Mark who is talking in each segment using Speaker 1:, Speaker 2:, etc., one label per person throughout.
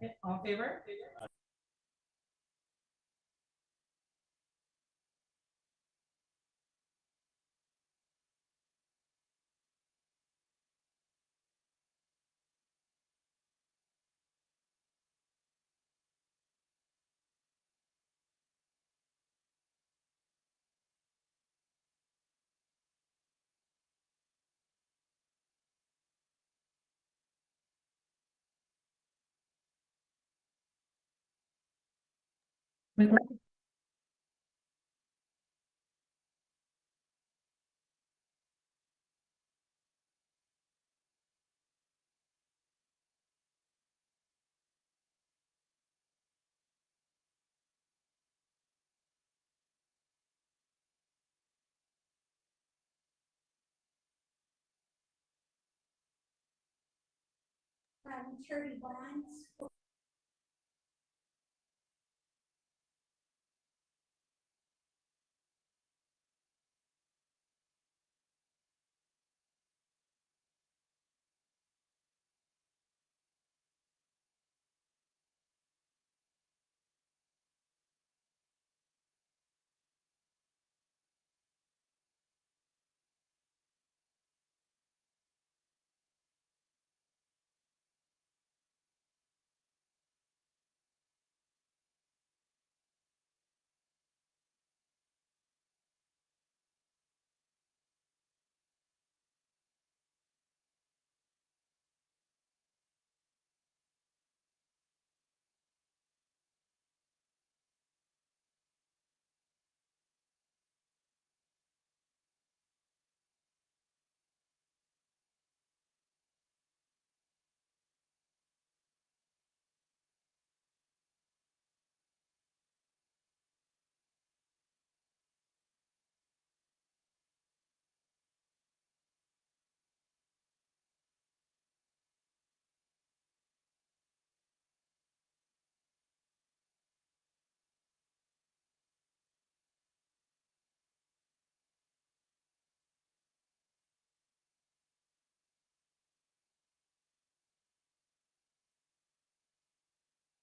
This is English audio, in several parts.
Speaker 1: second. All in favor?
Speaker 2: Charity bonds.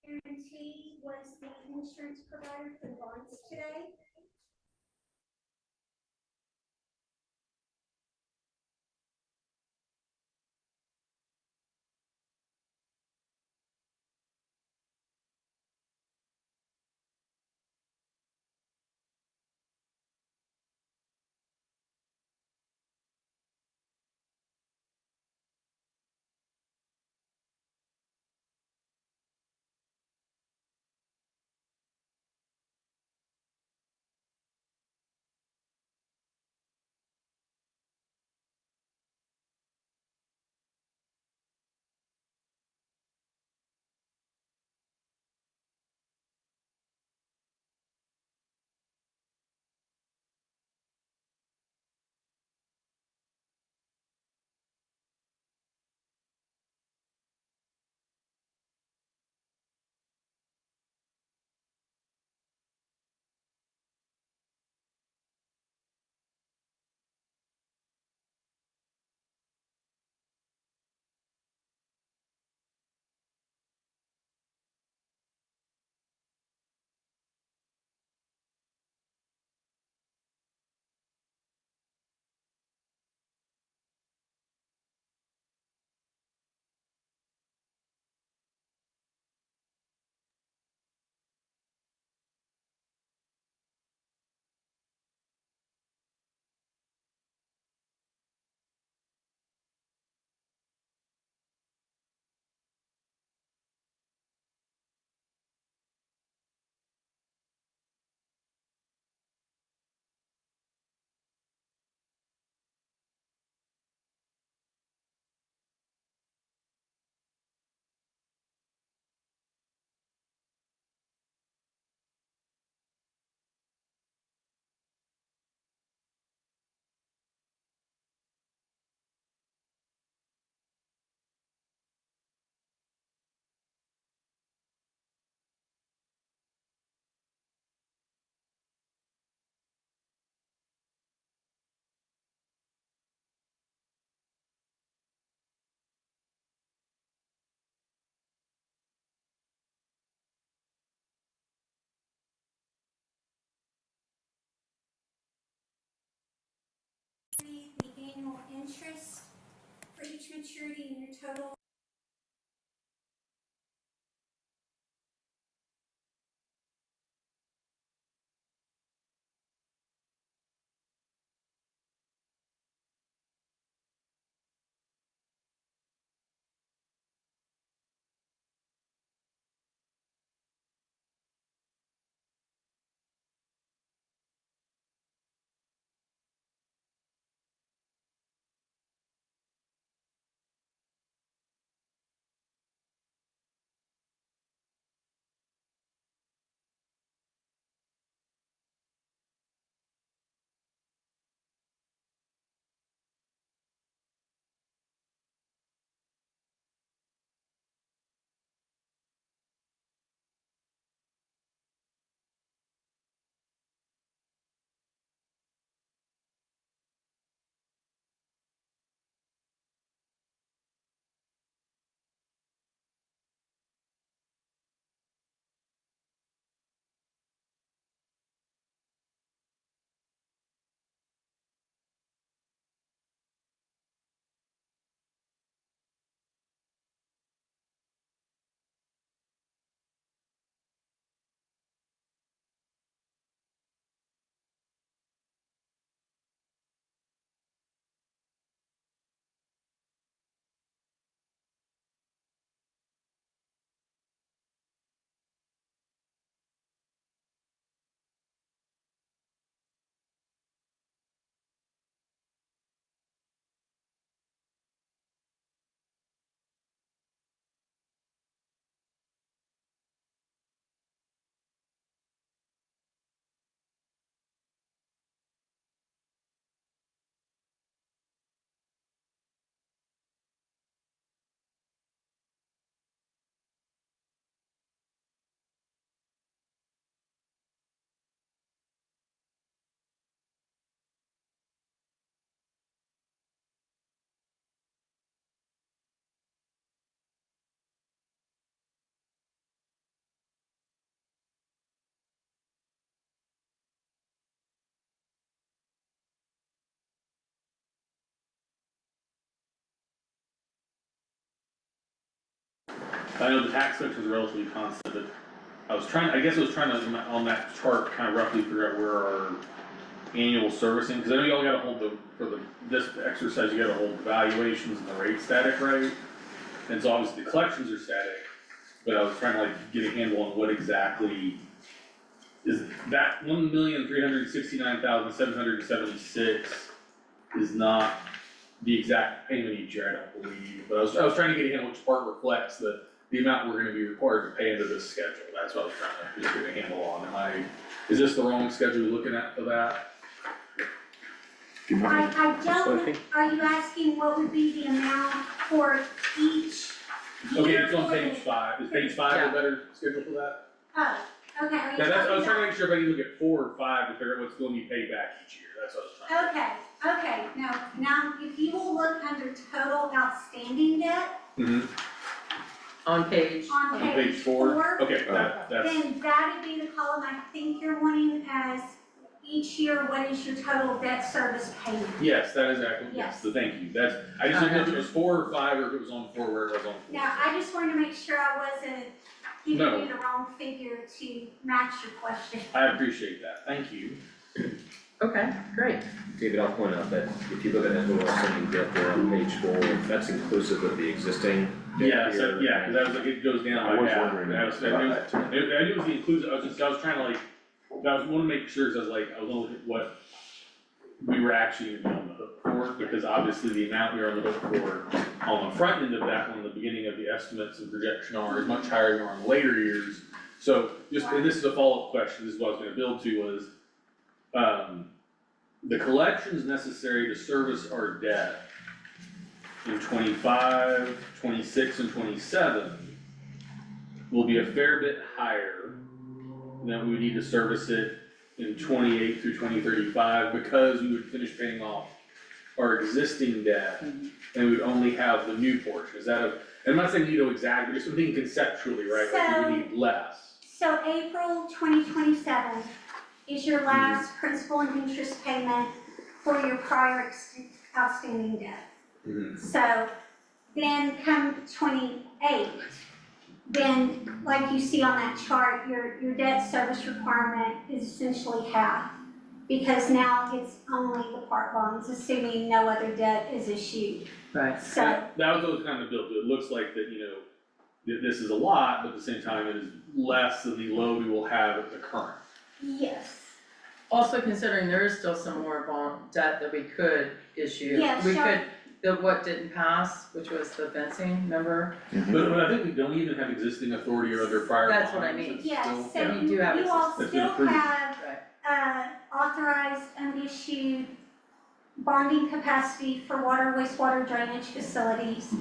Speaker 2: Guarantee was the insurance provider for the bonds today. interest for each maturity and your total.
Speaker 1: I know the tax section is relatively constant, but I guess I was trying to, on that chart, kind of roughly figure out where our annual servicing, cause I know y'all gotta hold this exercise, you gotta hold the valuations and the rate static, right? And so obviously the collections are static, but I was trying to like get a handle on what exactly is that 1,369,776 is not the exact payment each year, I don't believe, but I was trying to get a handle which part reflects the amount we're gonna be required to pay into this schedule, that's what I was trying to just get a handle on, is this the wrong schedule you're looking at for that?
Speaker 2: I don't, are you asking what would be the amount for each
Speaker 1: Okay,
Speaker 2: year?
Speaker 1: it's on page 5, is page 5 a better schedule for that?
Speaker 2: Oh, okay, are you
Speaker 1: Yeah, that's, I was
Speaker 2: talking
Speaker 1: trying to make sure if I can look at 4 or 5 to figure out what's going to be paid back each year, that's what I was trying to.
Speaker 2: Okay, now, if you will look under total outstanding debt
Speaker 3: On page,
Speaker 2: on
Speaker 1: On
Speaker 2: page
Speaker 1: page 4,
Speaker 2: 4,
Speaker 1: okay, that's,
Speaker 2: then that'd be the column I think you're wanting as each year, what is your total debt service payment?
Speaker 1: yes, that is accurate, yes,
Speaker 2: Yes.
Speaker 1: so thank you, that's, I just didn't know if it was 4 or 5 or if it was on 4 where it was on 4.
Speaker 2: Now, I just wanted to make sure I wasn't giving
Speaker 1: No.
Speaker 2: you the wrong figure to match your question.
Speaker 1: I appreciate that, thank you.
Speaker 3: okay, great.
Speaker 4: David, I'll point out that if you look at that little outstanding debt there on page 4, that's inclusive of the existing debt
Speaker 1: Yeah, so,
Speaker 4: here.
Speaker 1: yeah, cause I was like, it goes down
Speaker 4: I
Speaker 1: by
Speaker 4: was
Speaker 1: half,
Speaker 4: wondering
Speaker 1: and I was, I
Speaker 4: about
Speaker 1: knew,
Speaker 4: that too.
Speaker 1: I knew it was the inclusive, I was was trying to like, I wanna make sure, cause I was gonna look at what we were actually gonna be on the hook for, because obviously the amount we were on the hook for on the front end of that, on the beginning of the estimates and projection are is much higher than on later years. So just, and this is a follow-up question, this is what I was gonna build to was, the collections necessary to service our debt in 25, 26, and 27 will be a fair bit higher than we would need to service it in 28 through 2035 because we would finish paying off our existing debt and we would only have the new portion. Is that and I'm not saying you know exactly, just something conceptually, right? Like we would need less.
Speaker 2: So April 2027 is your last principal and interest payment for your prior outstanding debt.
Speaker 1: Mhm.
Speaker 2: So then come 28, then like you see on that chart, your debt service requirement is essentially half. Because now it's only the park bonds, assuming no other debt is issued.
Speaker 3: Right.
Speaker 2: So,
Speaker 1: That was what was kind of built, it looks like that, this is a lot, but at the same time, it is less than the load we will have at the current.
Speaker 2: yes,
Speaker 3: Also considering there is still some more bond debt that we could issue.
Speaker 2: Yeah,
Speaker 3: We
Speaker 2: sure.
Speaker 3: could, what didn't pass, which was the fencing, remember?
Speaker 1: But I think we don't even have existing authority or other prior bonds.
Speaker 3: That's what I mean.
Speaker 1: It's
Speaker 2: yes,
Speaker 1: still-
Speaker 2: so
Speaker 3: Yeah. You do have
Speaker 2: you all
Speaker 1: It's been
Speaker 2: still
Speaker 1: approved.
Speaker 2: have,
Speaker 3: Right.
Speaker 2: authorized and issued bonding capacity for water, wastewater drainage facilities.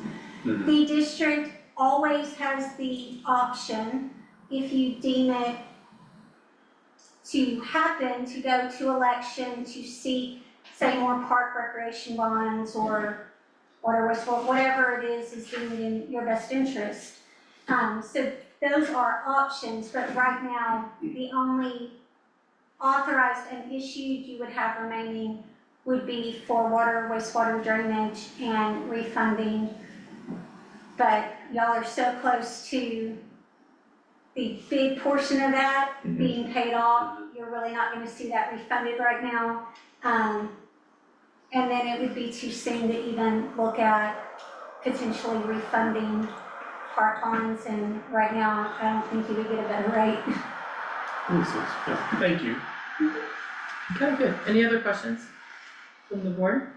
Speaker 1: Mhm.
Speaker 2: The district always has the option, if you deem it to happen, to go to election to seek, say, more park recreation bonds or water, wastewater, whatever it is deemed in your best interest. So those are options, but right now, the only authorized and issued you would have remaining would be for water, wastewater drainage and refunding. But y'all are so close to the big portion of that being paid off, you're really not gonna see that refunded right now. And then it would be too soon to even look at potentially refunding park bonds, and right now, I don't think you would get a better rate.
Speaker 1: Makes sense, yeah, thank you.
Speaker 3: Okay, good. Any other questions from the board?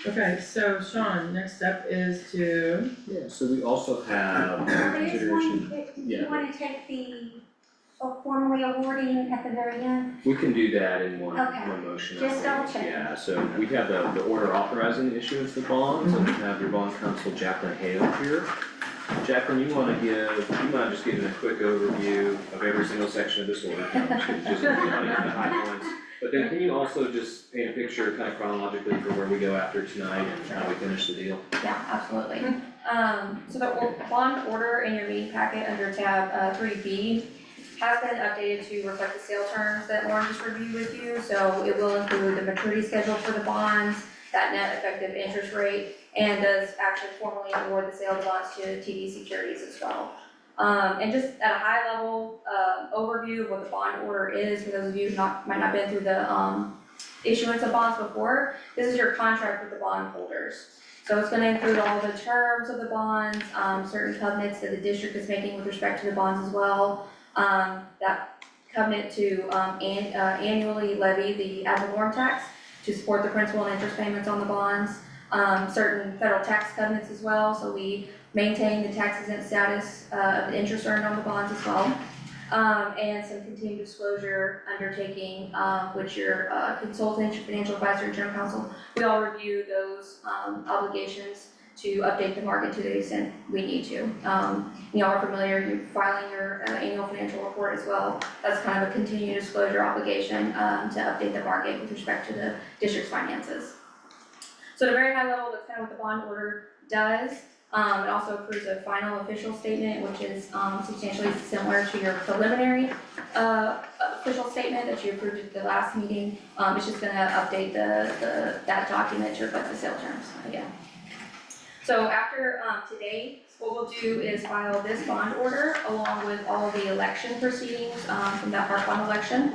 Speaker 3: Okay, so Sean, next step is to,
Speaker 4: Yeah, so we also have
Speaker 2: There's
Speaker 4: consideration,
Speaker 2: one, do
Speaker 4: yeah.
Speaker 2: you wanna take the formally awarding at the very end?
Speaker 4: we can do that in one
Speaker 2: Okay.
Speaker 4: motion. I
Speaker 2: Just
Speaker 4: think.
Speaker 2: double checking.
Speaker 4: Yeah, so we have the order authorizing the issuance of bonds, and we have your bond counsel Jacqueline Hale here. Jacqueline, you mind just giving a quick overview of every single section of this order? No, just the high points. But then can you also just paint a picture kind of chronologically for where we go after tonight and how we finish the deal?
Speaker 5: Yeah, absolutely. So the bond order in your meeting packet under tab 3B has been updated to reflect the sale terms that Lauren just reviewed with you. So it will include the maturity schedule for the bonds, that net effective interest rate, and does actually formally award the sale of the bonds to TD Securities as well. And just at a high level overview of what the bond order is, for those of you who might not been through the issuance of bonds before, this is your contract with the bond holders. So it's gonna include all the terms of the bonds, certain covenants that the district is making with respect to the bonds as well. That covenant to annually levy the ad valorem tax to support the principal and interest payments on the bonds. Certain federal tax covenants as well, so we maintain the tax exempt status of the interest earned on the bonds as well. And some continued disclosure undertaking, which your consultant, your financial advisor, and general counsel, we all review those obligations to update the market to the extent we need to. You all are familiar, you're filing your annual financial report as well. That's kind of a continued disclosure obligation to update the market with respect to the district's finances. So at a very high level, that's kind of what the bond order does. It also approves a final official statement, which is substantially similar to your preliminary official statement that you approved at the last meeting. It's just gonna update that document to reflect the sale terms again. So after today, what we'll do is file this bond order along with all of the election proceedings from that park bond election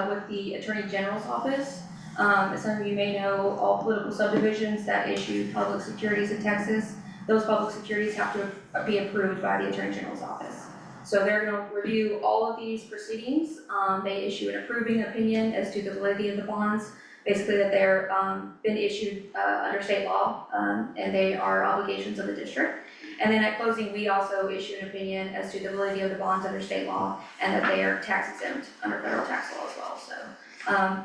Speaker 5: with the Attorney General's office. As some of you may know, all political subdivisions that issue public securities in Texas, those public securities have to be approved by the Attorney General's office. So they're gonna review all of these proceedings. They issue an approving opinion as to the validity of the bonds, basically that they're been issued under state law, and they are obligations of the district. And then at closing, we also issue an opinion as to the validity of the bonds under state law and that they are tax exempt under federal tax law as well, so.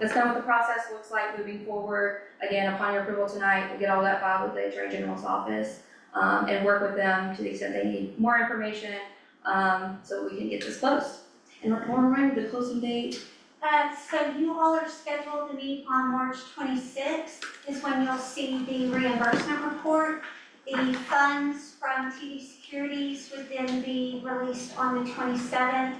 Speaker 5: That's kind of what the process looks like moving forward. Again, upon your approval tonight, we'll get all that filed with the Attorney General's office, and work with them to the extent they need more information, so we can get this closed. And Lauren, remind me the closing date.
Speaker 2: So you all are scheduled to meet on March 26th is when you'll see the reimbursement report. The funds from TD Securities would then be released on the 27th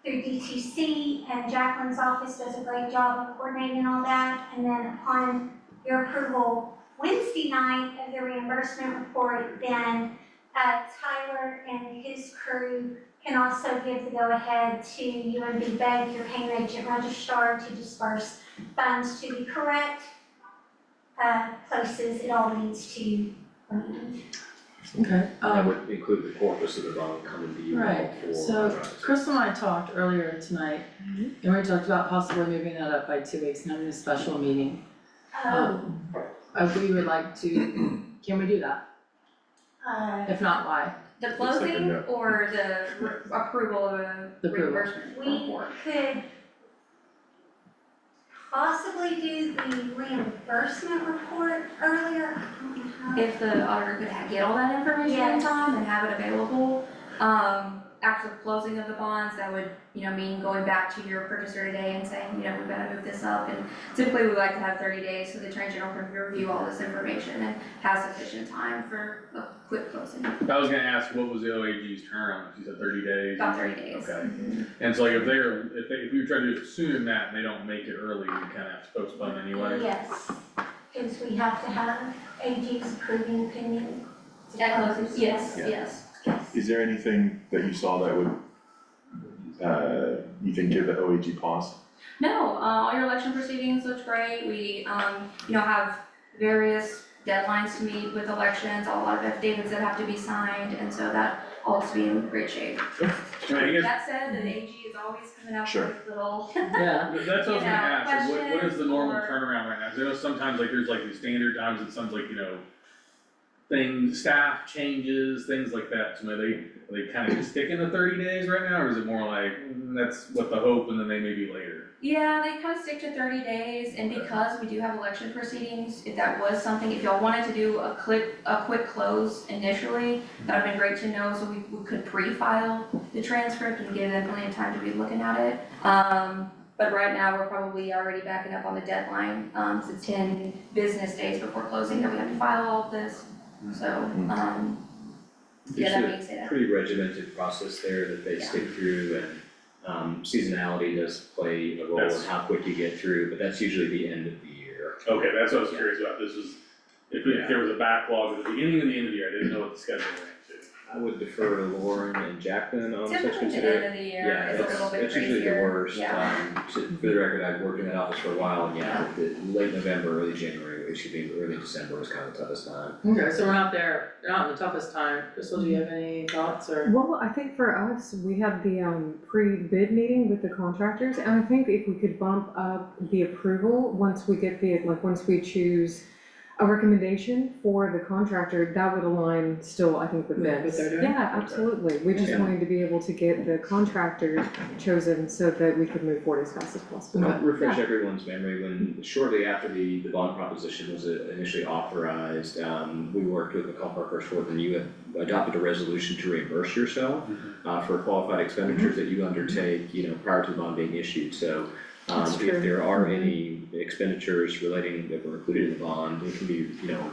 Speaker 2: through DTC, and Jacqueline's office does a great job of coordinating all that. And then upon your approval Wednesday night of the reimbursement report, then Tyler and his crew can also give the go-ahead to UMB Bank, your payment agent registrar, to disperse funds to the correct places it all needs to land.
Speaker 3: Okay,
Speaker 4: That would include the corpus of the bond coming to you all
Speaker 3: right,
Speaker 4: for.
Speaker 3: so Crystal and I talked earlier tonight, and we talked about possibly moving that up by 2 weeks and having a special meeting. We would like to, can we do that? If not, why?
Speaker 5: The
Speaker 6: Looks like a
Speaker 5: closing
Speaker 6: no.
Speaker 5: or the approval of a
Speaker 3: The approval.
Speaker 5: reimbursement
Speaker 2: We
Speaker 5: report?
Speaker 2: could possibly do the reimbursement report earlier. I don't know how.
Speaker 5: If the auditor could get all that information in
Speaker 2: Yes.
Speaker 5: time and have it available, after the closing of the bonds, that would, mean going back to your purchaser today and saying, we've gotta move this up. And typically, we like to have 30 days so the Attorney General can review all this information and has sufficient time for a quick closing,
Speaker 1: I was gonna ask, what was the OAG's turnaround? You said 30 days?
Speaker 5: about 30 days.
Speaker 1: Okay. And so like if we try to do it sooner than that and they don't make it early, we kinda have to postpone anyway?
Speaker 2: Yes, because we have to have AG's approving opinion. to
Speaker 5: At closing,
Speaker 2: close.
Speaker 5: yes,
Speaker 6: Yeah.
Speaker 5: yes.
Speaker 2: Yes.
Speaker 6: Is there anything that you saw that would, you think give the OAG pause?
Speaker 5: No, all your election proceedings looked great, we, have various deadlines to meet with elections, a lot of affidavits that have to be signed, and so that all to be in great shape.
Speaker 1: I mean, I guess
Speaker 5: That said, the AG is always coming up
Speaker 6: Sure.
Speaker 5: with little,
Speaker 3: Yeah,
Speaker 1: that's what I was gonna ask, like, what is the normal
Speaker 5: questions or-
Speaker 1: turnaround right now? 'Cause I know sometimes like there's like these standard times, it sounds like, things, staff changes, things like that, so are they kind of just sticking to 30 days right now, or is it more like, that's what the hope, and then they may be later?
Speaker 5: Yeah, they kind of stick to 30 days, and because we do have election proceedings, if that was something, if y'all wanted to do a quick close initially, that'd been great to know, so we could pre-file the transcript and give them plenty of time to be looking at it. But right now, we're probably already backing up on the deadline, so 10 business days before closing that we have to file all of this, so, yeah, that
Speaker 4: Usually
Speaker 5: makes it.
Speaker 4: pretty regimented process there that they
Speaker 5: Yeah.
Speaker 4: stick through, and seasonality does play a role in
Speaker 1: That's-
Speaker 4: how quick you get through, but that's usually the end of the year.
Speaker 1: Okay, that's what I was curious about, this was, if there was a backlog at the beginning and the end of the year, I didn't know what the schedule was.
Speaker 4: I would defer to Lauren and Jacqueline on such
Speaker 5: Typically, the
Speaker 4: consideration.
Speaker 5: end of the year
Speaker 4: Yeah,
Speaker 5: is a little bit
Speaker 4: that's usually the
Speaker 5: crazier.
Speaker 4: worst.
Speaker 5: Yeah.
Speaker 4: For the record, I've worked in that office for a while, and late November, early January, early December was kind of the toughest time.
Speaker 3: okay, so we're not in the toughest time. Crystal, do you have any thoughts or?
Speaker 7: Well, I think for us, we had the pre-bid meeting with the contractors, and I think if we could bump up the approval, once we get once we choose a recommendation for the contractor, that would align still, I think, with
Speaker 3: With what
Speaker 7: this.
Speaker 3: they're doing?
Speaker 7: Yeah, absolutely. We just
Speaker 3: Okay.
Speaker 7: wanted to be able to get the contractor chosen so that we could move forward as fast as possible.
Speaker 3: Okay.
Speaker 4: Refresh everyone's memory, when shortly after the bond proposition was initially authorized, we worked with McCall Parker Schwartz, and you had adopted a resolution to reimburse yourself for qualified expenditures that you undertake, prior to the bond being issued, so
Speaker 3: That's
Speaker 4: if
Speaker 3: true.
Speaker 4: there are any expenditures relating that were included in the bond, it can be,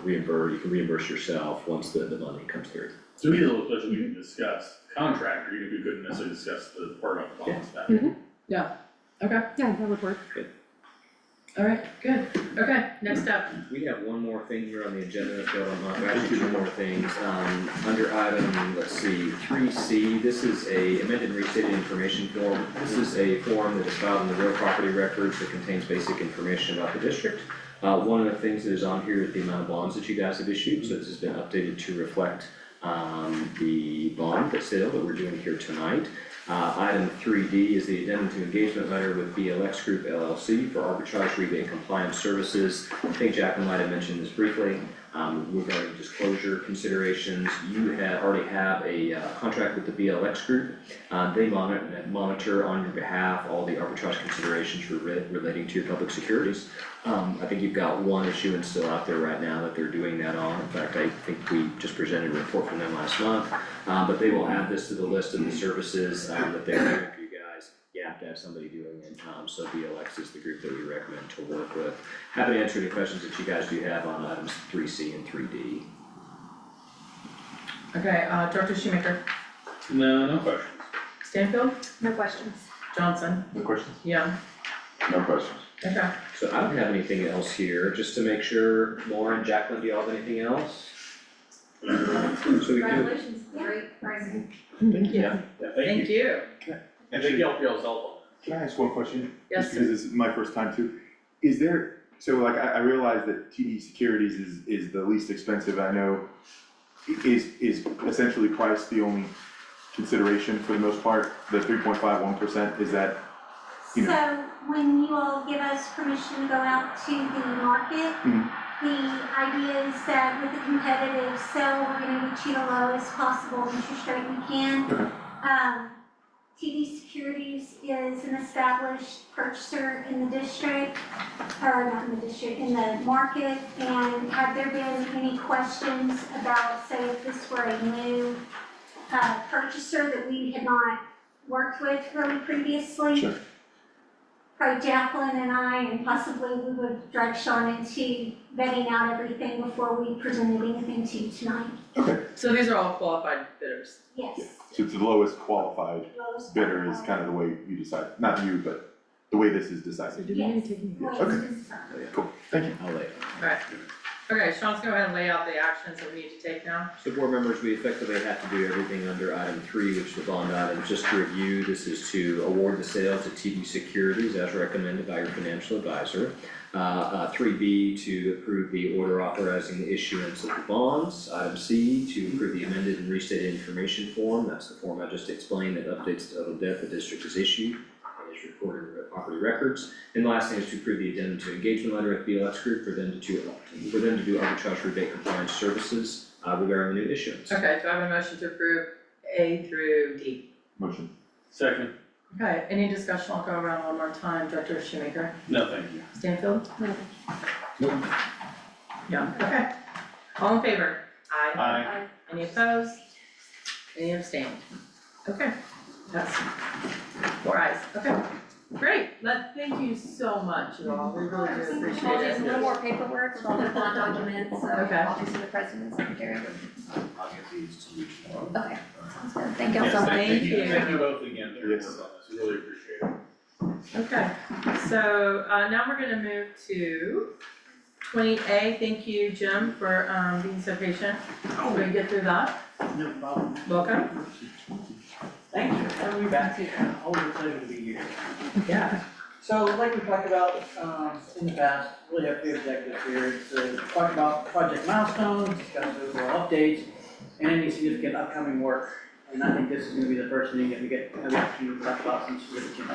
Speaker 4: reimbursed, you can reimburse yourself once the money comes through.
Speaker 1: So we did a little special, we can discuss contractor, even if we couldn't necessarily discuss the part of the bond stuff.
Speaker 3: Okay,
Speaker 7: Yeah, that would work.
Speaker 3: alright, good. Okay, next up.
Speaker 4: We have one more thing here on the agenda, if y'all don't mind, actually two more things, under item, let's see, 3C, this is a amended and restated information form. This is a form that is filed in the real property records that contains basic information about the district. One of the things that is on here is the amount of bonds that you guys have issued, so this has been updated to reflect, the bond, the sale that we're doing here tonight. Item 3D is the addendum to engagement letter with BLX Group LLC for arbitrage rebate compliance services. I think Jacqueline might have mentioned this briefly, regarding disclosure considerations. You already have a contract with the BLX Group. They monitor on your behalf all the arbitrage considerations relating to your public securities. I think you've got one issuance still out there right now that they're doing that on. In fact, I think we just presented a report from them last month. But they will add this to the list of the services that they're doing for you guys. You have to have somebody doing it, so BLX is the group that we recommend to work with. Happy to answer any questions that you guys do have on items 3C and 3D.
Speaker 3: Okay, Director Shoemaker,
Speaker 1: No questions.
Speaker 3: Stanfield,
Speaker 2: No questions.
Speaker 3: Johnson,
Speaker 6: No questions?
Speaker 3: Young,
Speaker 6: No questions.
Speaker 3: Okay.
Speaker 4: So I don't have anything else here, just to make sure, Lauren, Jacqueline, do you all have anything else? So we do,
Speaker 5: Congratulations, great pricing.
Speaker 3: Thank you.
Speaker 1: Yeah,
Speaker 3: Thank you.
Speaker 1: And thank y'all for y'all's help on
Speaker 6: Can I ask one question?
Speaker 3: Yes,
Speaker 6: Just because this is my first time too. Is there, so like, I realize that TD Securities is the least expensive, I know. Is essentially price the only consideration for the most part? The 3.51%, is that, you know?
Speaker 2: So when you all give us permission to go out to the market,
Speaker 6: Mhm.
Speaker 2: the idea is that with a competitive sale, we're gonna get you the lowest possible interest rate we can.
Speaker 6: Okay.
Speaker 2: TD Securities is an established purchaser in the district, or not in the district, in the market. And have there been any questions about, say, if this were a new purchaser that we had not worked with really previously?
Speaker 6: Sure.
Speaker 2: Probably Jacqueline and I, and possibly we would drag Sean into vetting out everything before we presented anything to you tonight.
Speaker 3: So these are all qualified bidders.
Speaker 2: Yes.
Speaker 6: So it's the lowest qualified
Speaker 2: Lowest
Speaker 6: bidder is
Speaker 2: qualified.
Speaker 6: kind of the way you decide, not you, but the way this is
Speaker 7: So
Speaker 6: decided.
Speaker 7: do we need to take?
Speaker 2: Yes.
Speaker 6: Okay.
Speaker 2: Yes.
Speaker 6: Cool, thank you.
Speaker 4: I'll lay.
Speaker 3: Alright. Okay, Sean's go ahead and lay out the actions that we need to take now.
Speaker 4: So board members, we effectively have to do everything under item 3, which is the bond item, just to review, this is to award the sale to TD Securities as recommended by your financial advisor. 3B, to approve the order authorizing the issuance of the bonds. Item C, to approve the amended and restated information form, that's the form I just explained that updates the total debt the district has issued and is recorded in the property records. And the last thing is to approve the addendum to engagement letter with BLX Group for them to do arbitrage rebate compliance services regarding the new issuance.
Speaker 3: Okay, do I have a motion to approve A through D?
Speaker 6: Motion.
Speaker 1: Second,
Speaker 3: Okay, any discussion? I'll go around one more time. Director Shoemaker,
Speaker 1: no, thank you.
Speaker 3: Stanfield?
Speaker 7: No.
Speaker 3: Yeah, okay. All in favor? Aye.
Speaker 1: Aye.
Speaker 3: Any opposed? Any abstained? Okay, that's 4 ayes, okay. Great, thank you so much, you all, we really do appreciate
Speaker 5: Apologies, a
Speaker 3: it.
Speaker 5: little more paperwork with all the bond documents,
Speaker 3: Okay.
Speaker 5: copies to the president and secretary.
Speaker 8: I'll get these to you tomorrow.
Speaker 5: Okay, sounds good, thank you all
Speaker 1: Yes,
Speaker 5: so much.
Speaker 3: Thank you.
Speaker 1: Thank you both again for your
Speaker 6: Yes.
Speaker 1: work on this, we really appreciate it.
Speaker 3: Okay, so now we're gonna move to 20A. Thank you, Jim, for being so patient. We can get through that.
Speaker 9: No problem.
Speaker 3: Welcome.
Speaker 9: Thank you for having me back. Always a pleasure to be here.
Speaker 3: Yeah.
Speaker 9: So like we talked about in the past, really have 2 executives here. It's to talk about project milestones, discuss overall updates, and any significant upcoming work. And I think this is gonna be the first meeting that we get the opportunity to talk about some significant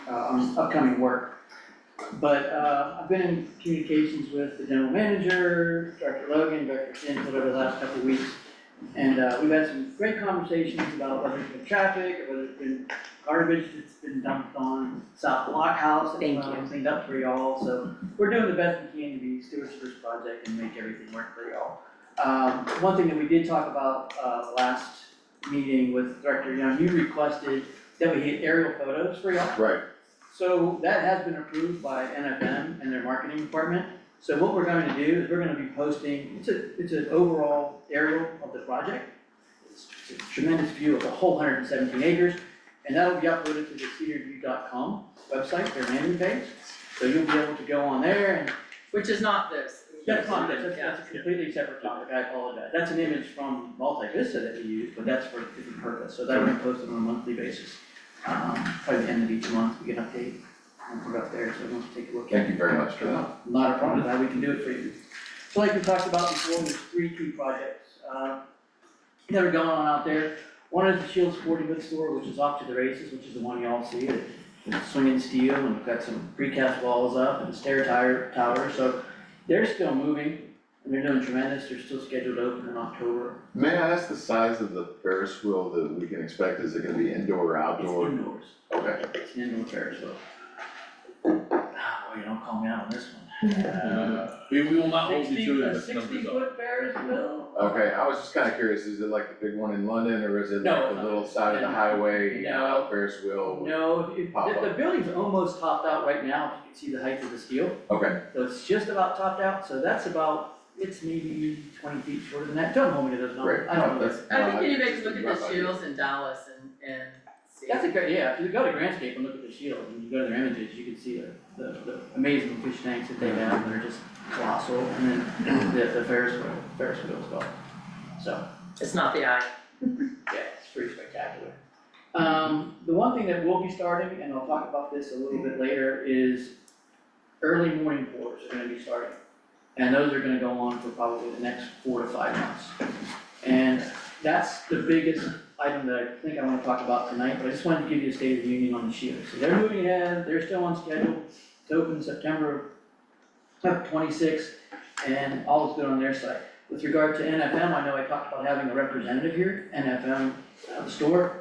Speaker 9: on upcoming work. But I've been in communications with the general manager, Director Logan, Director Stanfield over the last couple of weeks. And we've had some great conversations about whether it's been traffic, or whether it's been garbage that's been dumped on South Block House.
Speaker 3: Thank
Speaker 9: That's cleaned up for y'all, so we're doing the best we can to be stewards of this project and make everything work for y'all. One thing that we did talk about last meeting with Director Young, you requested that we get aerial photos for y'all.
Speaker 6: Right.
Speaker 9: So that has been approved by NFM and their marketing department. So what we're going to do is we're gonna be posting, it's an overall aerial of the project. It's a tremendous view of the whole 117 acres, and that'll be uploaded to the cedarview.com website, their landing page. So you'll be able to go on there and,
Speaker 3: Which is not this.
Speaker 9: that's not, that's
Speaker 3: Yeah.
Speaker 9: a completely separate topic, I apologize. That's an image from Multi Vista that we use, but that's for a different purpose, so that we're gonna post it on a monthly basis. Probably the end of each month, we get an update, and put it up there, so everyone can take a look at it.
Speaker 6: Thank you very much for that.
Speaker 9: Not a problem, glad we can do it for you. So like we talked about before, there's 3 key projects, that are going on out there. One is the Shield Sporting Goods store, which is off to the races, which is the one y'all see, it's swinging steel, and we've got some precast walls up and stair tower, so they're still moving, and they're doing tremendous, they're still scheduled to open in October.
Speaker 10: May I ask the size of the Ferris wheel that we can expect? Is it gonna be indoor or
Speaker 9: It's
Speaker 10: outdoor?
Speaker 9: indoors,
Speaker 10: Okay.
Speaker 9: it's an indoor Ferris wheel. Oh, you don't call me out on this one.
Speaker 1: We will not hold you
Speaker 9: 60
Speaker 1: to it,
Speaker 9: a
Speaker 1: if the numbers
Speaker 9: 60-foot Ferris wheel?
Speaker 10: Okay, I was just kinda curious, is it like the big one in London, or is it
Speaker 9: No,
Speaker 10: like the little side of the highway,
Speaker 9: No.
Speaker 10: Ferris wheel?
Speaker 9: No,
Speaker 10: Pop
Speaker 9: the
Speaker 10: up.
Speaker 9: building's almost topped out right now, if you can see the height of the steel.
Speaker 10: Okay,
Speaker 9: So it's just about topped out, so that's about, it's maybe 20 feet shorter than that, don't hold me to those numbers,
Speaker 10: great.
Speaker 9: I don't know.
Speaker 10: That's-
Speaker 3: I think you need to
Speaker 10: no,
Speaker 3: look at the
Speaker 10: rough idea.
Speaker 3: shields in Dallas and
Speaker 9: That's a great, yeah, if you go to Grandscape and look at the shield, and you go to their images, you can see the amazing fish tanks that they have, that are just colossal, and then the Ferris wheel as well. So,
Speaker 3: It's not the eye.
Speaker 9: yeah, it's pretty spectacular. The one thing that we'll be starting, and I'll talk about this a little bit later, is early morning pours are gonna be starting. And those are gonna go on for probably the next 4 to 5 months. And that's the biggest item that I think I wanna talk about tonight, but I just wanted to give you a state of the union on the shield. So they're moving ahead, they're still on schedule to open September of 26, and all is good on their side. With regard to NFM, I know I talked about having a representative here, NFM, the store,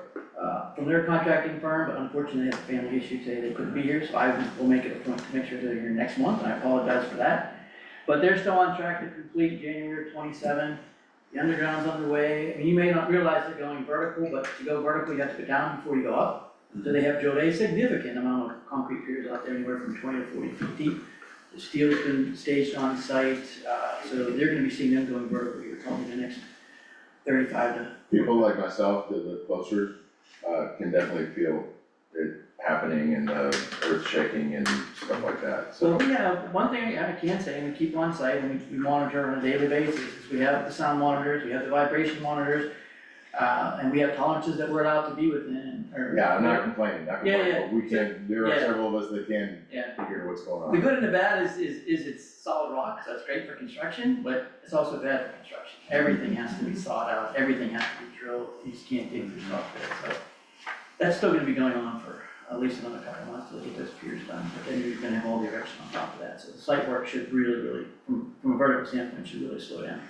Speaker 9: from their contracting firm, but unfortunately they had a family issue today, they couldn't be here, so I will make it a point to make sure they're here next month, and I apologize for that. But they're still on track to complete January of 27. The underground's underway. I mean, you may not realize they're going vertical, but to go vertical, you have to go down before you go up. So they have drilled a significant amount of concrete piers out there, anywhere from 20 to 40 feet deep. The steel's been staged on site, so they're gonna be seeing them going vertical here probably in the next 35 to.
Speaker 10: People like myself that live closer, can definitely feel it happening and the earth shaking and stuff like that,
Speaker 9: So
Speaker 10: so.
Speaker 9: we have, one thing I can say, and we keep on site, and we monitor on a daily basis, is we have the sound monitors, we have the vibration monitors, and we have tolerances that we're allowed to be within, or.
Speaker 10: Yeah, I'm not complaining,
Speaker 9: Yeah,
Speaker 10: but we can, there are
Speaker 9: Yeah.
Speaker 10: several of us that can
Speaker 9: Yeah.
Speaker 10: hear what's going
Speaker 9: The
Speaker 10: on.
Speaker 9: good and the bad is it's solid rock, so it's great for construction, but it's also bad for construction. Everything has to be sawed out, everything has to be drilled, you just can't dig through stuff there, so. That's still gonna be going on for at least another couple of months till they get those piers done, but then you're gonna have all the erection on top of that, so the site work should really, from a vertical standpoint, should really slow down.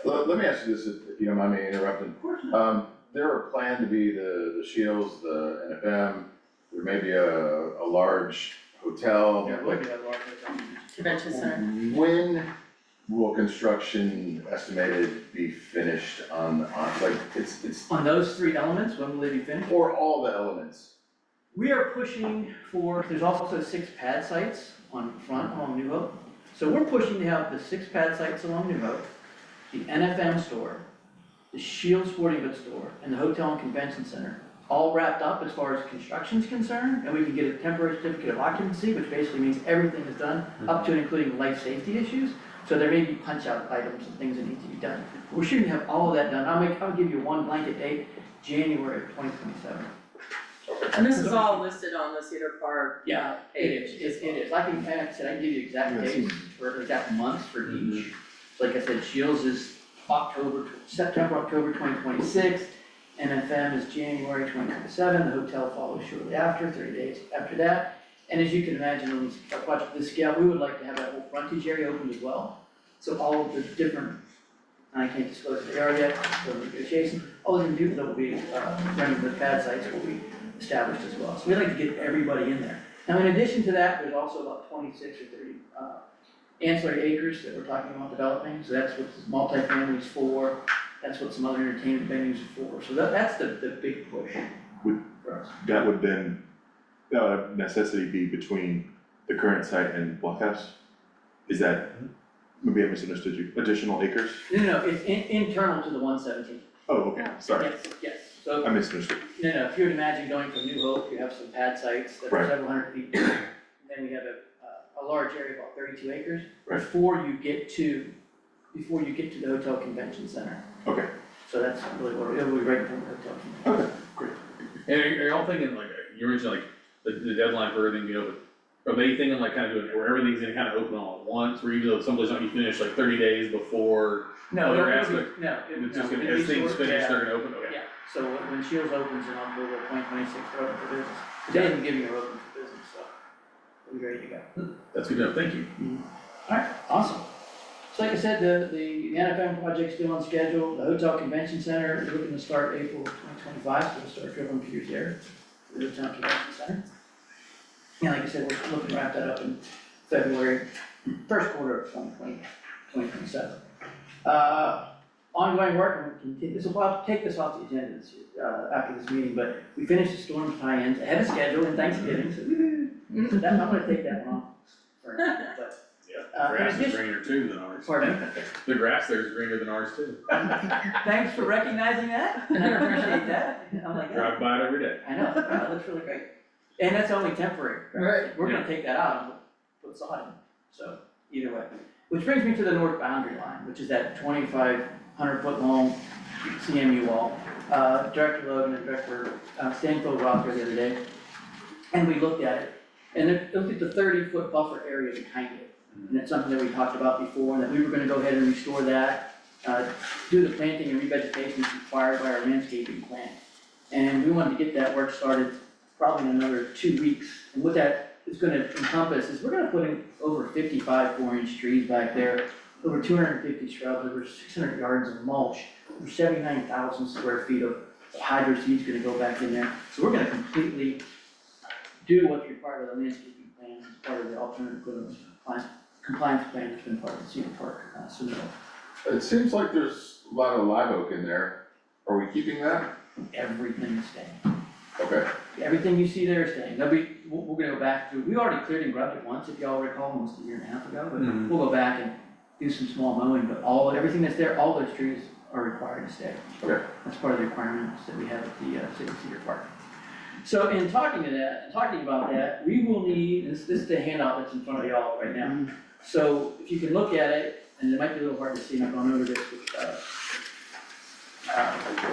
Speaker 10: Let me ask you this, if you don't mind me interrupting.
Speaker 9: Of course not.
Speaker 10: There are planned to be the Shields, the NFM, there may be a large hotel.
Speaker 9: Yeah, look at that large hotel.
Speaker 3: Convention center.
Speaker 10: When will construction estimated be finished on, like, it's,
Speaker 9: On those 3 elements, when will they be finished?
Speaker 10: or all the elements?
Speaker 9: We are pushing for, there's also 6 pad sites on front along New Hope. So we're pushing to have the 6 pad sites along New Hope, the NFM store, the Shield Sporting Goods store, and the hotel and convention center, all wrapped up as far as construction's concerned, and we can get a temporary certificate of occupancy, which basically means everything is done, up to and including life safety issues. So there may be punch-out items and things that need to be done. We're shooting to have all of that done. I'll give you one blanket date, January of 2027.
Speaker 3: And this is all listed on the Cedar Park.
Speaker 9: Yeah, it is. Like I said, I can give you exact dates, or exact months for each. Like I said, Shields is September, October 2026. NFM is January 2027. The hotel follows shortly after, 30 days after that. And as you can imagine, on a project this scale, we would like to have that whole frontage area open as well. So all of the different, I can't disclose what they are yet, for negotiation, all the people that will be running the pad sites will be established as well. So we'd like to get everybody in there. Now, in addition to that, there's also about 26 or 30 ancillary acres that we're talking about developing. So that's what multifamily is for, that's what some other entertainment venues are for. So that's the big push for us.
Speaker 6: That would then, that would have necessity be between the current site and Blockhouse? Is that, maybe I misunderstood you, additional acres?
Speaker 9: No, it's internal to the 117.
Speaker 6: Oh, okay, sorry,
Speaker 9: Yes, so,
Speaker 6: I misunderstood.
Speaker 9: no, if you would imagine going from New Hope, you have some pad sites that are
Speaker 6: Right.
Speaker 9: several hundred feet deep. Then we have a large area, about 32 acres,
Speaker 6: Right.
Speaker 9: before you get to the hotel convention center.
Speaker 6: Okay.
Speaker 9: So that's really what, it'll be right before the hotel convention.
Speaker 6: Okay, great.
Speaker 1: And are y'all thinking like, you mentioned like the deadline for everything to be open? Are they thinking like kind of doing, where everything's gonna kind of open all at once, where usually someplace might be finished like 30 days before?
Speaker 9: No,
Speaker 1: Other
Speaker 9: it'll be-
Speaker 1: aspect?
Speaker 9: no,
Speaker 1: It's just
Speaker 9: no,
Speaker 1: gonna,
Speaker 9: it'll be
Speaker 1: as things
Speaker 9: short,
Speaker 1: finish,
Speaker 9: yeah.
Speaker 1: they're gonna open, okay?
Speaker 9: Yeah, so when Shields opens in October 2026, they're open for business. Today isn't giving her open for business, so we'll be ready to go.
Speaker 1: That's good enough, thank you.
Speaker 9: Alright, awesome. So like I said, the NFM project's still on schedule, the hotel convention center, we're looking to start April 2025, so we'll start dribbling piers there, the hotel convention center. And like I said, we're looking to wrap that up in February, first quarter of 2027. Ongoing work, and we'll continue, I'll take this off the agenda this year, after this meeting, but we finished the storm tie-ins ahead of schedule in Thanksgiving, so woo-hoo. So that, I'm gonna take that one off for now, but
Speaker 1: Yeah, the grass is greener too than ours.
Speaker 9: Pardon me?
Speaker 1: The grass there is greener than ours too.
Speaker 9: Thanks for recognizing that, I appreciate that. I'm like, yeah,
Speaker 1: Drive by it every day.
Speaker 9: I know, yeah, it looks really great. And that's only temporary.
Speaker 3: Right.
Speaker 9: We're gonna take that out and put sod in, so either way. Which brings me to the north boundary line, which is that 2,500-foot long CMU wall. Director Logan and Director Stanfield were out there the other day, and we looked at it. And it looked at the 30-foot buffer area behind it. And it's something that we talked about before, and that we were gonna go ahead and restore that, do the planting and revegetation required by our landscaping plan. And we wanted to get that work started probably in another 2 weeks. And what that is gonna encompass is we're gonna put in over 55 4-inch trees back there, over 250 shrubs, over 600 yards of mulch, over 79,000 square feet of hydro seed's gonna go back in there. So we're gonna completely do what's required of the landscaping plan as part of the alternative equipment compliance plan that's been part of the Cedar Park, submittal.
Speaker 10: It seems like there's a lot of live oak in there. Are we keeping that?
Speaker 9: Everything is staying.
Speaker 10: Okay,
Speaker 9: Everything you see there is staying. We're gonna go back through, we already cleared and grubbed it once, if y'all recall, almost a year and a half ago, but
Speaker 1: Mhm.
Speaker 9: we'll go back and do some small mowing, but everything that's there, all those trees are required to stay.
Speaker 10: Okay.
Speaker 9: That's part of the requirements that we have at the City of Cedar Park. So in talking about that, we will need, this is the handout that's in front of y'all right now. So if you can look at it, and it might be a little hard to see, and I've gone over this with,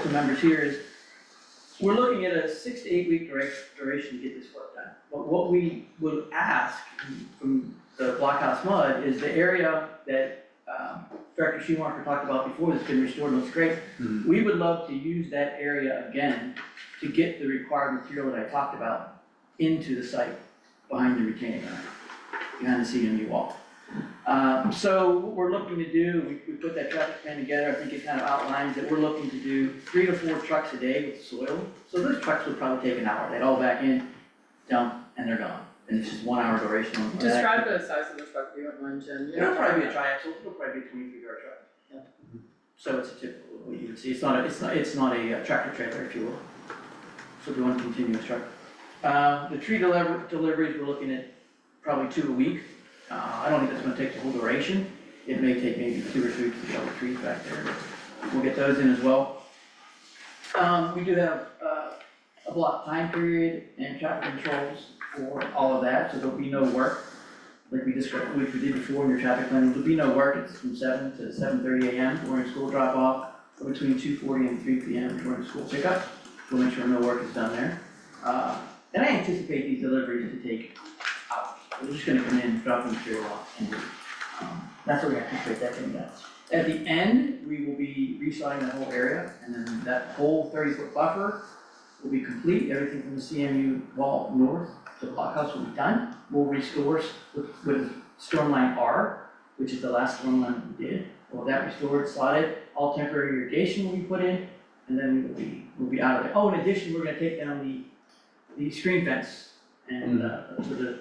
Speaker 9: some members here, is we're looking at a 6 to 8 week duration to get this work done. But what we would ask from the blockhouse mud is the area that, Director Schumacher talked about before that's been restored, looks great.
Speaker 1: Mhm.
Speaker 9: We would love to use that area again to get the required material that I talked about into the site behind the retaining wall, behind the CMU wall. So what we're looking to do, we put that traffic plan together, I think it kind of outlines that we're looking to do 3 to 4 trucks a day with soil. So those trucks would probably take an hour, they'd all back in, dump, and they're gone. And it's just 1 hour duration on that.
Speaker 3: Describe the size of the truck you don't mind, Jim.
Speaker 9: It'll probably be a triaxle, it'll probably be a 23-yard truck. Yep. So it's a typical, what you would see, it's not a tractor trailer, if you will. So if you want a continuous truck. The tree deliveries, we're looking at probably 2 a week. I don't think that's gonna take the whole duration. It may take maybe 2 or 3 to shovel trees back there, but we'll get those in as well. We do have, a block time period and traffic controls for all of that, so there'll be no work. Like we described, like we did before in your traffic planning, there'll be no work, it's from 7 to 7:30 a.m. during school drop off, or between 2:40 and 3 p.m. during school pickup. We'll make sure no work is done there. And I anticipate these deliveries to take hours. We're just gonna come in, drop the material off, and that's what we anticipate that getting done. At the end, we will be resodding the whole area, and then that whole 30-foot buffer will be complete, everything from the CMU wall north to the blockhouse will be done. We'll restore with storm line R, which is the last storm line that we did. We'll have that restored, slotted, all temporary irrigation will be put in, and then we'll be out of there. Oh, in addition, we're gonna take down the screen fence, and, so the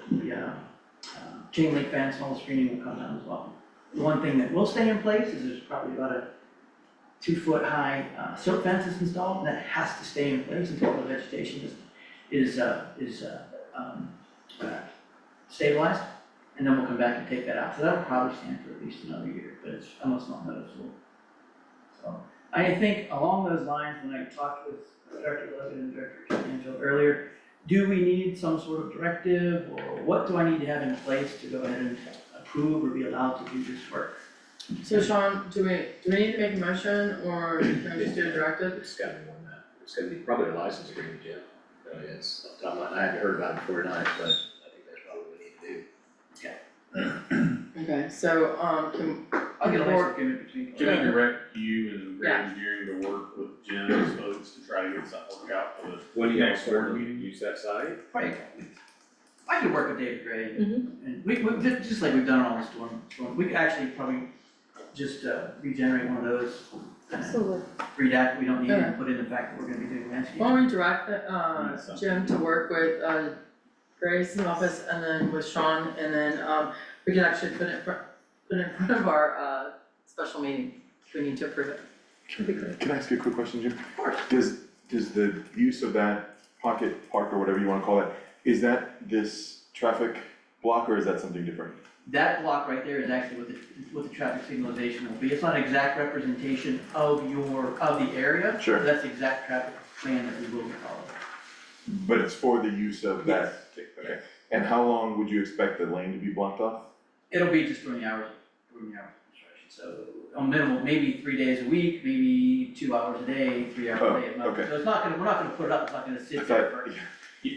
Speaker 9: chain link fence and all the screening will come down as well. The one thing that will stay in place is there's probably about a 2-foot high silk fence that's installed, and that has to stay in place until the vegetation is stabilized, and then we'll come back and take that out. So that'll probably stand for at least another year, but it's almost not noticeable. So I think along those lines, when I talked with Director Logan and Director Stanfield earlier, do we need some sort of directive, or what do I need to have in place to go ahead and approve or be allowed to do this work?
Speaker 3: So Sean, do we need to make a motion, or can I just do a directive?
Speaker 4: It's gotta be more than that. It's gonna be probably a license agreement, Jim. It's, off the top of my mind, I haven't heard about it before tonight, but I think that's probably what we need to do.
Speaker 3: Okay, so,
Speaker 9: I'll get a
Speaker 3: Or-
Speaker 9: license agreement between.
Speaker 1: Can I direct you and Greg Engineering to work with Jim's folks to try to get something worked out for the
Speaker 4: When do you
Speaker 1: next
Speaker 4: guys start
Speaker 1: board
Speaker 4: to
Speaker 1: meeting?
Speaker 4: use that site?
Speaker 9: Probably a couple weeks. I could work with David Gray, and we just like we've done on all the storm, we could actually probably just regenerate one of those.
Speaker 7: Absolutely.
Speaker 9: Redact, we don't need to
Speaker 3: Okay.
Speaker 9: put in the fact that we're gonna be doing landscape.
Speaker 3: why don't we direct, Jim to work with, Grace's office, and then with Sean, and then, we can actually put it in front of our, special meeting, if we need to approve it.
Speaker 6: Can I ask you a quick question, Jim?
Speaker 9: Of course.
Speaker 6: Does the use of that pocket park or whatever you wanna call it, is that this traffic block or is that something different?
Speaker 9: that block right there is actually what the traffic signalization will be. It's not an exact representation of the area.
Speaker 6: Sure.
Speaker 9: That's the exact traffic plan that we will be following.
Speaker 6: But it's for the use of that, okay. And how long would you expect the lane to be blocked off?
Speaker 9: It'll be just during the hours of construction, so on minimum, maybe 3 days a week, maybe 2 hours a day, 3 hours a day at most.
Speaker 6: okay.
Speaker 9: So it's not gonna, we're not gonna put it up, it's not gonna
Speaker 6: I
Speaker 9: sit there
Speaker 6: thought,
Speaker 9: for.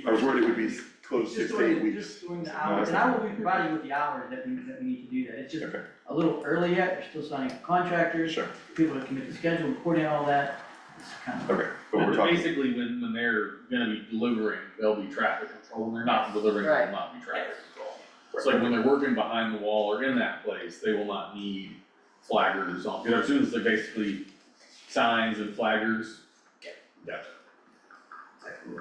Speaker 6: I was worried it would be closed 6
Speaker 9: Just
Speaker 6: to 8
Speaker 9: during,
Speaker 6: weeks.
Speaker 9: just during the
Speaker 6: No,
Speaker 9: hours,
Speaker 6: it's
Speaker 9: and I
Speaker 6: not.
Speaker 9: will be providing you with the hours that we need to do that. It's just
Speaker 6: Okay,
Speaker 9: a little early yet, we're still signing up contractors,
Speaker 6: sure,
Speaker 9: people to commit the schedule, and coordinate all that. It's kind of.
Speaker 6: okay, but we're talking,
Speaker 1: Basically, when they're gonna be delivering, they'll be traffic control, when they're not delivering, they
Speaker 3: Right.
Speaker 1: will not be traffic control. It's like when they're working behind the wall or in that place, they will not need flaggers on, you know, as soon as they're basically signs and flaggers. Yeah.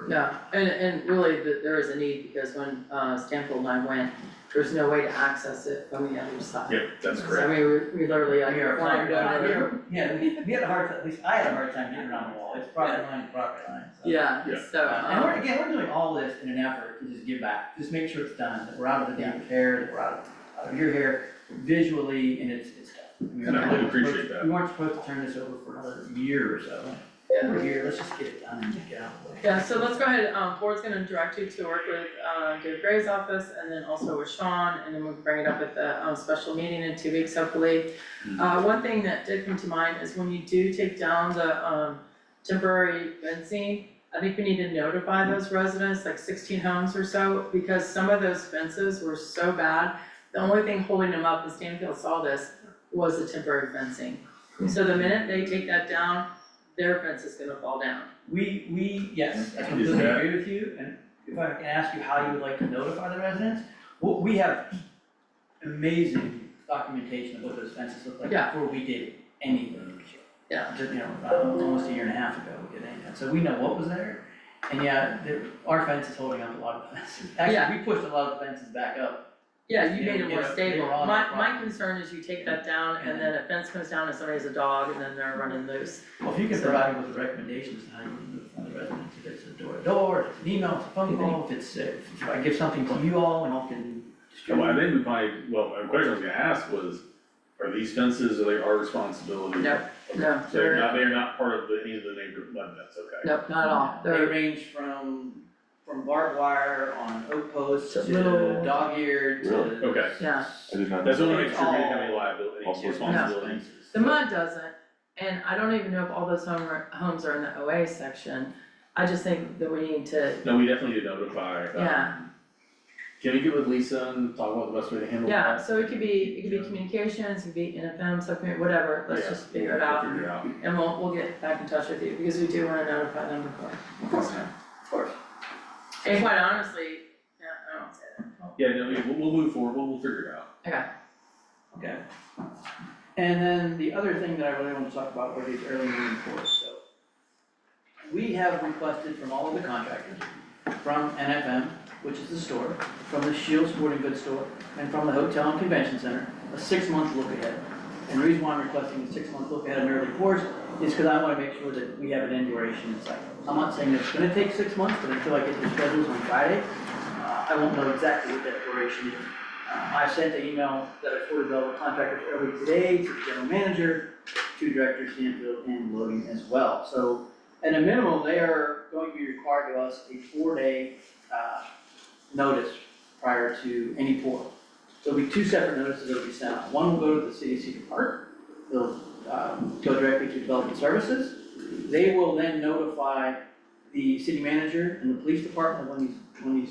Speaker 3: Yeah, and really, there is a need, because when Stanfield and I went, there's no way to access it from the other side.
Speaker 1: Yep, that's
Speaker 3: So I
Speaker 1: correct.
Speaker 3: mean, we literally like
Speaker 9: We are
Speaker 3: climbed over.
Speaker 9: we had a hard, at least I had a hard time getting around the wall, it's property line to property line, so.
Speaker 3: Yeah,
Speaker 1: Yeah.
Speaker 3: so,
Speaker 9: And we're doing all this in an effort to just give back, just make sure it's done, that we're out of the neighbor's hair, that we're out of your hair visually, and it's done. I mean,
Speaker 1: And I
Speaker 9: we're
Speaker 1: really
Speaker 9: not
Speaker 1: appreciate
Speaker 9: supposed-
Speaker 1: that.
Speaker 9: We weren't supposed to turn this over for another year or so.
Speaker 3: yeah.
Speaker 9: We're here, let's just get it done and get out of the way.
Speaker 3: Yeah, so let's go ahead, board's gonna direct you to work with, Dave Gray's office, and then also with Sean, and then we'll bring it up at the, special meeting in 2 weeks, hopefully. One thing that did come to mind is when you do take down the, temporary fencing, I think we need to notify those residents, like 16 homes or so, because some of those fences were so bad. The only thing holding them up, and Stanfield saw this, was the temporary fencing. So the minute they take that down, their fence is gonna fall down.
Speaker 9: Yes, I completely agree with you, and if I can ask you how you would like to notify the residents, we have amazing documentation of what those fences look like
Speaker 3: Yeah.
Speaker 9: before we did anything.
Speaker 3: Yeah.
Speaker 9: Just, almost a year and a half ago, we did anything, so we know what was there, and yeah, our fence is holding up a lot of fences.
Speaker 3: Yeah.
Speaker 9: Actually, we pushed a lot of fences back up.
Speaker 3: Yeah, you
Speaker 9: Yeah,
Speaker 3: made it more
Speaker 9: they
Speaker 3: stable.
Speaker 9: were on
Speaker 3: My
Speaker 9: the property.
Speaker 3: concern is you take that down and then a fence comes down and somebody has a dog and then they're running loose.
Speaker 9: Well, if you can
Speaker 3: So-
Speaker 9: provide me with the recommendations on how you notify the residents, if it's a door-to-door, if it's an email, if it's a phone call, if I give something to you all and all can
Speaker 1: Well, I
Speaker 9: distribute.
Speaker 1: think we probably, well, a question I was gonna ask was, are these fences, are they our responsibility?
Speaker 3: No,
Speaker 1: Okay.
Speaker 3: no,
Speaker 1: So they're not part of any of the neighborhood flood fence, okay?
Speaker 3: Nope, not at all.
Speaker 9: They
Speaker 3: They're,
Speaker 9: range from barbed wire on oak posts
Speaker 3: To
Speaker 9: to
Speaker 3: little-
Speaker 9: dog-eared to.
Speaker 6: Really?
Speaker 1: Okay.
Speaker 3: yeah,
Speaker 6: I did not.
Speaker 1: That's
Speaker 6: know
Speaker 1: what
Speaker 6: that.
Speaker 1: makes sure we didn't have any liability,
Speaker 6: All sorts of
Speaker 1: responsibility.
Speaker 3: the mud doesn't, and I don't even know if all those homes are in the OA section. I just think that we need to,
Speaker 1: No, we definitely need to notify.
Speaker 3: yeah,
Speaker 1: Can we get with Lisa and talk about the best way to handle that?
Speaker 3: yeah, so it could be communications, it could be NFM, subcommittee, whatever, let's
Speaker 1: Yeah,
Speaker 3: just figure it
Speaker 1: we'll
Speaker 3: out.
Speaker 1: Figure it out.
Speaker 3: And we'll get back in touch with you, because we do wanna notify them before.
Speaker 9: Of course.
Speaker 3: And quite honestly, yeah, I don't say that.
Speaker 1: Yeah, no, we'll move forward, we'll figure it out.
Speaker 3: Okay.
Speaker 9: Okay. And then the other thing that I really want to talk about were these early morning reports, so. We have requested from all of the contractors, from NFM, which is the store, from the Shield Sporting Goods store, and from the Hotel and Convention Center, a 6-month look ahead. And the reason why I'm requesting a 6-month look ahead on early reports is because I want to make sure that we have an end duration in sight. I'm not saying that it's going to take 6 months, but until I get the schedules on Friday, I won't know exactly what that duration is. I sent an email that I forwarded all the contractors early today to the general manager, to Director Stanfield and Logan as well. So at a minimum, they are going to be required to give us a 4-day notice prior to any pour. So there'll be 2 separate notices that'll be sent out. One will go to the city of Cedar Park. They'll go directly to Development Services. They will then notify the city manager and the police department when these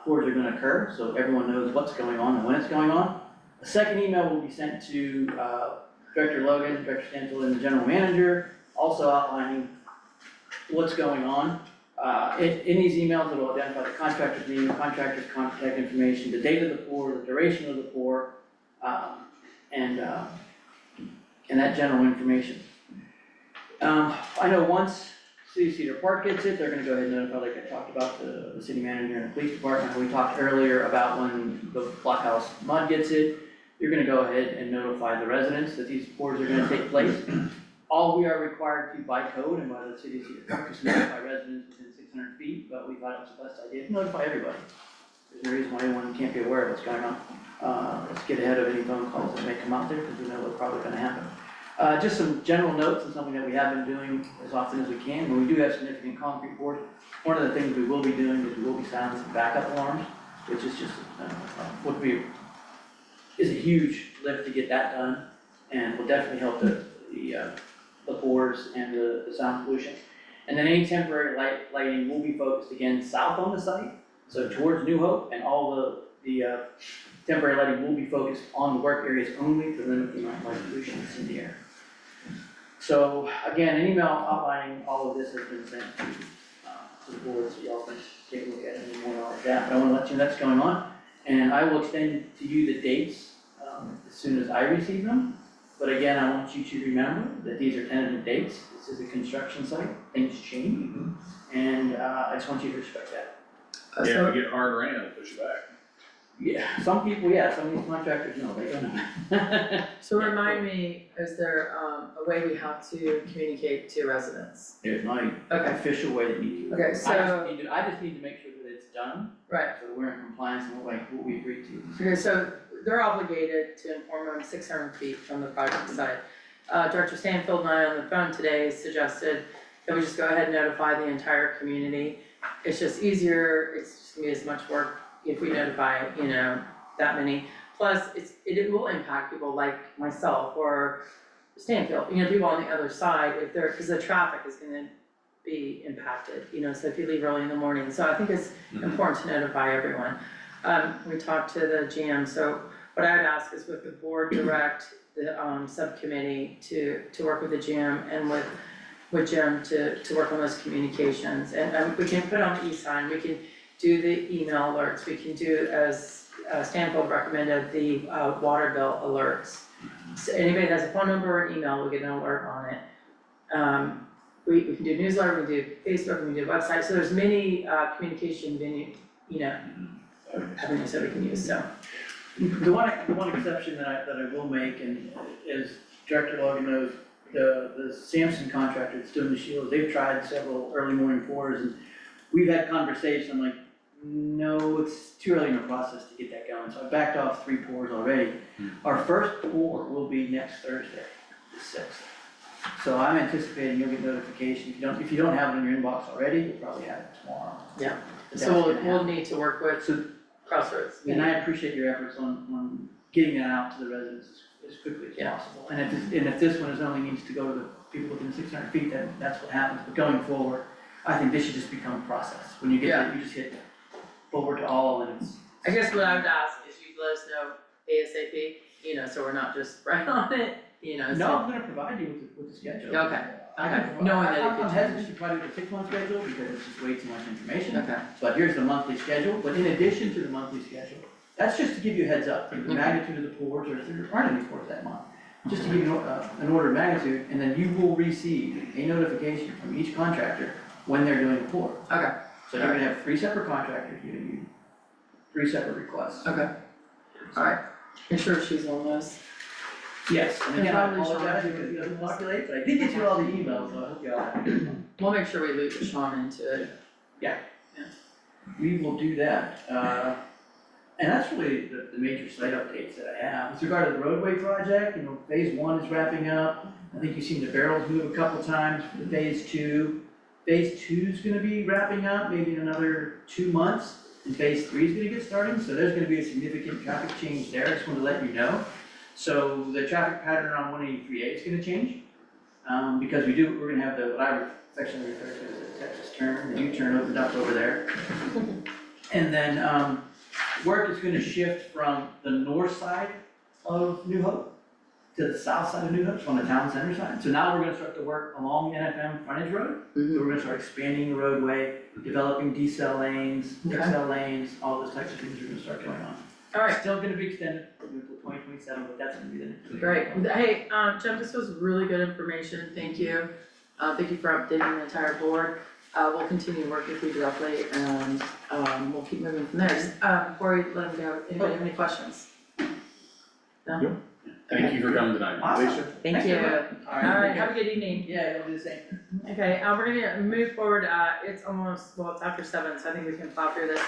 Speaker 9: pours are gonna occur, so everyone knows what's going on and when it's going on. A second email will be sent to Director Logan, Director Stanfield, and the general manager, also outlining what's going on. In these emails, it'll identify the contractor's name, the contractor's contact information, the date of the pour, the duration of the pour, and that general information. I know once City of Cedar Park gets it, they're gonna go ahead and notify, like I talked about, the city manager and the police department. We talked earlier about when the Blockhouse Mud gets it, you're gonna go ahead and notify the residents that these pours are gonna take place. All we are required to by code and by the city of Cedar Park is to notify residents within 600 feet, but we thought it was the best idea to notify everybody. There's no reason why anyone can't be aware of what's going on. let's get ahead of any phone calls that may come out there, because we know they're probably gonna happen. Just some general notes and something that we have been doing as often as we can, when we do have significant concrete pours. One of the things we will be doing is we will be silencing backup alarms, which is just, is a huge lift to get that done, and will definitely help the pours and the sound pollution. And then any temporary lighting will be focused again south on the site, so towards New Hope, and all the temporary lighting will be focused on the work areas only to limit the amount of light pollution that's in the air. So again, an email outlining all of this has been sent to the board, so y'all can take a look at it and more like that. But I wanna let you know that's going on, and I will extend to you the dates as soon as I receive them. But again, I want you to remember that these are tentative dates. This is a construction site, things change, and I just want you to respect that.
Speaker 1: Yeah, if we get hard rain, it'll push it back.
Speaker 9: Yeah, some people, some of these contractors, no, they don't know.
Speaker 3: So remind me, is there a way we have to communicate to residents?
Speaker 9: There's my official way that you do it.
Speaker 3: Okay, so-
Speaker 9: I just need to make sure that it's done,
Speaker 3: Right,
Speaker 9: so that we're in compliance and what we agreed to.
Speaker 3: okay, so they're obligated to inform them 600 feet from the project site. Director Stanfield and I on the phone today suggested that we just go ahead and notify the entire community. It's just easier, it's just gonna be as much work if we notify, that many. Plus, it will impact people like myself or Stanfield, people on the other side if cause the traffic is gonna be impacted, so if you leave early in the morning. So I think it's important to notify everyone. We talked to the GM, so what I'd ask is with the board direct the subcommittee to work with the GM and with Jim to work on those communications. And we can put on the e-sign, we can do the email alerts, we can do, as Stanfield recommended, the water bill alerts. So anybody that has a phone number or an email will get an alert on it. We can do newsletter, we can do Facebook, we can do website, so there's many communication avenues that we can use, so.
Speaker 9: The one exception that I will make, and as Director Logan knows, the Sampson contractor that's doing the shields, they've tried several early morning pours, and we've had conversations, I'm like, no, it's too early in the process to get that going, so I backed off 3 pours already. Our first pour will be next Thursday, the 6th. So I'm anticipating you'll get notification, if you don't have it in your inbox already, you'll probably have it tomorrow.
Speaker 3: Yeah.
Speaker 9: But
Speaker 3: So
Speaker 9: that's
Speaker 3: we'll
Speaker 9: gonna happen.
Speaker 3: need to work with Crossroads.
Speaker 9: And I appreciate your efforts on getting that out to the residents as quickly as
Speaker 3: Yeah.
Speaker 9: possible. And if this one is only needs to go to the people within 600 feet, then that's what happens. But going forward, I think this should just become a process. When you get there, you just hit forward to all, and it's.
Speaker 3: I guess what I would ask is you let us know ASAP, so we're not just right on it, so.
Speaker 9: No, I'm gonna provide you with the schedule.
Speaker 3: Okay, knowing that it
Speaker 9: I'm
Speaker 3: could
Speaker 9: hesitant
Speaker 3: change.
Speaker 9: to provide you with a 6-month schedule because it's just way too much information.
Speaker 3: Okay,
Speaker 9: But here's the monthly schedule, but in addition to the monthly schedule, that's just to give you a heads up, for the
Speaker 3: Okay.
Speaker 9: magnitude of the pours, or if there aren't any pours that month. Just to give you an order of magnitude, and then you will receive a notification from each contractor when they're doing a pour.
Speaker 3: okay,
Speaker 9: So you're gonna have 3 separate contractors giving you 3 separate requests.
Speaker 3: okay, alright, make sure she's on this.
Speaker 9: Yes, and again, I
Speaker 3: And probably
Speaker 9: apologize
Speaker 3: Sean.
Speaker 9: because it doesn't populate, but I did get you all the emails, so I hope you all have a good one.
Speaker 3: We'll make sure we loop Sean into it.
Speaker 9: We will do that, and that's really the major site updates that I have. With regard to the roadway project, phase 1 is wrapping up. I think you've seen the barrels move a couple times for phase 2. Phase 2 is gonna be wrapping up maybe in another 2 months, and phase 3 is gonna get started, so there's gonna be a significant traffic change there, I just wanted to let you know. So the traffic pattern on 183A is gonna change, because we're gonna have what I affectionately refer to as the Texas turn, the U-turn opened up over there. And then, work is gonna shift from the north side of New Hope to the south side of New Hope, so on the town center side. So now we're gonna start to work along NFM frontage road. So we're gonna start expanding the roadway, developing decel lanes,
Speaker 3: Okay.
Speaker 9: XL lanes, all those types of things are gonna start going on.
Speaker 3: Alright,
Speaker 9: Still gonna be extended until 2027, but that's gonna be the next.
Speaker 3: great. Hey, Jim, this was really good information, thank you. Thank you for updating the entire board. We'll continue to work with you directly and, we'll keep moving from there. Just, before we let them go, anybody have any questions? No?
Speaker 1: Thank you for coming tonight.
Speaker 9: Awesome.
Speaker 3: Thank
Speaker 9: Thanks
Speaker 3: you.
Speaker 9: very much.
Speaker 3: Alright, have a good evening.
Speaker 9: Yeah, you'll do the same.
Speaker 3: Okay, we're gonna move forward, it's almost, well, it's after 7, so I think we can plow through this.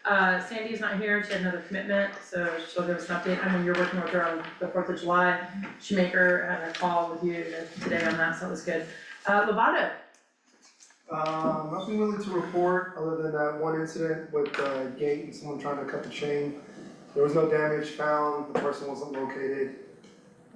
Speaker 3: Sandy's not here, she had another commitment, so she'll give us an update. I know you're working with her on the 4th of July. Shoemaker had a call with you today on that, so it was good. Lovato,
Speaker 11: Nothing really to report, other than that one incident with the gate and someone trying to cut the chain. There was no damage found, the person wasn't located.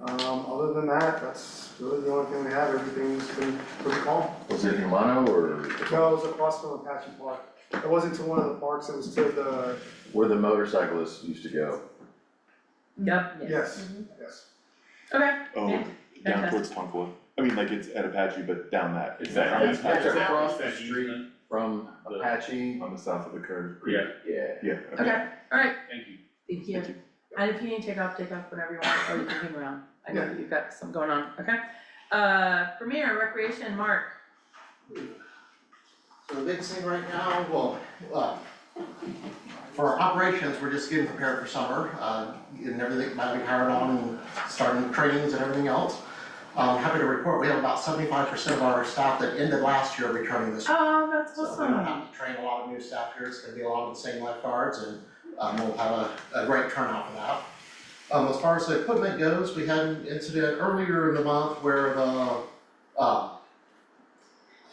Speaker 11: Other than that, that's really the only thing we have, everything's been pretty calm.
Speaker 10: Was it in Lano or
Speaker 11: No, it was across from Apache Park. It wasn't to one of the parks, it was to the,
Speaker 10: where the motorcyclists used to go?
Speaker 3: yep,
Speaker 11: yes, yes.
Speaker 3: okay.
Speaker 6: Oh, down
Speaker 3: Fantastic.
Speaker 6: towards Tonkawa. I mean, like it's at Apache, but down that,
Speaker 1: It's
Speaker 6: exactly.
Speaker 1: that-
Speaker 10: It's
Speaker 1: that-
Speaker 10: across
Speaker 1: that
Speaker 10: the street
Speaker 1: easement.
Speaker 10: from
Speaker 1: The-
Speaker 10: Apache.
Speaker 6: On the south of the curve.
Speaker 1: Yeah,
Speaker 10: Yeah.
Speaker 6: Yeah, okay.
Speaker 3: Okay, alright,
Speaker 1: thank you.
Speaker 3: thank you.
Speaker 6: Thank you.
Speaker 3: And if you need to take off whenever you want, or you can hang around. I know
Speaker 11: Yeah.
Speaker 3: that you've got some going on, okay? Premier, Recreation, Mark.
Speaker 8: So the big thing right now, for our operations, we're just getting prepared for summer, getting everything might be hired on and starting trainings and everything else. Happy to report, we have about 75% of our staff that ended last year returning this year.
Speaker 3: Oh, that's
Speaker 8: So we
Speaker 3: awesome.
Speaker 8: don't have to train a lot of new staff here, it's gonna be a lot of the same lifeguards and we'll have a great turnout for that. As far as the equipment goes, we had an incident earlier in the month where the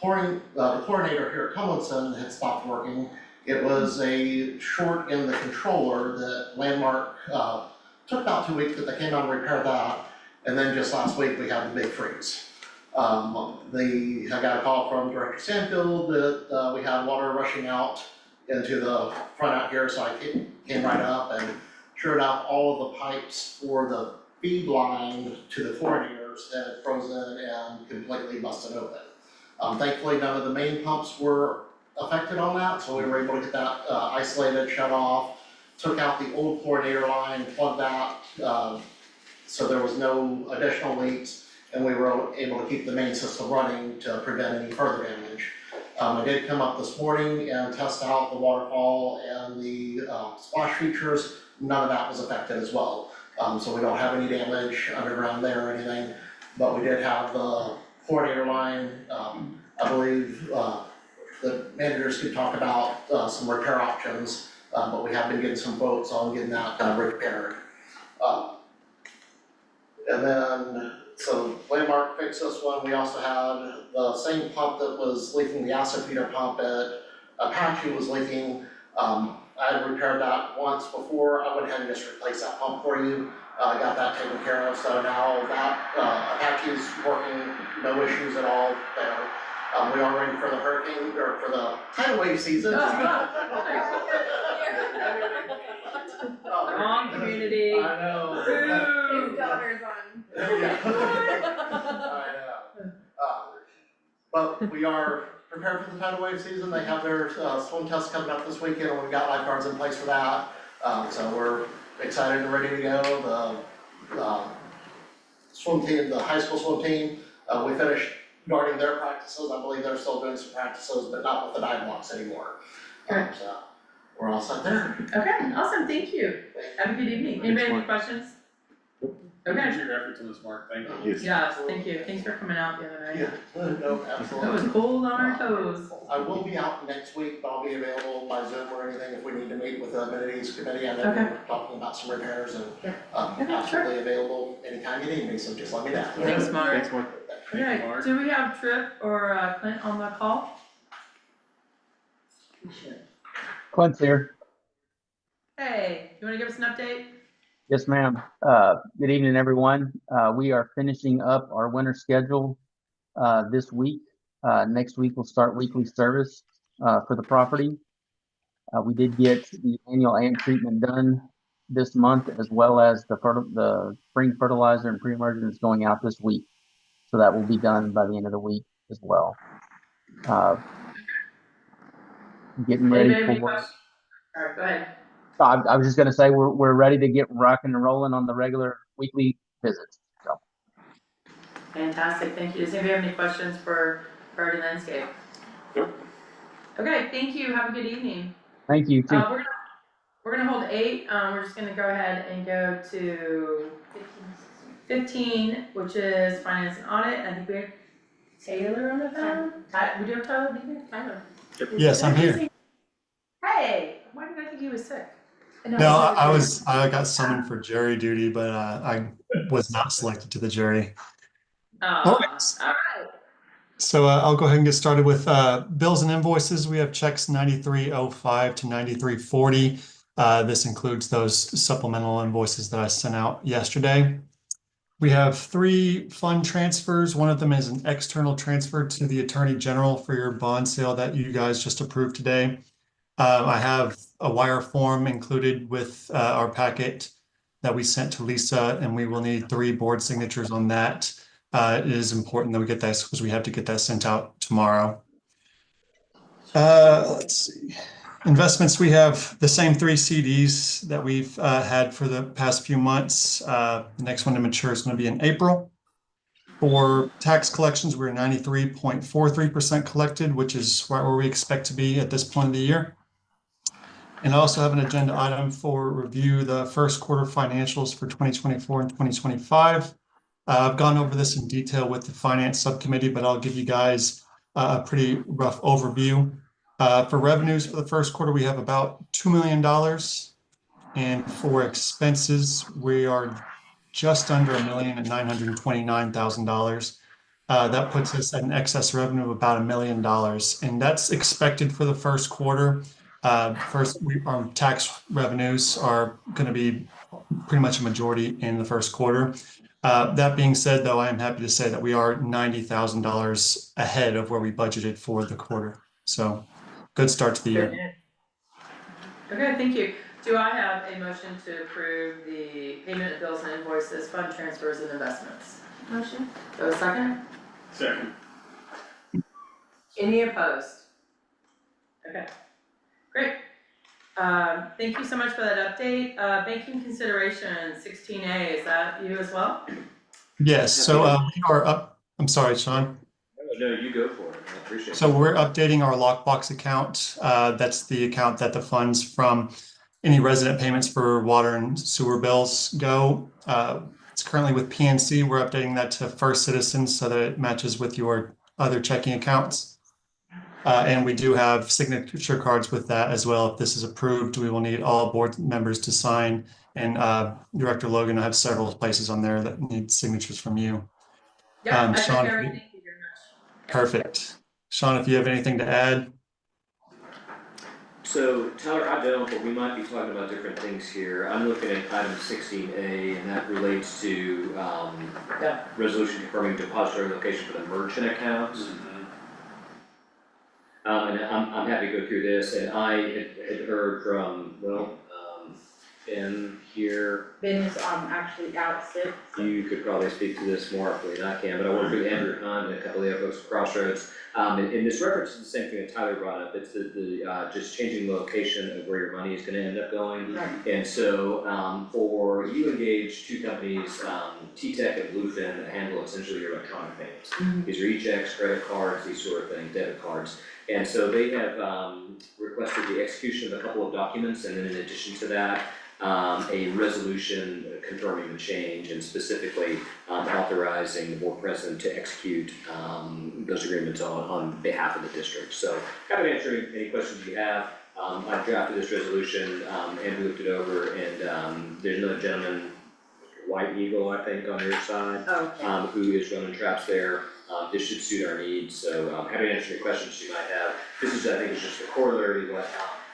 Speaker 8: chlorinator here at Tomlinson had stopped working. It was a short in the controller that Landmark took about 2 weeks, but they came out and repaired that. And then just last week, we had the big freeze. I got a call from Director Sanfield that we had water rushing out into the front out here, so I came right up and sure enough, all of the pipes for the feed line to the chlorinators had frozen and completely busted open. Thankfully, none of the main pumps were affected on that, so we were able to get that isolated, shut off, took out the old chlorinator line, plugged that, so there was no additional leaks, and we were able to keep the main system running to prevent any further damage. I did come up this morning and test out the waterfall and the splash features, none of that was affected as well. So we don't have any damage underground there or anything, but we did have the chlorinator line, I believe, the managers could talk about some repair options, but we have been getting some quotes on getting that repaired. And then, so Landmark fixed this one, we also had the same pump that was leaking, the acid feeder pump at Apache was leaking. I had repaired that once before, I went ahead and just replaced that pump for you, got that taken care of, so now that Apache's working, no issues at all there. We are ready for the hurricane, or for the tidal wave season.
Speaker 3: Wrong community.
Speaker 8: I know.
Speaker 3: Boo.
Speaker 5: His daughter's on.
Speaker 8: Yeah. I know. But we are prepared for the tidal wave season, they have their swim test coming up this weekend, and we've got lifeguards in place for that. So we're excited and ready to go, the swim team, the high school swim team, we finished guarding their practices, I believe they're still doing some practices, but not with the dive blocks anymore. So we're all set there.
Speaker 3: Okay, awesome, thank you. Have a good evening. Anybody have any questions? Okay,
Speaker 1: Appreciate your efforts on this, Mark, thank you.
Speaker 6: Yes.
Speaker 3: yes, thank you. Thanks for coming out the other night.
Speaker 8: Yeah, no,
Speaker 3: That
Speaker 8: absolutely.
Speaker 3: was cold on our toes.
Speaker 8: I will be out next week, but I'll be available by Zoom or anything if we need to meet with the amenities committee. I know
Speaker 3: Okay.
Speaker 8: we're talking about some repairs and
Speaker 3: Yeah. Okay, sure.
Speaker 8: absolutely available anytime you need me, so just let me know.
Speaker 3: Thanks, Mark.
Speaker 6: Thanks, Mark.
Speaker 1: Thank you,
Speaker 3: Okay,
Speaker 1: Mark.
Speaker 3: do we have Tripp or Clint on the call? We should.
Speaker 12: Clint's here.
Speaker 3: Hey, you wanna give us an update?
Speaker 12: Yes, ma'am. Good evening, everyone. We are finishing up our winter schedule this week. Next week we'll start weekly service for the property. We did get the annual AIM treatment done this month, as well as the spring fertilizer and pre-emergent is going out this week. So that will be done by the end of the week as well. Getting ready
Speaker 3: Anybody have any
Speaker 12: for.
Speaker 3: questions? Alright, go ahead.
Speaker 12: I was just gonna say, we're ready to get rocking and rolling on the regular weekly visits, so.
Speaker 3: Fantastic, thank you. Does anybody have any questions for Priority Landscape?
Speaker 6: Nope.
Speaker 3: Okay, thank you. Have a good evening.
Speaker 12: Thank you, too.
Speaker 3: We're gonna hold 8, we're just gonna go ahead and go to 15, which is finance and audit. I think we have Taylor on the phone. We do have Tyler, do you? Tyler.
Speaker 13: Yes, I'm here.
Speaker 3: Hey, why did I think you he was sick.
Speaker 13: No, I got summoned for jury duty, but I was not selected to the jury.
Speaker 3: Alright.
Speaker 13: So I'll go ahead and get started with bills and invoices. We have checks 9305 to 9340. This includes those supplemental invoices that I sent out yesterday. We have 3 fund transfers. One of them is an external transfer to the Attorney General for your bond sale that you guys just approved today. I have a wire form included with our packet that we sent to Lisa, and we will need 3 board signatures on that. It is important that we get that because we have to get that sent out tomorrow. Let's see. Investments, we have the same 3 CDs that we've had for the past few months. The next one to mature is going to be in April. For tax collections, we're 93.43% collected, which is right where we expect to be at this point of the year. And I also have an agenda item for review the first quarter financials for 2024 and 2025. I've gone over this in detail with the finance subcommittee, but I'll give you guys a pretty rough overview. For revenues for the first quarter, we have about $2 million. And for expenses, we are just under $1,929,000. That puts us at an excess revenue of about $1 million. And that's expected for the first quarter. Our tax revenues are going to be pretty much a majority in the first quarter. That being said, though, I am happy to say that we are $90,000 ahead of where we budgeted for the quarter. So good start to the year.
Speaker 3: Okay, thank you. Do I have a motion to approve the payment of bills and invoices, fund transfers, and investments?
Speaker 5: Motion?
Speaker 3: Do I have a second?
Speaker 1: Second.
Speaker 3: Any opposed? Okay, great. Thank you so much for that update. Banking consideration 16A, is that you as well?
Speaker 13: Yes, so we are up. I'm sorry, Sean.
Speaker 4: No, you go for it. I appreciate it.
Speaker 13: So we're updating our lockbox account. That's the account that the funds from any resident payments for water and sewer bills go. It's currently with PNC. We're updating that to First Citizens so that it matches with your other checking accounts. And we do have signature cards with that as well. If this is approved, we will need all board members to sign. And Director Logan, I have several places on there that need signatures from you.
Speaker 3: Yeah,
Speaker 13: Sean,
Speaker 3: thank you very much.
Speaker 13: Perfect. Sean, if you have anything to add?
Speaker 4: So Tyler, I don't, but we might be talking about different things here. I'm looking at item 16A, and that relates to resolution confirming depository location for the merchant accounts. And I'm happy to go through this, and I had heard from, Ben here.
Speaker 14: Ben is actually out sick.
Speaker 4: You could probably speak to this more aptly than I can, but I worked with Andrew Hunt and a couple of the other folks at Crossroads. And this reference is the same thing that Tyler brought up. It's the just changing the location of where your money is gonna end up going.
Speaker 14: Right.
Speaker 4: And so, for you engage 2 companies, T-Tech and Bluefin, that handle essentially your electronic payments. These are e-checks, credit cards, these sort of things, debit cards. And so they have requested the execution of a couple of documents, and then in addition to that, a resolution confirming the change and specifically authorizing the board president to execute those agreements on behalf of the district. So happy to answer any questions you have. I drafted this resolution, Andrew looked it over, and there's another gentleman, White Eagle, I think, on your side, who is running traps there. This should suit our needs, so happy to answer any questions you might have. This is, I think, is just a corollary to what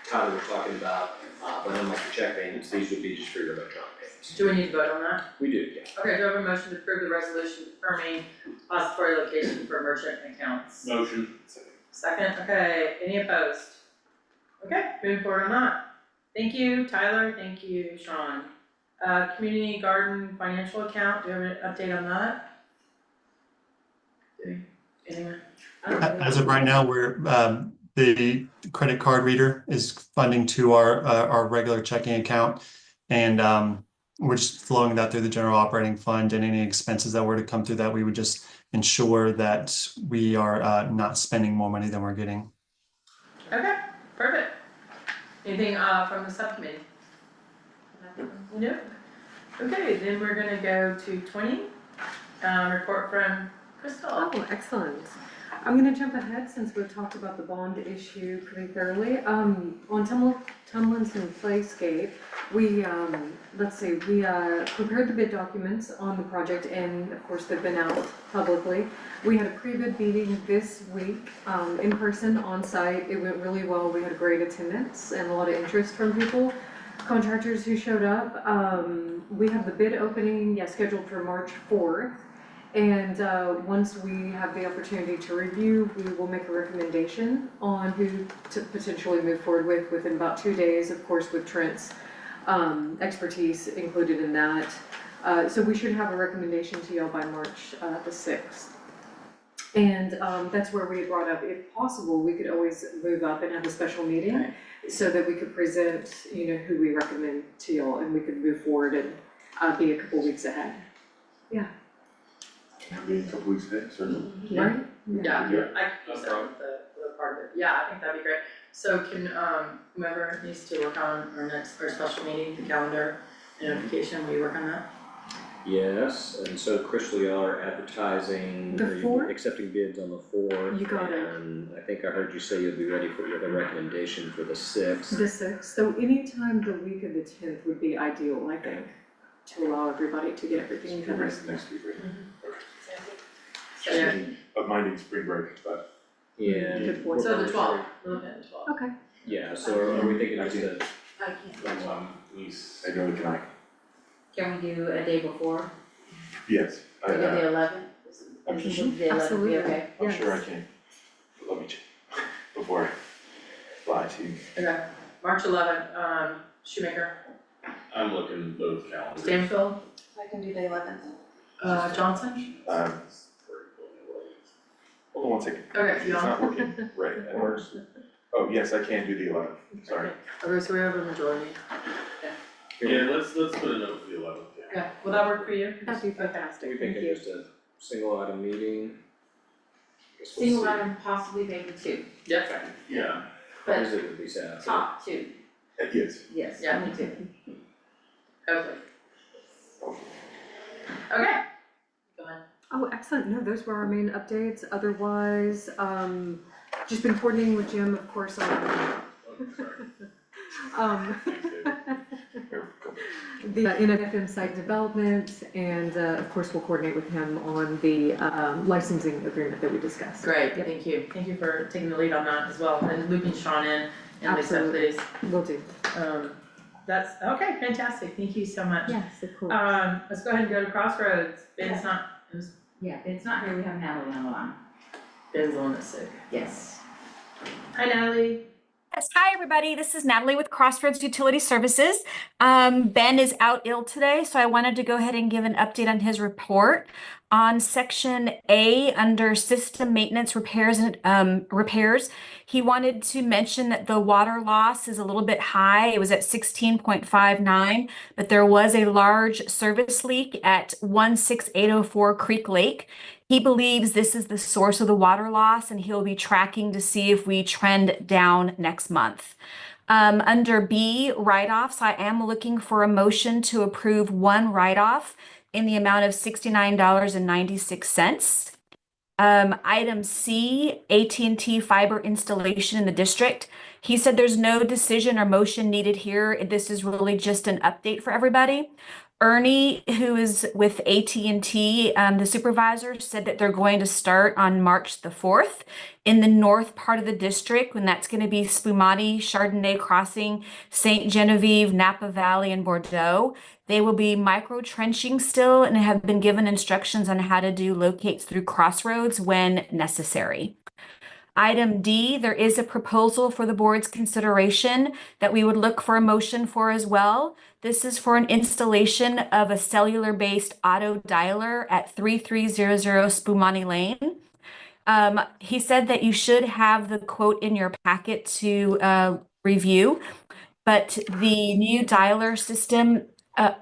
Speaker 4: Tyler was talking about, but unlike the check payments, these would be just for your electronic payments.
Speaker 3: Do we need to vote on that?
Speaker 4: We do, yeah.
Speaker 3: Okay, do I have a motion to approve the resolution confirming depository location for merchant accounts?
Speaker 1: Motion.
Speaker 3: Second, okay, any opposed? Okay, moving forward on that. Thank you, Tyler, thank you, Sean. Community garden financial account, do you have an update on that? Anyone?
Speaker 13: As of right now, we're the credit card reader is funding to our regular checking account, and we're just flowing that through the general operating fund, and any expenses that were to come through that, we would just ensure that we are not spending more money than we're getting.
Speaker 3: Okay, perfect. Anything from the subcommittee? Nope. Okay, then we're gonna go to 20, report from Crystal.
Speaker 7: Oh, excellent. I'm gonna jump ahead since we've talked about the bond issue pretty thoroughly. On Tumlinson Playscape, we, prepared the bid documents on the project and of course they've been out publicly. We had a pre-bid meeting this week, in person, on site. It went really well. We had a great attendance and a lot of interest from people, contractors who showed up. We have the bid opening, scheduled for March 4th. And once we have the opportunity to review, we will make a recommendation on who to potentially move forward with within about 2 days, of course, with Trent's expertise included in that. So we should have a recommendation to y'all by March the 6th. And that's where we brought up, if possible, we could always move up and have a special meeting so that we could present, who we recommend to y'all and we could move forward and be a couple weeks ahead. Yeah.
Speaker 6: Maybe a couple weeks ahead, certainly.
Speaker 7: Right?
Speaker 3: Yeah,
Speaker 6: Yeah.
Speaker 3: I can use that with the part of it, yeah, I think that'd be great. So can, whoever needs to work on our special meeting, the calendar notification, will you work on that?
Speaker 4: Yes, and so Crystal, y'all are advertising,
Speaker 7: The
Speaker 4: or you're
Speaker 7: 4th?
Speaker 4: accepting bids on the 4th.
Speaker 7: You got it.
Speaker 4: And I think I heard you say you'll be ready for the recommendation for the 6th.
Speaker 7: The 6th, so anytime the week of the 10th would be ideal, I think, to allow everybody to get everything covered.
Speaker 6: Next week, right?
Speaker 3: So, yeah,
Speaker 6: Speaking of minding spring break, but
Speaker 4: Yeah.
Speaker 7: Good point.
Speaker 3: so the 12th, we're looking at the 12th.
Speaker 7: Okay.
Speaker 4: Yeah, so are we thinking just a,
Speaker 14: I can't.
Speaker 6: I know we can,
Speaker 14: Can we do a day before?
Speaker 6: yes,
Speaker 14: Maybe the 11th?
Speaker 6: I'm
Speaker 14: Would
Speaker 6: sure-
Speaker 14: the 11th be
Speaker 7: Absolutely.
Speaker 14: okay?
Speaker 6: I'm sure I
Speaker 7: Yes.
Speaker 6: can. But let me check before I fly to.
Speaker 3: Okay, March 11th, Shoemaker,
Speaker 1: I'm looking both calendars.
Speaker 3: Stanfield,
Speaker 14: I can do the 11th.
Speaker 3: Johnson?
Speaker 6: Hold on one second.
Speaker 3: Okay,
Speaker 6: It's
Speaker 3: you
Speaker 6: not
Speaker 3: on?
Speaker 6: working right. It works. Oh, yes, I can do the 11th, sorry.
Speaker 3: Okay, so we have a majority.
Speaker 1: Yeah, let's put a note for the 11th, yeah.
Speaker 3: Okay, will that work for you?
Speaker 7: That'd be
Speaker 4: we
Speaker 7: fantastic, thank
Speaker 4: thinking
Speaker 7: you.
Speaker 4: just a single item meeting? Guess we'll
Speaker 14: Single
Speaker 4: see.
Speaker 14: item, possibly maybe two,
Speaker 3: Yep.
Speaker 1: Yeah.
Speaker 3: Oh,
Speaker 4: Or is
Speaker 14: but
Speaker 4: it at least half?
Speaker 14: top two,
Speaker 6: Yes.
Speaker 14: yes,
Speaker 3: Yeah.
Speaker 14: only two.
Speaker 3: Okay. Okay. Go ahead.
Speaker 7: Oh, excellent, no, those were our main updates, otherwise, just been coordinating with Jim, of course, on the NFM site development, and of course, we'll coordinate with him on the licensing agreement that we discussed.
Speaker 3: Great, thank you. Thank you for taking the lead on that as well, and looping Sean in, and Lisa,
Speaker 7: Absolutely.
Speaker 3: please.
Speaker 7: Will do.
Speaker 3: That's, okay, fantastic, thank you so much.
Speaker 7: Yes, of course.
Speaker 3: Let's go ahead and go to Crossroads. Ben's not,
Speaker 14: Yeah, it's not here, we have Natalie on the line.
Speaker 3: Ben's the one that's sick.
Speaker 14: Yes.
Speaker 3: Hi Natalie.
Speaker 15: Yes, hi everybody. This is Natalie with Crossroads Utility Services. Ben is out ill today, so I wanted to go ahead and give an update on his report. On section A under system maintenance repairs and repairs, he wanted to mention that the water loss is a little bit high. It was at 16.59, but there was a large service leak at 16804 Creek Lake. He believes this is the source of the water loss, and he'll be tracking to see if we trend down next month. Under B, write-offs, I am looking for a motion to approve one write-off in the amount of $69.96. Item C, AT&T fiber installation in the district. He said there's no decision or motion needed here. This is really just an update for everybody. Ernie, who is with AT&T, the supervisor, said that they're going to start on March the 4th in the north part of the district, and that's going to be Spumani, Chardonnay Crossing, St. Genevieve, Napa Valley, and Bordeaux. They will be micro trenching still and have been given instructions on how to do locates through Crossroads when necessary. Item D, there is a proposal for the board's consideration that we would look for a motion for as well. This is for an installation of a cellular-based auto dialer at 3300 Spumani Lane. He said that you should have the quote in your packet to review, but the new dialer system, at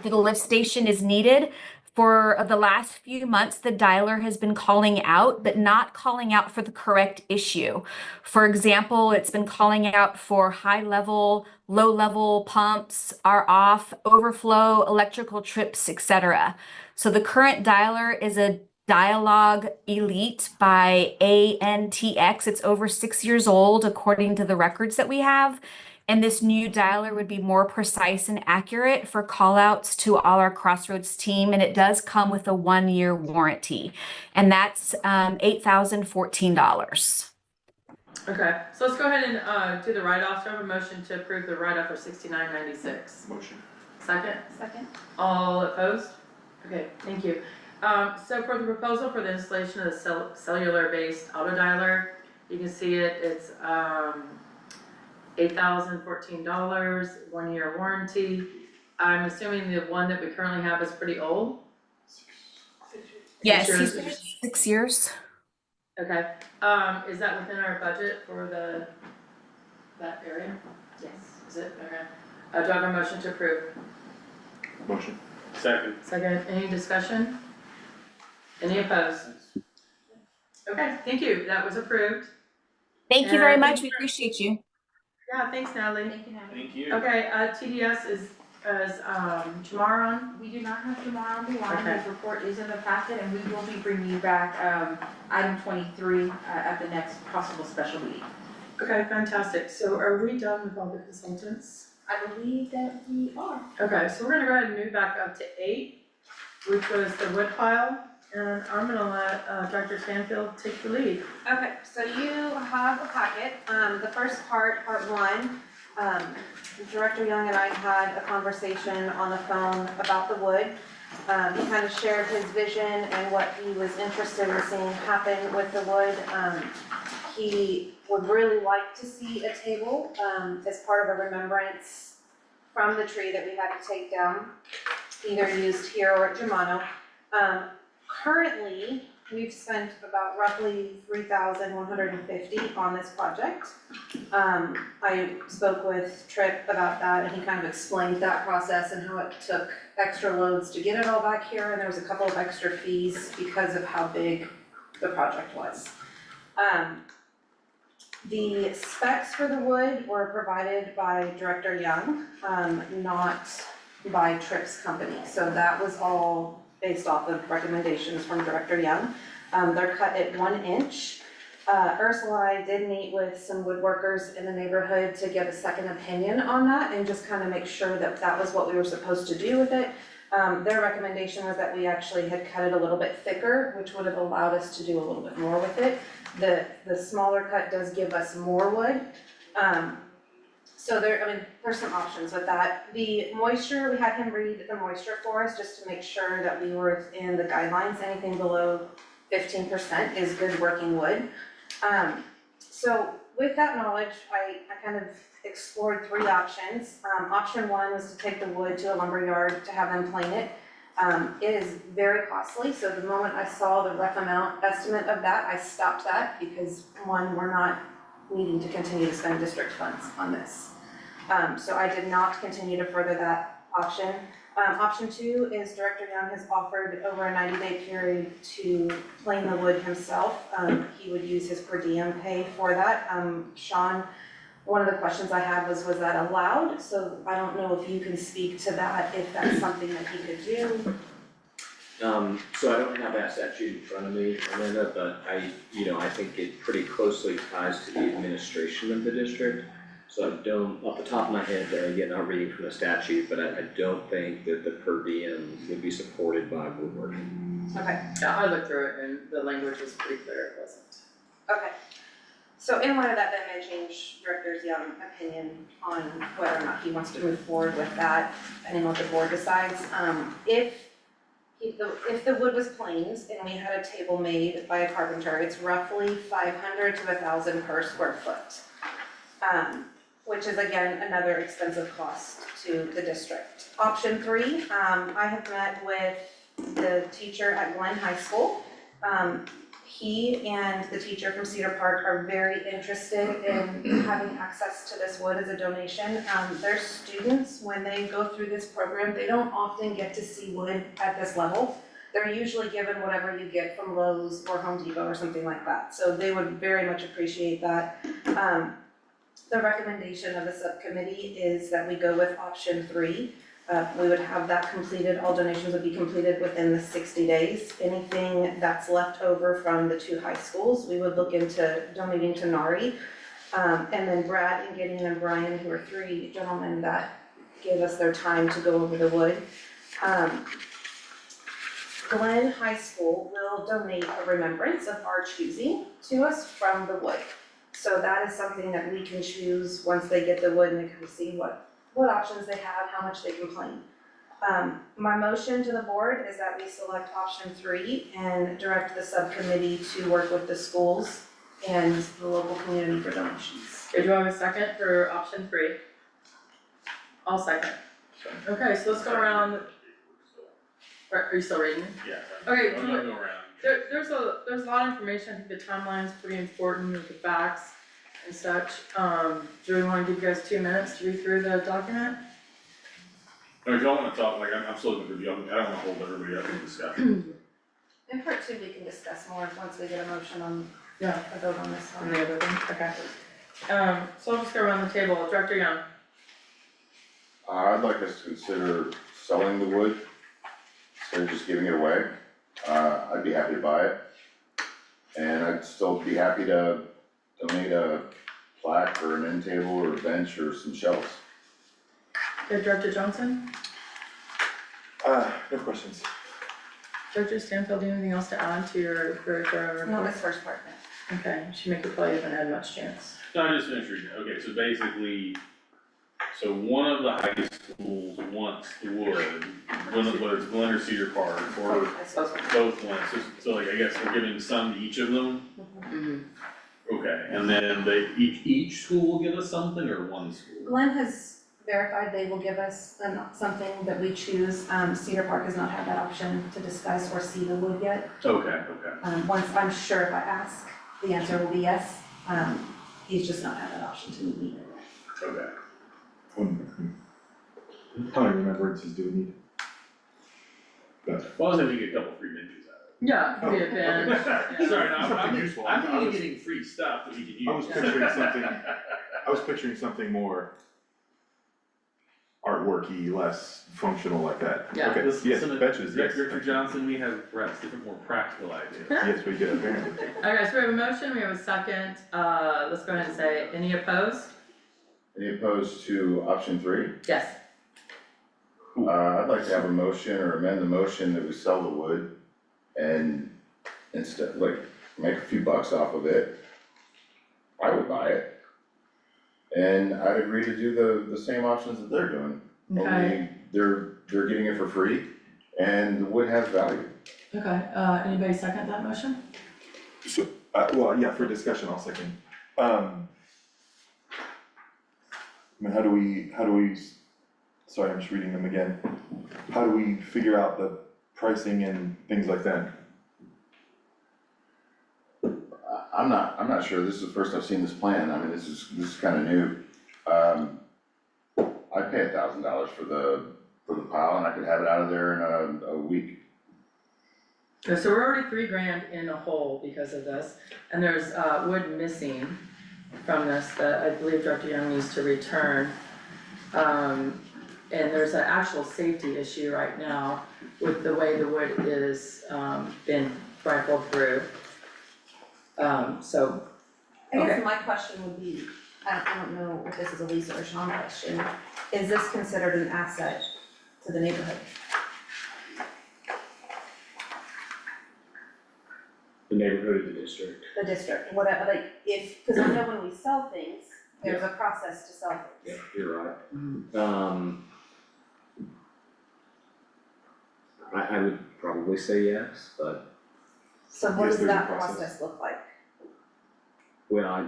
Speaker 15: the lift station is needed. For the last few months, the dialer has been calling out, but not calling out for the correct issue. For example, it's been calling out for high level, low level pumps are off, overflow, electrical trips, etc. So the current dialer is a Dialogue Elite by ANTX. It's over 6 years old, according to the records that we have. And this new dialer would be more precise and accurate for callouts to all our Crossroads team. And it does come with a 1-year warranty. And that's $8,014.
Speaker 3: Okay, so let's go ahead and, do the write-offs. Do I have a motion to approve the write-off for $69.96?
Speaker 6: Motion.
Speaker 3: Second?
Speaker 14: Second.
Speaker 3: All opposed? Okay, thank you. So for the proposal for the installation of the cellular-based auto dialer, you can see it, it's, $8,014, 1-year warranty. I'm assuming the one that we currently have is pretty old?
Speaker 15: Yes,
Speaker 3: Sure.
Speaker 15: he's 6 years.
Speaker 3: Okay, is that within our budget for that area?
Speaker 14: Yes.
Speaker 3: Is it? Okay. Do I have a motion to approve?
Speaker 6: Motion.
Speaker 1: Second.
Speaker 3: Second, any discussion? Any opposed? Okay, thank you, that was approved.
Speaker 15: Thank you very
Speaker 3: And-
Speaker 15: much. We appreciate you.
Speaker 3: Yeah, thanks Natalie.
Speaker 14: Thank you, Natalie.
Speaker 1: Thank you.
Speaker 3: Okay, TDS is Jamar on?
Speaker 14: We do not have Jamar on the line,
Speaker 3: Okay.
Speaker 14: his report is in the packet, and we will be bringing you back, item 23, at the next possible special meeting.
Speaker 3: Okay, fantastic, so are we done with all the consultants?
Speaker 14: I believe that we are.
Speaker 3: Okay, so we're gonna go ahead and move back up to 8, which was the wood pile, and I'm gonna let Dr. Stanfield take the lead.
Speaker 16: Okay, so you have a packet, the first part, part 1, Director Young and I had a conversation on the phone about the wood. He kind of shared his vision and what he was interested in seeing happen with the wood. He would really like to see a table, as part of a remembrance from the tree that we had to take down, either used here or at Germano. Currently, we've spent about roughly $3,150 on this project. I spoke with Tripp about that, and he kind of explained that process and how it took extra loads to get it all back here, and there was a couple of extra fees because of how big the project was. The specs for the wood were provided by Director Young, not by Tripp's company, so that was all based off of recommendations from Director Young. They're cut at 1 inch. Ursula and I did meet with some woodworkers in the neighborhood to get a second opinion on that and just kind of make sure that that was what we were supposed to do with it. Their recommendation was that we actually had cut it a little bit thicker, which would have allowed us to do a little bit more with it. The smaller cut does give us more wood. So there's some options with that. The moisture, we had him read the moisture for us just to make sure that we were within the guidelines. Anything below 15% is good working wood. So with that knowledge, I kind of explored 3 options. Option 1 was to take the wood to a lumber yard to have them plane it. It is very costly, so the moment I saw the rough amount estimate of that, I stopped that because 1, we're not needing to continue to spend district funds on this. So I did not continue to further that option. Option 2 is Director Young has offered over a 90-day period to plane the wood himself. He would use his per diem pay for that. Sean, one of the questions I had was that allowed? So I don't know if you can speak to that, if that's something that he could do.
Speaker 4: So I don't have that statute in front of me, Amanda, but I think it pretty closely ties to the administration of the district. So I don't, off the top of my head, again, not reading from the statute, but I don't think that the per diem would be supported by woodworking.
Speaker 16: Okay.
Speaker 3: Yeah, I looked through it and the language was pretty clear, it wasn't.
Speaker 16: Okay. So in light of that, that may change Director Young's opinion on whether or not he wants to move forward with that, depending on what the board decides. If the wood was planed and we had a table made by a carpenter, it's roughly 500 to 1,000 per square foot. Which is again, another expensive cost to the district. Option 3, I have met with the teacher at Glen High School. He and the teacher from Cedar Park are very interested in having access to this wood as a donation. Their students, when they go through this program, they don't often get to see wood at this level. They're usually given whatever you get from Lowe's or Home Depot or something like that. So they would very much appreciate that. The recommendation of the subcommittee is that we go with option 3. We would have that completed, all donations would be completed within the 60 days. Anything that's left over from the 2 high schools, we would look into donating to NARI. And then Brad and Gideon and Brian, who are 3 gentlemen that gave us their time to go over the wood. Glen High School will donate a remembrance of our choosing to us from the wood. So that is something that we can choose once they get the wood and they can see what options they have, how much they can claim. My motion to the board is that we select option 3 and direct the subcommittee to work with the schools and the local community for donations.
Speaker 3: Okay, do I have a second for option 3? I'll second. Okay, so let's go around. Are you still reading?
Speaker 1: Yeah.
Speaker 3: Okay,
Speaker 1: I'm gonna go around.
Speaker 3: there's a lot of information, I think the timeline's pretty important with the facts and such. Do we wanna give you guys 2 minutes to read through the document?
Speaker 1: Or if y'all wanna talk, like, I'm still looking for you, I don't wanna hold everybody up in discussion.
Speaker 16: In part 2, we can discuss more once we get a motion on,
Speaker 3: Yeah.
Speaker 16: a vote on this
Speaker 3: And
Speaker 16: one.
Speaker 3: the other thing, okay. So I'll just go around the table, Director Young.
Speaker 10: I'd like us to consider selling the wood instead of just giving it away. I'd be happy to buy it. And I'd still be happy to donate a plaque or an end table or a bench or some shelves.
Speaker 3: Okay, Director Johnson,
Speaker 6: No questions.
Speaker 3: Director Stanfield, do you have anything else to add to your very thorough report?
Speaker 16: No, this first part, no.
Speaker 3: Okay, Shamika probably haven't had much chance.
Speaker 1: No, I just finished reading, okay, so basically, so one of the high schools wants the wood, whether it's Glen or Cedar Park, or both Glen, so like, I guess we're giving some to each of them? Okay, and then each school will give us something, or one school?
Speaker 16: Glenn has verified they will give us something that we choose. Cedar Park has not had that option to discuss or see the wood yet.
Speaker 1: Okay.
Speaker 16: Once, I'm sure if I ask, the answer will be yes. He's just not had that option to meet me.
Speaker 1: Okay.
Speaker 6: How many remembrances do we need?
Speaker 1: Well, I was gonna get a couple free benches out of
Speaker 3: Yeah, could be a bench.
Speaker 1: it. Sorry, no,
Speaker 6: Something
Speaker 1: I'm
Speaker 6: useful.
Speaker 1: I'm
Speaker 6: I
Speaker 1: thinking of
Speaker 6: was-
Speaker 1: getting free stuff that we could use.
Speaker 6: I was picturing something more artworky, less functional like that.
Speaker 3: Yeah.
Speaker 6: Okay,
Speaker 1: Listen,
Speaker 6: yes,
Speaker 1: listen,
Speaker 6: benches, yes.
Speaker 1: Director Johnson, we have perhaps different, more practical ideas.
Speaker 6: Yes, we do, apparently.
Speaker 3: Okay, so we have a motion, we have a second, let's go ahead and say, any opposed?
Speaker 10: Any opposed to option 3?
Speaker 3: Yes.
Speaker 10: I'd like to have a motion or amend the motion that we sell the wood and instead, like, make a few bucks off of it. I would buy it. And I'd agree to do the same options that they're doing.
Speaker 3: Okay,
Speaker 10: Only they're getting it for free and the wood has value.
Speaker 3: okay, anybody second that motion?
Speaker 6: So, well, yeah, for discussion, I'll second. I mean, how do we, sorry, I'm just reading them again. How do we figure out the pricing and things like that?
Speaker 10: I'm not sure, this is the first I've seen this plan, I mean, this is kinda new. I'd pay $1,000 for the pile and I could have it out of there in a week.
Speaker 3: Okay, so we're already $3,000 in a hole because of this, and there's, wood missing from this that I believe Director Young needs to return. And there's an actual safety issue right now with the way the wood is, been rifled through. So,
Speaker 16: I
Speaker 3: Okay.
Speaker 16: guess my question would be, I don't know if this is a Lisa or Sean question, is this considered an asset to the neighborhood?
Speaker 4: The neighborhood of the district.
Speaker 16: The district, whatever, like, cause I know when we sell things, there's a process to sell things.
Speaker 4: Yeah, you're right. I would probably say yes, but,
Speaker 16: So what
Speaker 6: Yes,
Speaker 16: does
Speaker 6: there's a
Speaker 16: that
Speaker 6: process.
Speaker 16: process look like?
Speaker 4: well,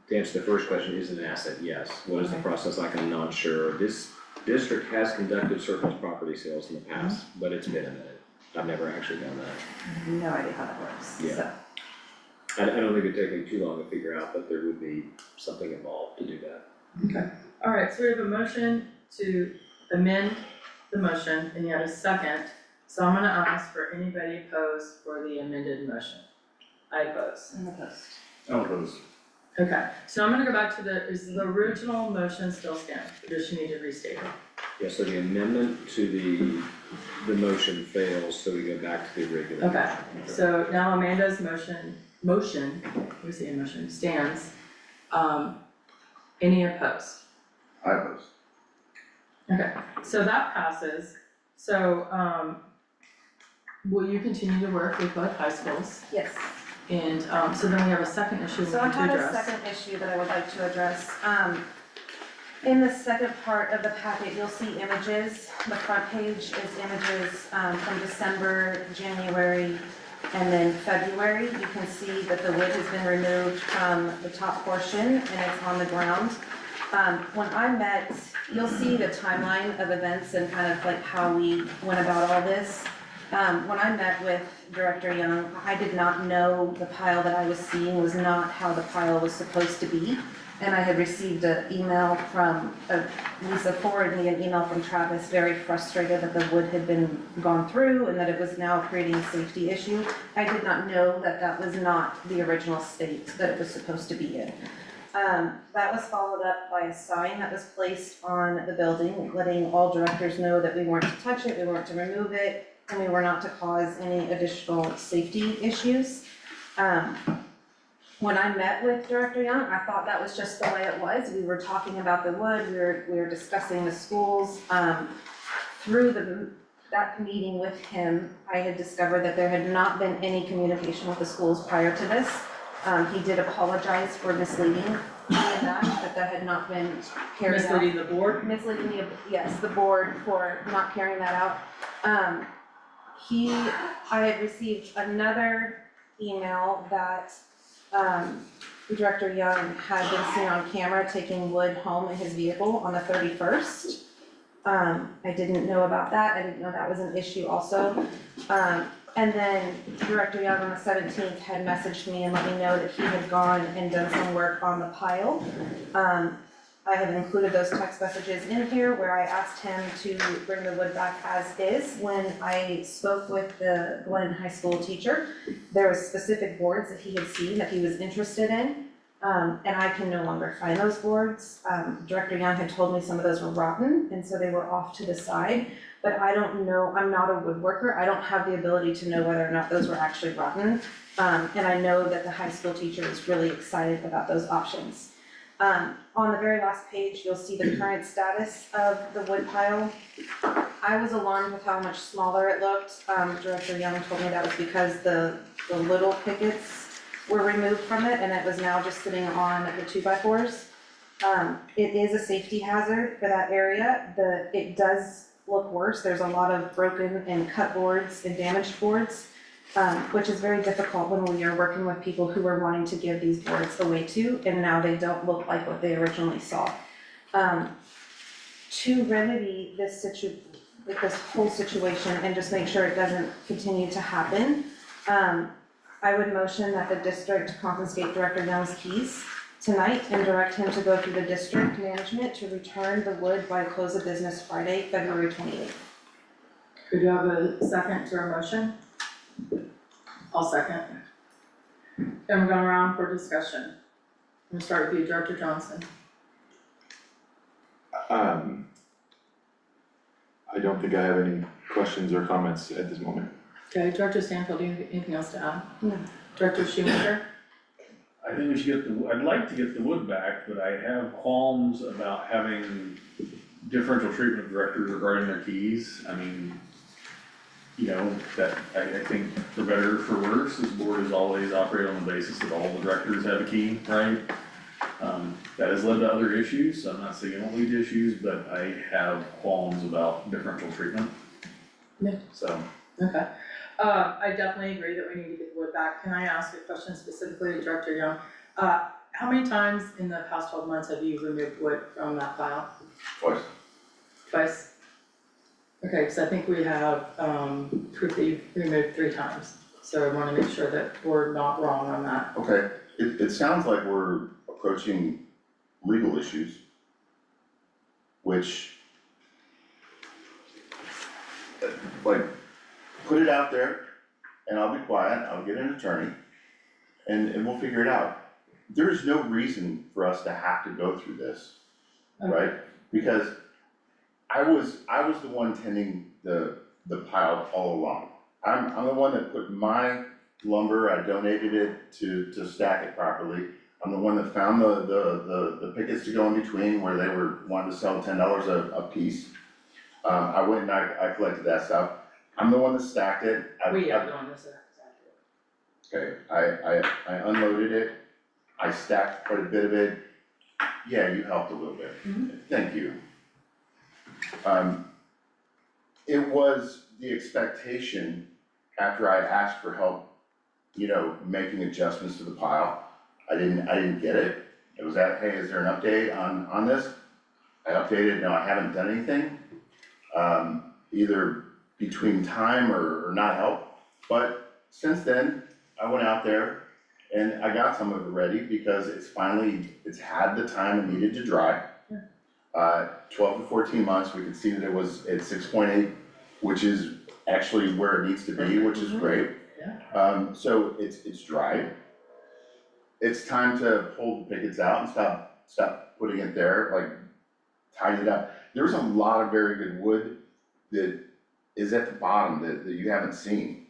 Speaker 4: to answer the first question, is it an asset? Yes. What is the process like? I'm not sure. This district has conducted surplus property sales in the past, but it's been a minute. I've never actually done that.
Speaker 16: I have no idea how that works,
Speaker 4: Yeah.
Speaker 16: so.
Speaker 4: I don't think it'd take me too long to figure out that there would be something involved to do that.
Speaker 3: alright, so we have a motion to amend the motion, and you had a second. So I'm gonna ask for anybody opposed for the amended motion. I oppose.
Speaker 16: In the post.
Speaker 1: I'll oppose.
Speaker 3: Okay, so I'm gonna go back to is the original motion still stand, or does she need to restate it?
Speaker 4: Yeah, so the amendment to the motion fails, so we go back to the regular.
Speaker 3: Okay, so now Amanda's motion, we say motion, stands. Any opposed?
Speaker 10: I oppose.
Speaker 3: Okay, so that passes. So, will you continue to work with both high schools?
Speaker 16: Yes.
Speaker 3: And, so then we have a second issue we need
Speaker 16: So
Speaker 3: to
Speaker 16: I had a
Speaker 3: address.
Speaker 16: second issue that I would like to address. In the second part of the packet, you'll see images. The front page is images, from December, January, and then February. You can see that the wood has been removed from the top portion and it's on the ground. When I met, you'll see the timeline of events and kind of like how we went about all this. When I met with Director Young, I did not know the pile that I was seeing was not how the pile was supposed to be. And I had received an email from, Lisa forwarded me an email from Travis, very frustrated that the wood had been gone through and that it was now creating a safety issue. I did not know that that was not the original state that it was supposed to be in. That was followed up by a sign that was placed on the building, letting all directors know that we weren't to touch it, we weren't to remove it, and we were not to cause any additional safety issues. When I met with Director Young, I thought that was just the way it was. We were talking about the wood, we were discussing the schools. Through that meeting with him, I had discovered that there had not been any communication with the schools prior to this. He did apologize for misleading me in that had not been carried out.
Speaker 3: Misleading the board?
Speaker 16: Misleading the board for not carrying that out. I had received another email that Director Young had been seen on camera taking wood home in his vehicle on the 31st. I didn't know about that, I didn't know that was an issue also. And then Director Young on the 17th had messaged me and let me know that he had gone and done some work on the pile. I have included those text messages in here where I asked him to bring the wood back as is. When I spoke with the Glen High School teacher, there were specific boards that he had seen that he was interested in. And I can no longer find those boards. Director Young had told me some of those were rotten, and so they were off to the side. But I don't know, I'm not a woodworker, I don't have the ability to know whether or not those were actually rotten. And I know that the high school teacher is really excited about those options. On the very last page, you'll see the current status of the wood pile. I was alarmed with how much smaller it looked. Director Young told me that was because the little pickets were removed from it and it was now just sitting on the 2x4s. It is a safety hazard for that area. It does look worse. There's a lot of broken and cut boards and damaged boards, which is very difficult when we are working with people who are wanting to give these boards away to, and now they don't look like what they originally saw. To remedy this whole situation and just make sure it doesn't continue to happen, I would motion that the district confiscate Director Young's keys tonight and direct him to go through the district management to return the wood by close of business Friday, February 28th.
Speaker 3: Could you have a second to our motion? I'll second. Then we're going around for discussion. I'm gonna start with you, Director Johnson.
Speaker 6: I don't think I have any questions or comments at this moment.
Speaker 3: Okay, Director Stanfield, do you have anything else to add?
Speaker 16: No.
Speaker 3: Director Schumacher?
Speaker 1: I think we should I'd like to get the wood back, but I have qualms about having differential treatment of directors regarding their keys. I mean, you know, that, I think for better or for worse, this board has always operated on the basis that all the directors have a key, right? That has led to other issues, so I'm not saying it won't lead to issues, but I have qualms about differential treatment.
Speaker 3: Yeah.
Speaker 1: So.
Speaker 3: Okay. I definitely agree that we need to get the wood back. Can I ask a question specifically to Director Young? How many times in the past 12 months have you removed wood from that pile?
Speaker 10: Twice.
Speaker 3: Twice? Okay, because I think we have, proof that you've removed 3 times. So I wanna make sure that we're not wrong on that.
Speaker 10: Okay, it sounds like we're approaching legal issues, which, like, put it out there, and I'll be quiet, I'll get an attorney, and we'll figure it out. There's no reason for us to have to go through this, right? Because I was the one tending the pile all along. I'm the one that put my lumber, I donated it to stack it properly. I'm the one that found the pickets to go in between where they were wanting to sell $10 a piece. I went and I collected that stuff. I'm the one that stacked it.
Speaker 3: We are doing this,
Speaker 10: Okay, I unloaded it, I stacked quite a bit of it. Yeah, you helped a little bit, thank you. It was the expectation after I asked for help, you know, making adjustments to the pile. I didn't get it. It was that, hey, is there an update on this? I updated, no, I haven't done anything. Either between time or not help. But since then, I went out there and I got some of it ready because it's had the time it needed to dry. 12 to 14 months, we could see that it's 6.8, which is actually where it needs to be, which is great. So it's dried. It's time to pull the pickets out and stop putting it there, like tidy it up. There's a lot of very good wood that is at the bottom that you haven't seen.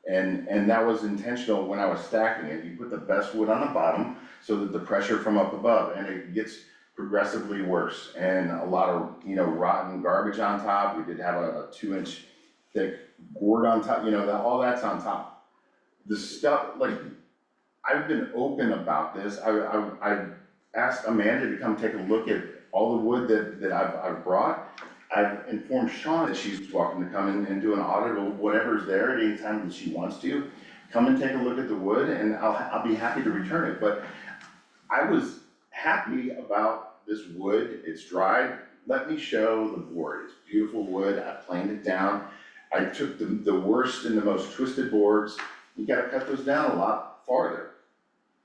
Speaker 10: And that was intentional when I was stacking it. You put the best wood on the bottom so that the pressure from up above, and it gets progressively worse. And a lot of, you know, rotten garbage on top. We did have a 2-inch thick board on top, you know, all that's on top. The stuff, like, I've been open about this. I asked Amanda to come take a look at all the wood that I've brought. I've informed Sean that she's welcome to come in and do an audit of whatever's there at any time that she wants to. Come and take a look at the wood and I'll be happy to return it, but I was happy about this wood. It's dried. Let me show the board. It's beautiful wood. I planed it down. I took the worst and the most twisted boards. You gotta cut those down a lot farther,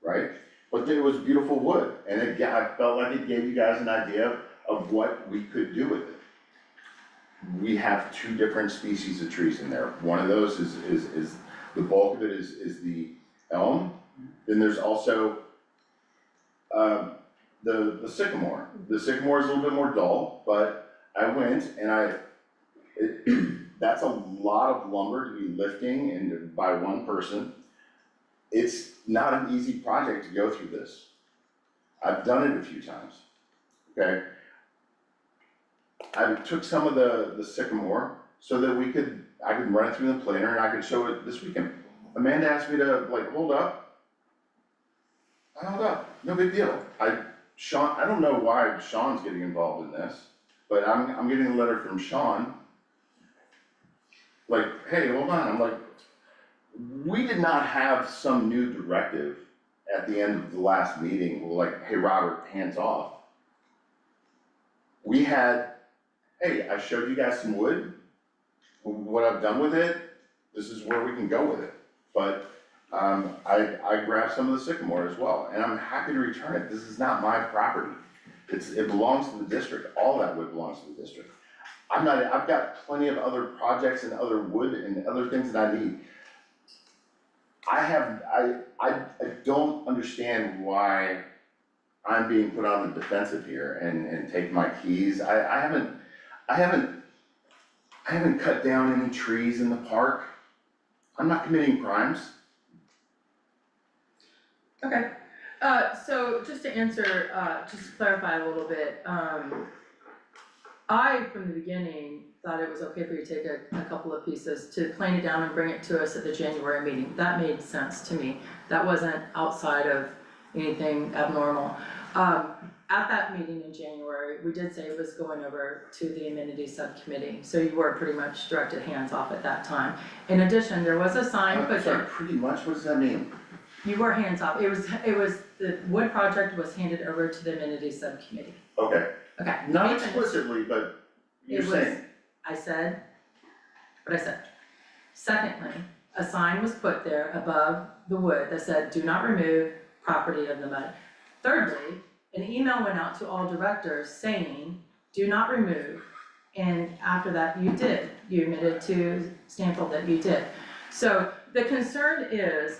Speaker 10: right? But it was beautiful wood, and I felt like it gave you guys an idea of what we could do with it. We have 2 different species of trees in there. One of those is the bulk of it is the elm. Then there's also the sycamore. The sycamore is a little bit more dull, but I went and that's a lot of lumber to be lifting and by one person. It's not an easy project to go through this. I've done it a few times, okay? I took some of the sycamore so that I could run it through the planer and I could show it this weekend. Amanda asked me to like hold up. I held up, no big deal. Sean, I don't know why Sean's getting involved in this, but I'm getting a letter from Sean. Like, hey, hold on, I'm like, we did not have some new directive at the end of the last meeting, like, hey, Robert, hands off. We had, hey, I showed you guys some wood, what I've done with it, this is where we can go with it. But I grabbed some of the sycamore as well, and I'm happy to return it. This is not my property. It belongs to the district, all that wood belongs to the district. I've got plenty of other projects and other wood and other things that I need. I don't understand why I'm being put on the defensive here and take my keys. I haven't cut down any trees in the park. I'm not committing crimes.
Speaker 3: Okay, so just to answer, just to clarify a little bit, I, from the beginning, thought it was okay for you to take a couple of pieces to plane it down and bring it to us at the January meeting. That made sense to me. That wasn't outside of anything abnormal. At that meeting in January, we did say it was going over to the amenities subcommittee, so you were pretty much directed hands off at that time. In addition, there was a sign put there.
Speaker 10: Pretty much, what does that mean?
Speaker 3: You were hands off. It was, the wood project was handed over to the amenities subcommittee.
Speaker 10: Okay,
Speaker 3: Okay.
Speaker 10: not explicitly, but you're saying.
Speaker 3: I said what I said. Secondly, a sign was put there above the wood that said, do not remove property of the mud. Thirdly, an email went out to all directors saying, do not remove, and after that you did. You admitted to Stanfield that you did. So the concern is,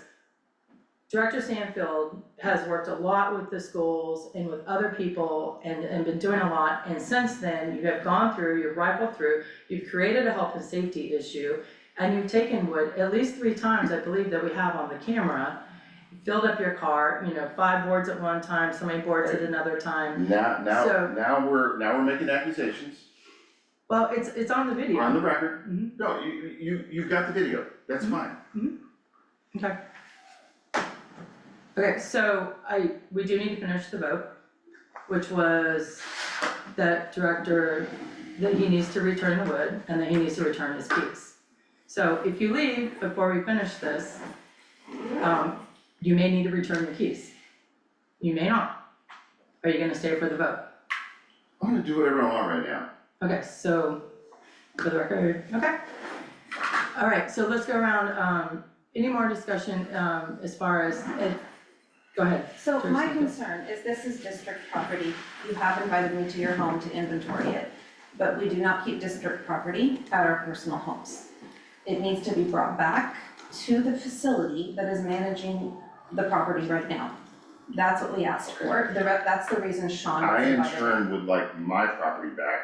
Speaker 3: Director Sandfield has worked a lot with the schools and with other people and been doing a lot. And since then, you have gone through, you've rifled through, you've created a health and safety issue, and you've taken wood at least 3 times, I believe, that we have on the camera. You filled up your car, 5 boards at one time, so many boards at another time. So-
Speaker 10: Now we're making accusations
Speaker 3: Well, it's on the video.
Speaker 10: on the record.
Speaker 3: Mhm.
Speaker 10: No, you've got the video, that's fine.
Speaker 3: Okay. Okay, so we do need to finish the vote, which was that he needs to return the wood and that he needs to return his keys. So if you leave before we finish this, you may need to return your keys. You may not. Are you gonna stay for the vote?
Speaker 10: I'm gonna do whatever I want right now.
Speaker 3: Okay, so for the record, okay. All right, so let's go around, any more discussion, as far as, go ahead.
Speaker 16: So my
Speaker 3: Tracy.
Speaker 16: concern is this is district property. You have invited me to your home to inventory it, but we do not keep district property at our personal homes. It needs to be brought back to the facility that is managing the property right now. That's what we asked for. That's the reason Sean was
Speaker 10: I in
Speaker 16: invited.
Speaker 10: turn would like my property back,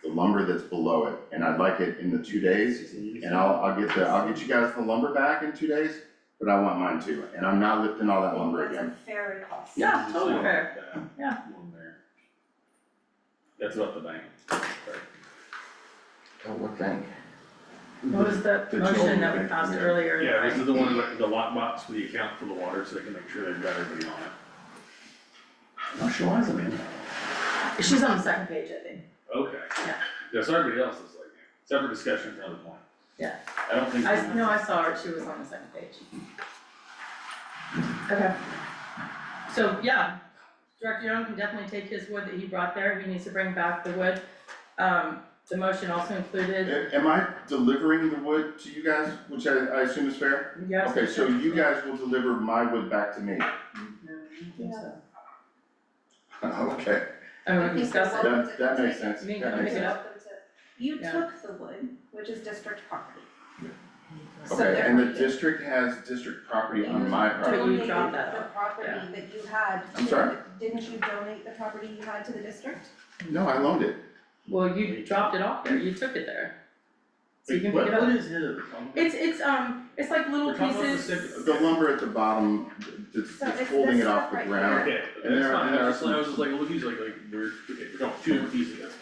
Speaker 10: the lumber that's below it, and I'd like it in the 2 days. And I'll get you guys the lumber back in 2 days, but I want mine too, and I'm not lifting all that lumber
Speaker 16: That's a
Speaker 10: again.
Speaker 16: fair request.
Speaker 3: Yeah, totally fair. Yeah.
Speaker 1: One there. That's about the bank.
Speaker 10: Oh, what bank?
Speaker 3: What was the
Speaker 6: The
Speaker 3: motion
Speaker 6: children
Speaker 3: that we
Speaker 6: thing,
Speaker 3: passed
Speaker 6: yeah.
Speaker 3: earlier?
Speaker 1: Yeah, this is the one with the lockbox for the account for the water, so they can make sure they've got everybody on it. Oh, she was, I mean.
Speaker 3: She's on the second page, I think.
Speaker 1: Okay.
Speaker 3: Yeah.
Speaker 1: Yeah, so everybody else is like, separate discussion for another point.
Speaker 3: Yeah.
Speaker 1: I don't think.
Speaker 3: I saw her, she was on the second page. Okay. So, yeah, Director Young can definitely take his wood that he brought there, he needs to bring back the wood. The motion also included,
Speaker 10: Am I delivering the wood to you guys, which I assume is fair?
Speaker 3: yes.
Speaker 10: Okay, so you guys will deliver my wood back to me.
Speaker 3: No, I don't think so.
Speaker 10: Okay,
Speaker 3: I'm gonna discuss it.
Speaker 10: that makes sense,
Speaker 3: You mean,
Speaker 10: that
Speaker 3: can I
Speaker 10: makes
Speaker 3: pick it
Speaker 10: sense.
Speaker 3: up?
Speaker 16: You
Speaker 3: Yeah.
Speaker 16: took the wood, which is district property. So
Speaker 10: Okay, and the
Speaker 16: therefore,
Speaker 10: district has district property on my
Speaker 3: But
Speaker 10: property.
Speaker 3: you
Speaker 16: donated
Speaker 3: dropped that
Speaker 16: the
Speaker 3: off,
Speaker 16: property
Speaker 3: yeah.
Speaker 16: that you had.
Speaker 10: I'm sorry?
Speaker 16: Didn't you donate the property you had to the district?
Speaker 10: No, I loaned it.
Speaker 3: Well, you dropped it off there, you took it there. So you can pick it
Speaker 1: What
Speaker 3: up.
Speaker 1: is his?
Speaker 3: It's like little
Speaker 1: We're talking about the
Speaker 3: pieces.
Speaker 1: stick-
Speaker 10: The lumber at the bottom, it's
Speaker 16: So it's
Speaker 10: holding
Speaker 16: this
Speaker 10: it off
Speaker 16: stuff
Speaker 10: the
Speaker 16: right
Speaker 10: ground.
Speaker 1: Okay,
Speaker 10: And
Speaker 1: that's
Speaker 10: there-
Speaker 1: fine,
Speaker 10: and there
Speaker 1: I
Speaker 10: are
Speaker 1: was
Speaker 10: some-
Speaker 1: just like, look, he's like, we're talking 2 different pieces, that's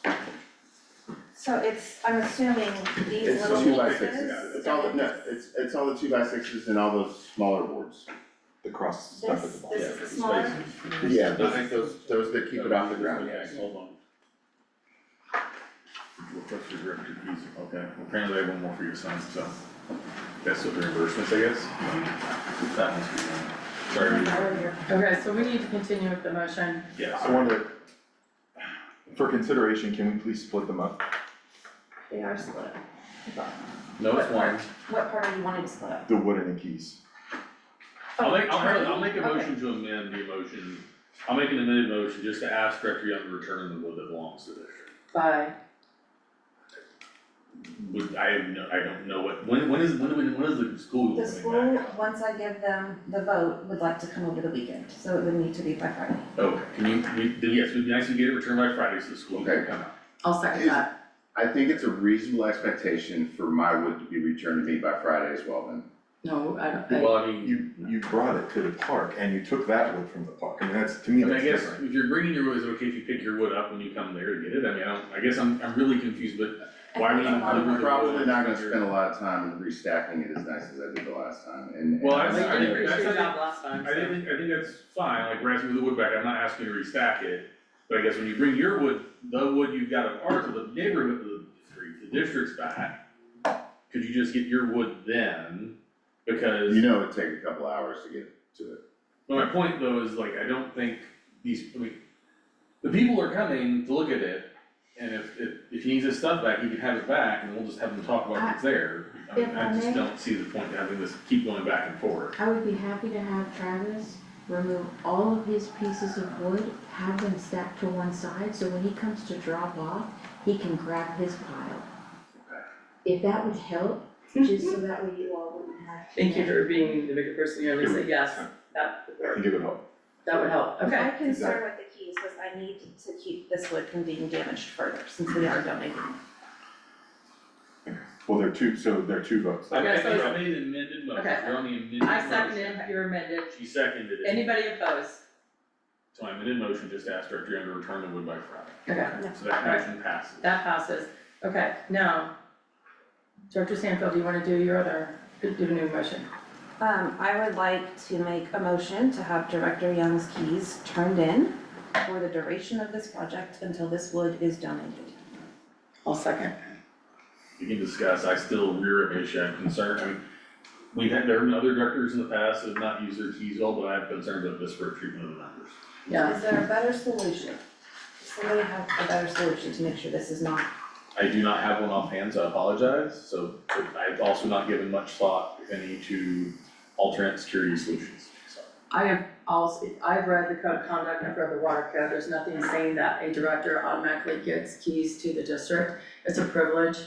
Speaker 1: fine.
Speaker 16: So I'm assuming these
Speaker 10: It's
Speaker 16: little
Speaker 10: 2x6s,
Speaker 16: pieces.
Speaker 10: it's all, no, it's all the 2x6s and all those smaller boards.
Speaker 6: The cross stuff at the
Speaker 16: This
Speaker 6: bottom.
Speaker 16: is the smaller,
Speaker 10: Yeah, those that keep it off the ground,
Speaker 1: Okay,
Speaker 10: yes.
Speaker 1: hold on. Request for direct keys, okay, well, apparently I have one more for your son, so. That's what the reimbursements, I guess. That one's for you. Sorry,
Speaker 3: Okay, so we need to continue with the motion.
Speaker 1: yeah,
Speaker 6: I
Speaker 1: sorry.
Speaker 6: wonder, for consideration, can we please split them up?
Speaker 16: they are split.
Speaker 1: No, it's one.
Speaker 16: What part are you wanting to split up?
Speaker 6: The wood and the keys.
Speaker 1: I'll make a
Speaker 16: Okay.
Speaker 1: motion to amend the motion, I'll make an amended motion just to ask Director Young to return the wood that belongs to the district.
Speaker 3: Bye.
Speaker 1: I don't know when is the school
Speaker 16: The
Speaker 1: coming
Speaker 16: school,
Speaker 1: back?
Speaker 16: once I give them the vote, would like to come over the weekend, so it would need to be by Friday.
Speaker 1: Okay, then yes, it'd be nice to get it returned by Friday so the school can come out.
Speaker 3: I'll second that.
Speaker 10: I think it's a reasonable expectation for my wood to be returned to me by Friday as well then.
Speaker 3: No, I don't,
Speaker 1: Well, I mean,
Speaker 6: You brought it to the park and you took that wood from the park, I mean, that's, to me,
Speaker 1: I mean, I
Speaker 6: that's
Speaker 1: guess
Speaker 6: different.
Speaker 1: if you're bringing your wood, is it okay if you pick your wood up when you come there to get it? I mean, I guess I'm really confused, but why would you?
Speaker 10: I'm probably not gonna spend a lot of time restacking it as nice as I did the last time, and.
Speaker 1: Well,
Speaker 3: Well, you did a pretty
Speaker 1: that's-
Speaker 3: good job last time,
Speaker 1: I
Speaker 3: so.
Speaker 1: think that's fine, like we're asking for the wood back, I'm not asking you to restack it, but I guess when you bring your wood, the wood you've got of ours, or the neighborhood, the district's back, could you just get your wood then? Because.
Speaker 10: You know it'd take a couple hours to get to it.
Speaker 1: Well, my point though is like, I don't think the people are coming to look at it, and if he needs his stuff back, he can have it back, and we'll just have them talk about what's there.
Speaker 14: If
Speaker 1: I
Speaker 14: I
Speaker 1: just
Speaker 14: may-
Speaker 1: don't see the point in having this keep going back and forth.
Speaker 14: I would be happy to have Travis remove all of his pieces of wood, have them stacked to one side, so when he comes to drop off, he can grab his pile. If that would help, just so that way you all wouldn't have. to-
Speaker 3: Thank you for being the bigger person here, Lisa, yes, that,
Speaker 6: I think it would help.
Speaker 3: that would help, okay.
Speaker 16: My concern with the keys was I need to keep this wood from being damaged further, since we are donating.
Speaker 6: Well, there are two votes.
Speaker 1: I
Speaker 3: Okay, so-
Speaker 1: I made an amended motion,
Speaker 3: Okay.
Speaker 1: you're on the amended
Speaker 3: I
Speaker 1: motion.
Speaker 3: seconded your amended,
Speaker 1: She seconded it,
Speaker 3: anybody opposed?
Speaker 1: so my amended motion just asked Director Young to return the wood by Friday,
Speaker 3: Okay,
Speaker 1: so that motion passes.
Speaker 3: that passes, okay, now, Director Sanfield, do you wanna do your other, do a new motion?
Speaker 16: I would like to make a motion to have Director Young's keys turned in for the duration of this project until this wood is donated.
Speaker 3: I'll second.
Speaker 1: We can discuss, I still rear an issue, I'm concerned, I mean, there have been other directors in the past that have not used their keys well, but I have concerns of disparate treatment of the members.
Speaker 3: Yeah,
Speaker 16: Is there a better solution? Does somebody have a better solution to make sure this is not?
Speaker 1: I do not have one offhand, so I apologize, so but I've also not given much thought, if any, to alternate security solutions, so.
Speaker 3: I have also, I've read the code of conduct, I've read the water code, there's nothing saying that a director automatically gets keys to the district. It's a privilege,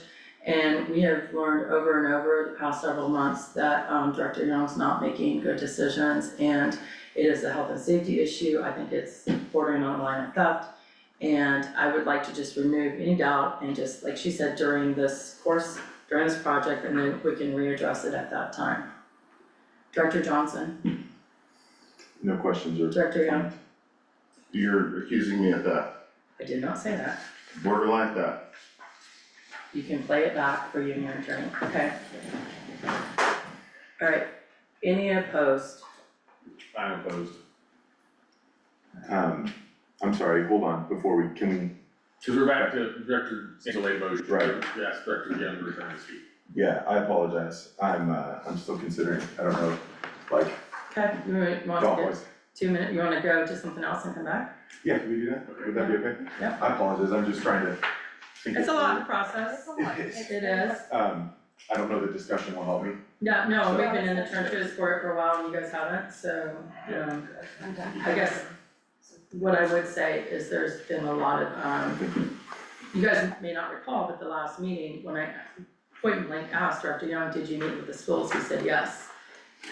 Speaker 3: and we have learned over and over the past several months that Director Young's not making good decisions, and it is a health and safety issue. I think it's bordering on the line of theft, and I would like to just remove any doubt and just, like she said, during this course, during this project, and then we can readdress it at that time. Director Johnson,
Speaker 6: No questions or?
Speaker 3: Director Young,
Speaker 10: You're accusing me of that,
Speaker 3: I did not say that.
Speaker 10: borderline theft.
Speaker 3: You can play it back for you and your attorney, okay? Alright, any opposed?
Speaker 1: I'm opposed.
Speaker 6: I'm sorry, hold on, before can we,
Speaker 1: Cause we're back to Director Sanfield's motion,
Speaker 6: Right.
Speaker 1: yes, Director Young to return his key.
Speaker 6: yeah, I apologize, I'm still considering, I don't know, like,
Speaker 3: Okay, you want
Speaker 6: thought
Speaker 3: to get
Speaker 6: was,
Speaker 3: 2 minutes, you wanna go to something else and come back?
Speaker 6: yeah, can we do that? Would that be okay?
Speaker 3: Yep.
Speaker 6: I apologize, I'm just trying to think.
Speaker 3: It's
Speaker 6: it
Speaker 3: a lot to
Speaker 6: through.
Speaker 3: process, it is.
Speaker 6: I don't know that discussion will help me.
Speaker 3: No, we've been in the trenches for it for a while and you guys haven't, so, I guess what I would say is there's been a lot of, you guys may not recall, but the last meeting, when I point blank asked Director Young, did you meet with the schools? He said yes.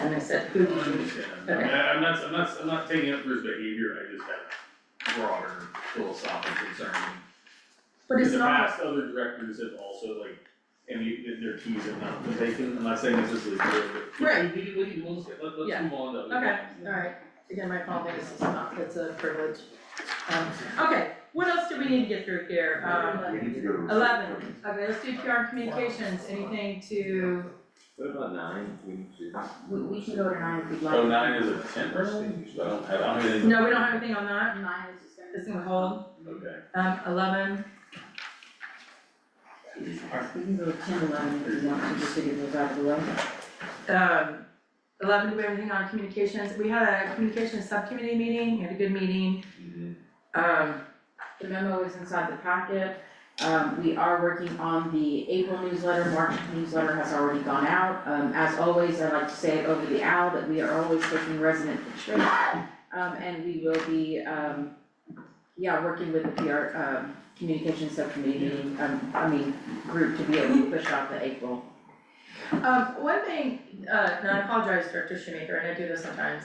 Speaker 3: And I said, who did you meet? Okay.
Speaker 1: I'm not taking up for his behavior, I just have broader philosophical concern.
Speaker 3: But it's
Speaker 1: In the
Speaker 3: not,
Speaker 1: past, other directors have also like, their keys have not been taken, I'm not saying this is legal, but.
Speaker 3: Right.
Speaker 1: Let's
Speaker 3: Yeah.
Speaker 1: move on to other.
Speaker 3: okay, alright, again, my apologies, it's not, it's a privilege. Okay, what else do we need to get through here?
Speaker 6: We need to go to.
Speaker 3: 11, okay, let's do PR communications, anything to,
Speaker 4: What about 9? We need to do that.
Speaker 14: We can go to 9 if you'd like.
Speaker 1: Oh, 9 is a 10, so I don't have anything.
Speaker 3: no, we don't have anything on that,
Speaker 14: 9 is just gonna.
Speaker 3: it's in hold.
Speaker 1: Okay.
Speaker 3: 11,
Speaker 14: We can go to 10, 11 if you want to, just to get those out of the way.
Speaker 3: 11, do we have anything on communications? We had a communications subcommittee meeting, we had a good meeting.
Speaker 14: The memo is inside the packet. We are working on the April newsletter, March newsletter has already gone out. As always, I like to say it over the owl that we are always taking resident interest. And we will be, working with the PR, communications subcommittee meeting, group to be able to push out the April.
Speaker 3: One thing, and I apologize, Director Shoemaker, and I do this sometimes,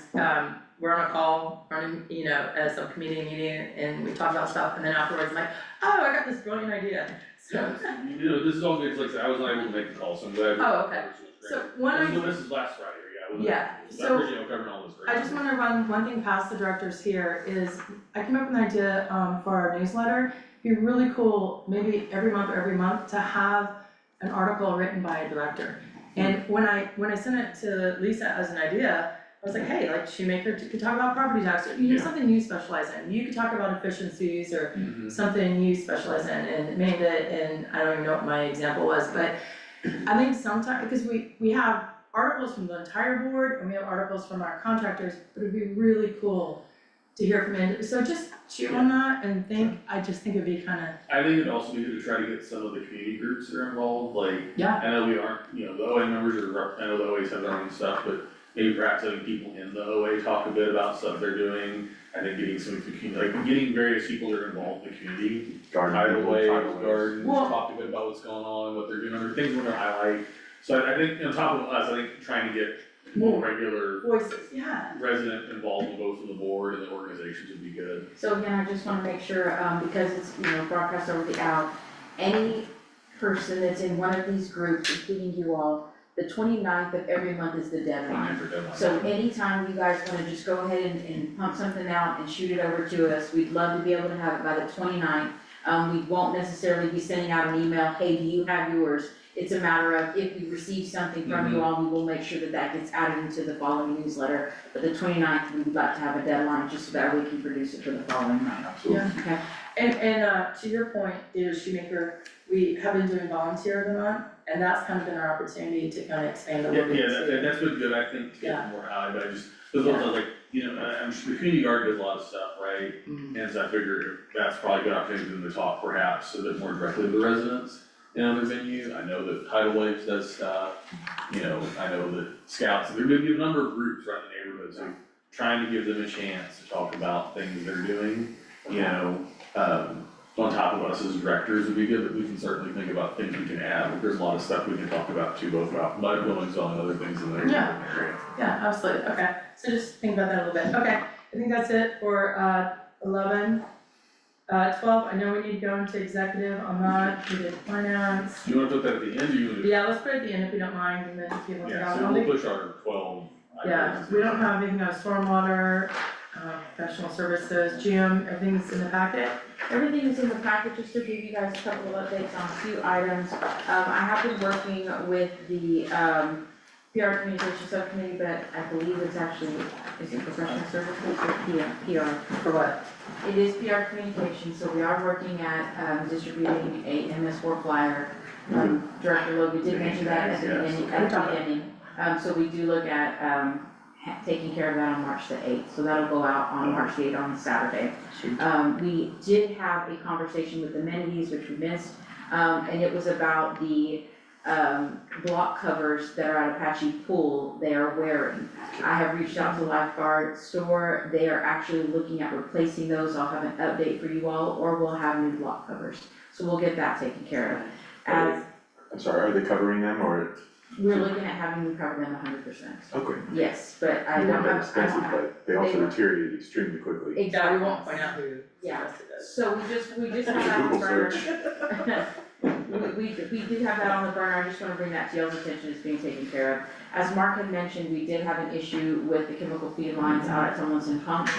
Speaker 3: we're on a call, running, a subcommittee meeting, and we talk about stuff, and then afterwards, I'm like, oh, I got this brilliant idea, so.
Speaker 1: This is all good, like I said, I was not able to make the call, so I'm glad.
Speaker 3: Oh, okay. So one
Speaker 1: This is last Friday,
Speaker 3: Yeah,
Speaker 1: I
Speaker 3: so
Speaker 1: appreciate you covering all this.
Speaker 3: I just wanna run one thing past the directors here is, I came up with an idea, for our newsletter. It'd be really cool, maybe every month, to have an article written by a director. And when I sent it to Lisa as an idea, I was like, hey, like Shoemaker could talk about property tax, or something you specialize in. You could talk about efficiencies or something you specialize in, and Amanda, and I don't even know what my example was, but I think sometimes, because we have articles from the entire board, and we have articles from our contractors, but it'd be really cool to hear from Amanda. So just chew on that and I just think it'd be kinda,
Speaker 1: I think it'd also be good to try to get some of the community groups that are involved, like,
Speaker 3: yeah,
Speaker 1: I know we aren't, the OA members I know the OAs have their own stuff, but maybe perhaps having people in the OA talk a bit about stuff they're doing. I think getting some, getting various people that are involved in the community, tidal waves, gardens,
Speaker 3: Well-
Speaker 1: talk a bit about what's going on, what they're doing, other things we're gonna highlight. So I think on top of us, I think trying to get more regular
Speaker 14: Voices, yeah.
Speaker 1: resident involvement both from the board and the organizations would be good.
Speaker 14: So again, I just wanna make sure, because it's, broadcast over the owl, any person that's in one of these groups, including you all, the 29th of every month is the deadline.
Speaker 1: For deadline.
Speaker 14: So anytime you guys wanna just go ahead and pump something out and shoot it over to us, we'd love to be able to have it by the 29th. We won't necessarily be sending out an email, hey, do you have yours? It's a matter of if we receive something from you all, we will make sure that that gets added into the following newsletter. But the 29th, we would like to have a deadline just so that we can produce it for the following night.
Speaker 6: Absolutely.
Speaker 14: Okay.
Speaker 3: And to your point, Data Shoemaker, we have been doing volunteer of the month, and that's kind of been our opportunity to kind of expand the
Speaker 1: Yeah,
Speaker 3: work.
Speaker 1: that's been good, I think, to get more out, but I just, cause those are like, I'm sure the community garden does a lot of stuff, right? And so I figure that's probably a good opportunity for them to talk perhaps a bit more directly to the residents in other venues. I know that Tidal Waves does stuff, I know that Scouts, there may be a number of groups around the neighborhood, so trying to give them a chance to talk about things they're doing, on top of us as directors would be good, but we can certainly think about things we can add. There's a lot of stuff we can talk about too, both about mud goings on and other things in the
Speaker 3: Yeah.
Speaker 1: area.
Speaker 3: Yeah, absolutely, okay, so just think about that a little bit, okay, I think that's it for 11. 12, I know we need to go into executive on that, we did finance.
Speaker 1: Do you wanna put that at the end, or you wanna?
Speaker 3: Yeah, let's put it at the end if you don't mind, and then if you want to go.
Speaker 1: Yeah, so we'll push our 12
Speaker 3: Yeah,
Speaker 1: items.
Speaker 3: we don't have anything on stormwater, professional services, Jim, everything's in the packet.
Speaker 14: Everything is in the packet, just to give you guys a couple of updates on a few items. I have been working with the, PR communication subcommittee, but I believe it's actually, is it professional services or PR?
Speaker 3: For what?
Speaker 14: It is PR communication, so we are working at, distributing a MS4 flyer. Director Logan did mention that at the beginning, so we do look at, taking care of that on March the 8th, so that'll go out on March the 8th on Saturday. We did have a conversation with amenities, which we missed, and it was about the block covers that are at Apache Pool they are wearing. I have reached out to Lifeguard Store, they are actually looking at replacing those, I'll have an update for you all, or we'll have new block covers. So we'll get that taken care of. As
Speaker 6: I'm sorry, are they covering them or?
Speaker 14: we're looking at having them cover them 100%.
Speaker 6: Okay.
Speaker 14: Yes, but I
Speaker 6: They're
Speaker 14: don't
Speaker 6: not
Speaker 14: have,
Speaker 6: expensive, but they also deteriorate extremely quickly.
Speaker 3: Yeah,
Speaker 14: exactly.
Speaker 3: we won't point out who
Speaker 14: Yeah.
Speaker 3: suggested this.
Speaker 14: So we just have that on the
Speaker 6: Google
Speaker 14: burner.
Speaker 6: search.
Speaker 14: We do have that on the burner, I just wanna bring that to y'all's attention, it's being taken care of. As Mark had mentioned, we did have an issue with the chemical feed lines out at Tomlinson Pump.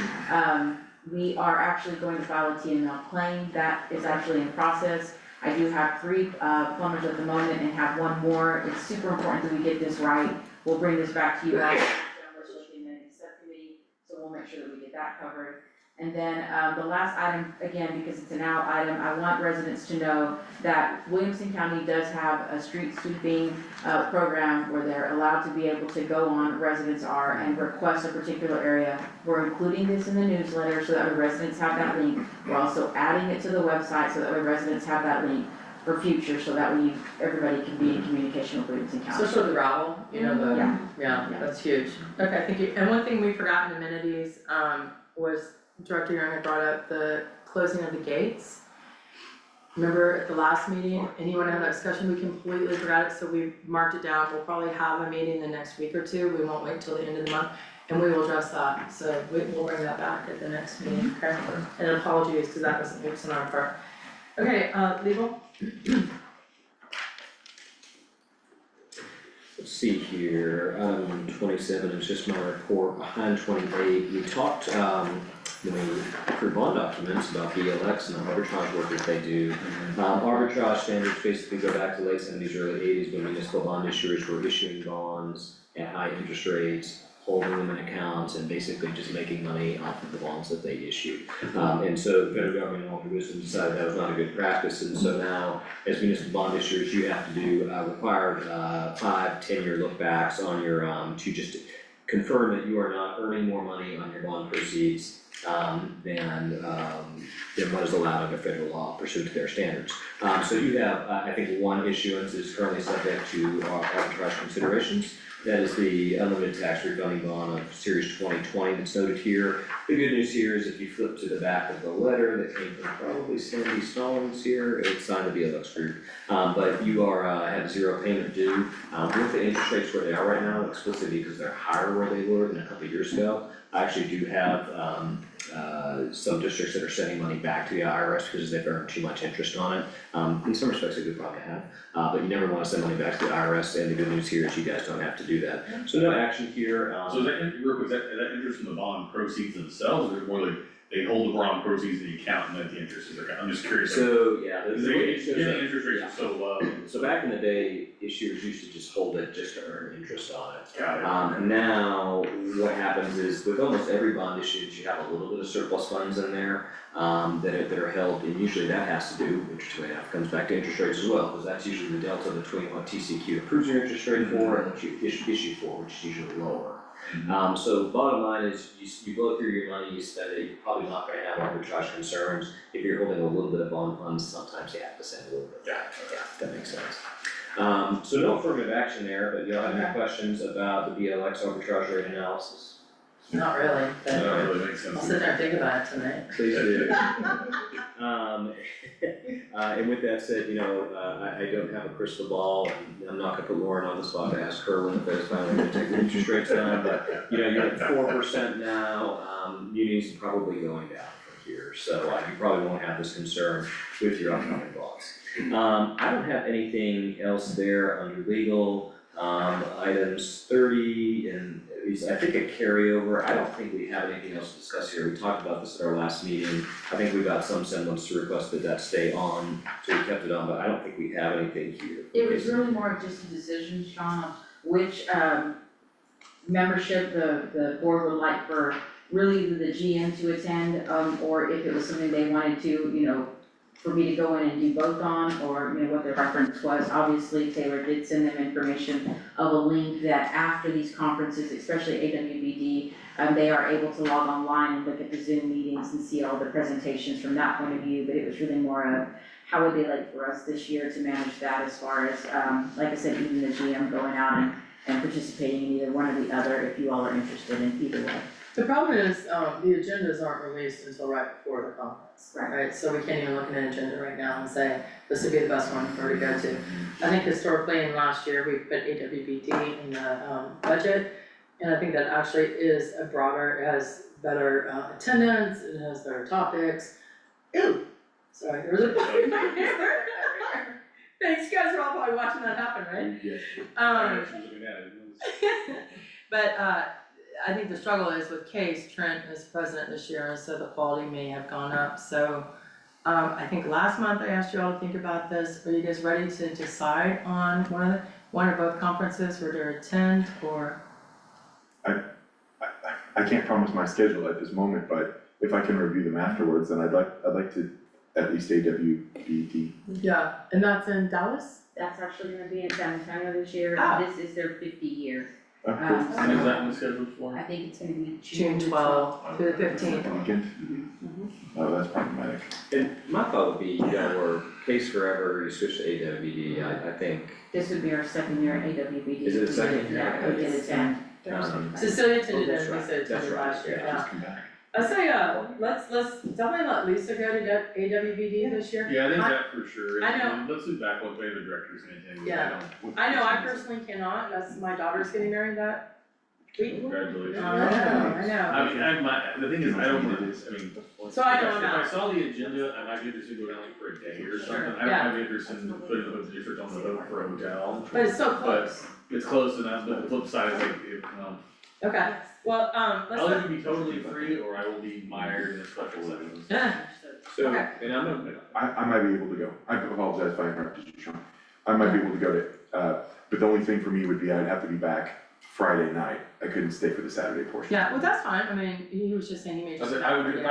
Speaker 14: We are actually going to file a TML claim, that is actually in process. I do have 3 plumbers at the moment and have 1 more, it's super important that we get this right. We'll bring this back to you guys, in the subcommittee, so we'll make sure that we get that covered. And then, the last item, again, because it's an out item, I want residents to know that Williamson County does have a street sweeping, program where they're allowed to be able to go on, residents are, and request a particular area. We're including this in the newsletter so that way residents have that link. We're also adding it to the website so that way residents have that link for future, so that way everybody can be in communication with Williamson County.
Speaker 3: So for the gravel,
Speaker 14: Yeah.
Speaker 3: yeah, that's huge. Okay, thank you. And one thing we forgot in amenities, was Director Young had brought up the closing of the gates. Remember at the last meeting, anyone had that discussion, we completely forgot it, so we marked it down. We'll probably have a meeting the next week or 2, we won't wait till the end of the month, and we will address that. So we'll bring that back at the next meeting, okay? And apologies, because that wasn't fixed on our part. Okay, legal?
Speaker 4: Let's see here, 27 is just my report, behind 28, we talked, when we approved bond documents about BLX and the arbitrage work that they do. Arbitrage standards basically go back to late 70s, early 80s, when municipal bond issuers were issuing bonds at high interest rates, holding them in accounts, and basically just making money off of the bonds that they issued. And so the federal government, in all due wisdom, decided that was not a good practice, and so now, as municipal bond issuers, you have to do required 5-10-year look-backs on your, to just confirm that you are not earning more money on your bond proceeds than what is allowed under federal law pursuant to their standards. So you have, I think 1 issuance is currently subject to arbitrage considerations. That is the unlimited tax refunding bond of series 2020 that's noted here. The good news here is if you flip to the back of the letter that came from probably Sandy Stallings here, it's signed to BLX Group. But you are, have zero payment due. With the interest rates where they are right now, explicitly because they're higher where they were than a couple of years ago, I actually do have, some districts that are sending money back to the IRS because they've earned too much interest on it. In some respects, a good problem to have, but you never wanna send money back to the IRS, and the good news here is you guys don't have to do that. So no action here,
Speaker 1: So is that interest from the bond proceeds themselves, or is it more like they hold the bond proceeds in the account and then the interest is their account? I'm just curious.
Speaker 4: So, yeah, the
Speaker 1: Because
Speaker 4: way it shows
Speaker 1: the
Speaker 4: up.
Speaker 1: interest rates are so low.
Speaker 4: So back in the day, issuers used to just hold it just to earn interest on it.
Speaker 1: Got it.
Speaker 4: Now, what happens is with almost every bond issued, you have a little bit of surplus funds in there, that are held, and usually that has to do, interest rate half comes back to interest rates as well, because that's usually the delta between what TCQ approves your interest rate for and what you issue for, which is usually lower. So bottom line is, you blow through your money, you spend it, you're probably not gonna have arbitrage concerns. If you're holding a little bit of bond funds, sometimes you have to send a little bit back, yeah, that makes sense. So no affirmative action there, but y'all have any questions about the BLX arbitrage rate analysis?
Speaker 3: Not really, but
Speaker 1: That really makes sense.
Speaker 3: I'll sit there and think about it tonight.
Speaker 4: Please do. And with that said, I don't have a crystal ball, and I'm not gonna put Lauren on the spot to ask her when the Fed's finally gonna take the interest rates down, but, you're at 4% now, munis are probably going down from here, so you probably won't have this concern with your upcoming bonds. I don't have anything else there under legal, items 30 and I think a carryover. I don't think we have anything else to discuss here. We talked about this at our last meeting. I think we got some semblance to request that stay on, so we kept it on, but I don't think we have anything here.
Speaker 14: It was really more of just a decision, Sean, on which membership the board would like for really the GM to attend, or if it was something they wanted to, for me to go in and do both on, or, what their preference was. Obviously, Taylor did send them information of a link that after these conferences, especially AWBD, they are able to log online and look at the Zoom meetings and see all the presentations from that point of view, but it was really more of how would they like for us this year to manage that as far as, like I said, even the GM going out and participating in either one or the other, if you all are interested in either way.
Speaker 3: The problem is, the agendas aren't released until right before the conference, right? So we can't even look at an agenda right now and say, this would be the best one for her to go to. I think historically in last year, we put AWBD in the, budget, and I think that actually is a broader, it has better, attendance, it has better topics. Ew, sorry, there was a thanks, you guys are all probably watching that happen, right?
Speaker 1: Yes.
Speaker 3: But, I think the struggle is with Case, Trent is president this year, and so the quality may have gone up, so. I think last month I asked you all to think about this, are you guys ready to decide on one or both conferences, or to attend, or?
Speaker 6: I can't promise my schedule at this moment, but if I can review them afterwards, then I'd like to at least AWBD.
Speaker 3: Yeah, and that's in Dallas?
Speaker 14: That's actually gonna be in San Antonio this year,
Speaker 3: Ah.
Speaker 14: and this is their 50 year.
Speaker 6: Cool.
Speaker 1: And is that one scheduled for?
Speaker 14: I think it's gonna be
Speaker 3: June 12th to the 15th.
Speaker 6: Weekend? Oh, that's problematic.
Speaker 4: And my thought would be, we're Case forever, you switch to AWBD, I think.
Speaker 14: This would be our second year at AWBD.
Speaker 4: Is it the second year?
Speaker 14: Yeah, we did attend.
Speaker 3: Cecilia attended
Speaker 4: that's
Speaker 3: and
Speaker 4: right,
Speaker 3: Lisa
Speaker 4: that's
Speaker 3: attended
Speaker 4: right,
Speaker 3: last year,
Speaker 4: yeah.
Speaker 3: yeah.
Speaker 6: Just come back.
Speaker 3: I say, let's definitely let Lisa go to AWBD this year.
Speaker 1: Yeah, I think that for sure.
Speaker 3: I know.
Speaker 1: And let's look back what way the director's gonna attend.
Speaker 3: Yeah. I know, I personally cannot, that's, my daughter's getting married that week.
Speaker 1: Congratulations.
Speaker 3: I know.
Speaker 1: The thing is, I don't wanna,
Speaker 3: So I know
Speaker 1: if
Speaker 3: I'm
Speaker 1: I
Speaker 3: out.
Speaker 1: saw the agenda, I might be interested to go down like for a day or something. I
Speaker 3: Yeah.
Speaker 1: might be interested in putting the district on the hook for a hotel.
Speaker 3: But it's so close.
Speaker 1: It's close enough, but the flip side is like,
Speaker 3: Okay, well, let's.
Speaker 1: I'll either be totally free or I will be mired in a special session.
Speaker 4: So,
Speaker 3: Okay.
Speaker 4: and I'm open.
Speaker 6: I might be able to go. I apologize if I interrupted you, Sean. I might be able to go to, but the only thing for me would be I'd have to be back Friday night. I couldn't stay for the Saturday portion.
Speaker 3: Yeah, well, that's fine, I mean, he was just saying he may
Speaker 1: I
Speaker 3: just.
Speaker 1: was like, I wouldn't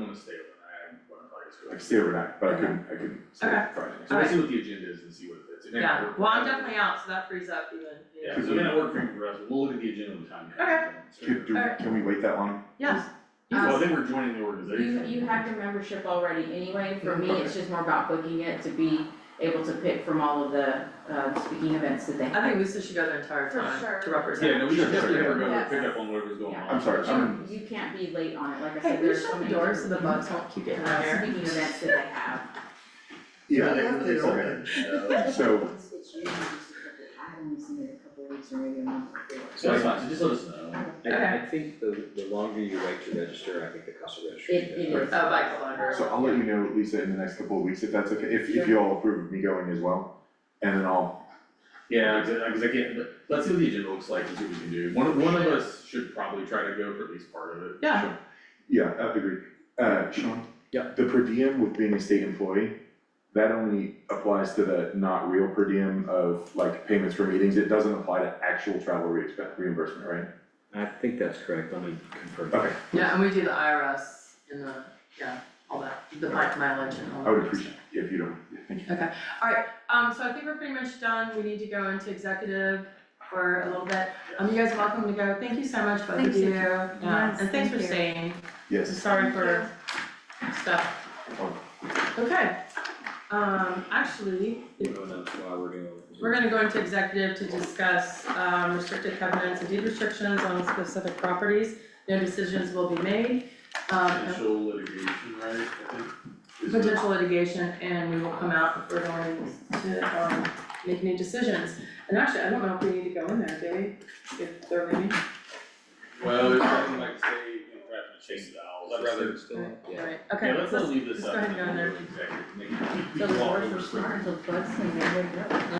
Speaker 1: wanna stay overnight, I wouldn't probably just go.
Speaker 6: I could stay overnight, but I couldn't stay
Speaker 3: Okay.
Speaker 6: Friday.
Speaker 1: So we'll see what the agenda is and see what it fits. It may not
Speaker 3: Yeah,
Speaker 1: work
Speaker 3: well,
Speaker 1: for
Speaker 3: I'm
Speaker 1: us.
Speaker 3: definitely out, so that frees up even.
Speaker 1: Yeah, so it may not work for us, but we'll look at the agenda when the time comes.
Speaker 3: Okay.
Speaker 6: Can we wait that long?
Speaker 3: Yes.
Speaker 1: Well, I think we're joining the organization.
Speaker 14: You have your membership already anyway, for me, it's just more about booking it to be able to pick from all of the, speaking events that they have.
Speaker 3: I think Lisa should go the entire
Speaker 16: For
Speaker 3: time
Speaker 16: sure.
Speaker 3: to represent.
Speaker 1: Yeah, no, we should definitely have her go
Speaker 16: Yes.
Speaker 1: pick up on whatever's going
Speaker 16: Yeah.
Speaker 1: on.
Speaker 6: I'm sorry,
Speaker 14: You can't be late on it, like I
Speaker 3: Hey,
Speaker 14: said,
Speaker 3: will you
Speaker 14: there's
Speaker 3: shut
Speaker 14: so
Speaker 3: the
Speaker 14: many
Speaker 3: doors so the
Speaker 14: different,
Speaker 3: bugs won't keep getting in there?
Speaker 14: speaking events that they have.
Speaker 6: yeah,
Speaker 11: They left it open.
Speaker 6: so,
Speaker 14: It's usually just I only seen it a couple of weeks or maybe a month before.
Speaker 1: So that's fine, so just let us know.
Speaker 4: I think the longer you wait to register, I think the cost of registration.
Speaker 14: It is.
Speaker 3: Oh, by calendar.
Speaker 6: so I'll let you know, Lisa, in the next couple of weeks, if that's okay, if you all approve of me going as well. And then I'll,
Speaker 1: Yeah, cause I can't, but let's see what the agenda looks like and see what we can do. One of us should probably try to go for at least part of it.
Speaker 3: Yeah.
Speaker 6: yeah, I agree. Sean?
Speaker 4: Yeah.
Speaker 6: The per diem with being a state employee, that only applies to the not real per diem of like payments for meetings, it doesn't apply to actual travel reimbursement, right?
Speaker 4: I think that's correct, let me confirm. that.
Speaker 6: Okay,
Speaker 3: Yeah, and we do the IRS and the, all that, the bike mileage and all that.
Speaker 6: I would appreciate it if you don't, yeah, thank you.
Speaker 3: So I think we're pretty much done, we need to go into executive for a little bit. You guys are welcome to go, thank you so much, both of
Speaker 2: Thanks.
Speaker 3: you.
Speaker 2: Yes,
Speaker 3: And thanks
Speaker 2: thank
Speaker 3: for
Speaker 2: you.
Speaker 3: staying,
Speaker 6: Yes.
Speaker 3: sorry for stuff. Okay, actually,
Speaker 4: You know, that's why we're doing.
Speaker 3: we're gonna go into executive to discuss, restricted covenants and deed restrictions on specific properties. No decisions will be made,
Speaker 1: Potential litigation, right, I think. is-
Speaker 3: potential litigation, and we will come out if we're going to, make any decisions. And actually, I don't know if we need to go in there, do we? If they're leaving?
Speaker 1: Well, there's something like say, you know, perhaps to change the owls, I'd rather.
Speaker 3: Right, okay,
Speaker 1: Yeah, let's not leave this
Speaker 3: let's
Speaker 1: up.
Speaker 3: go ahead and go in there.
Speaker 1: Executive, make it-
Speaker 14: So the
Speaker 1: walk
Speaker 14: board
Speaker 1: over
Speaker 14: was
Speaker 1: screen.
Speaker 14: smart until bugs came in, they were.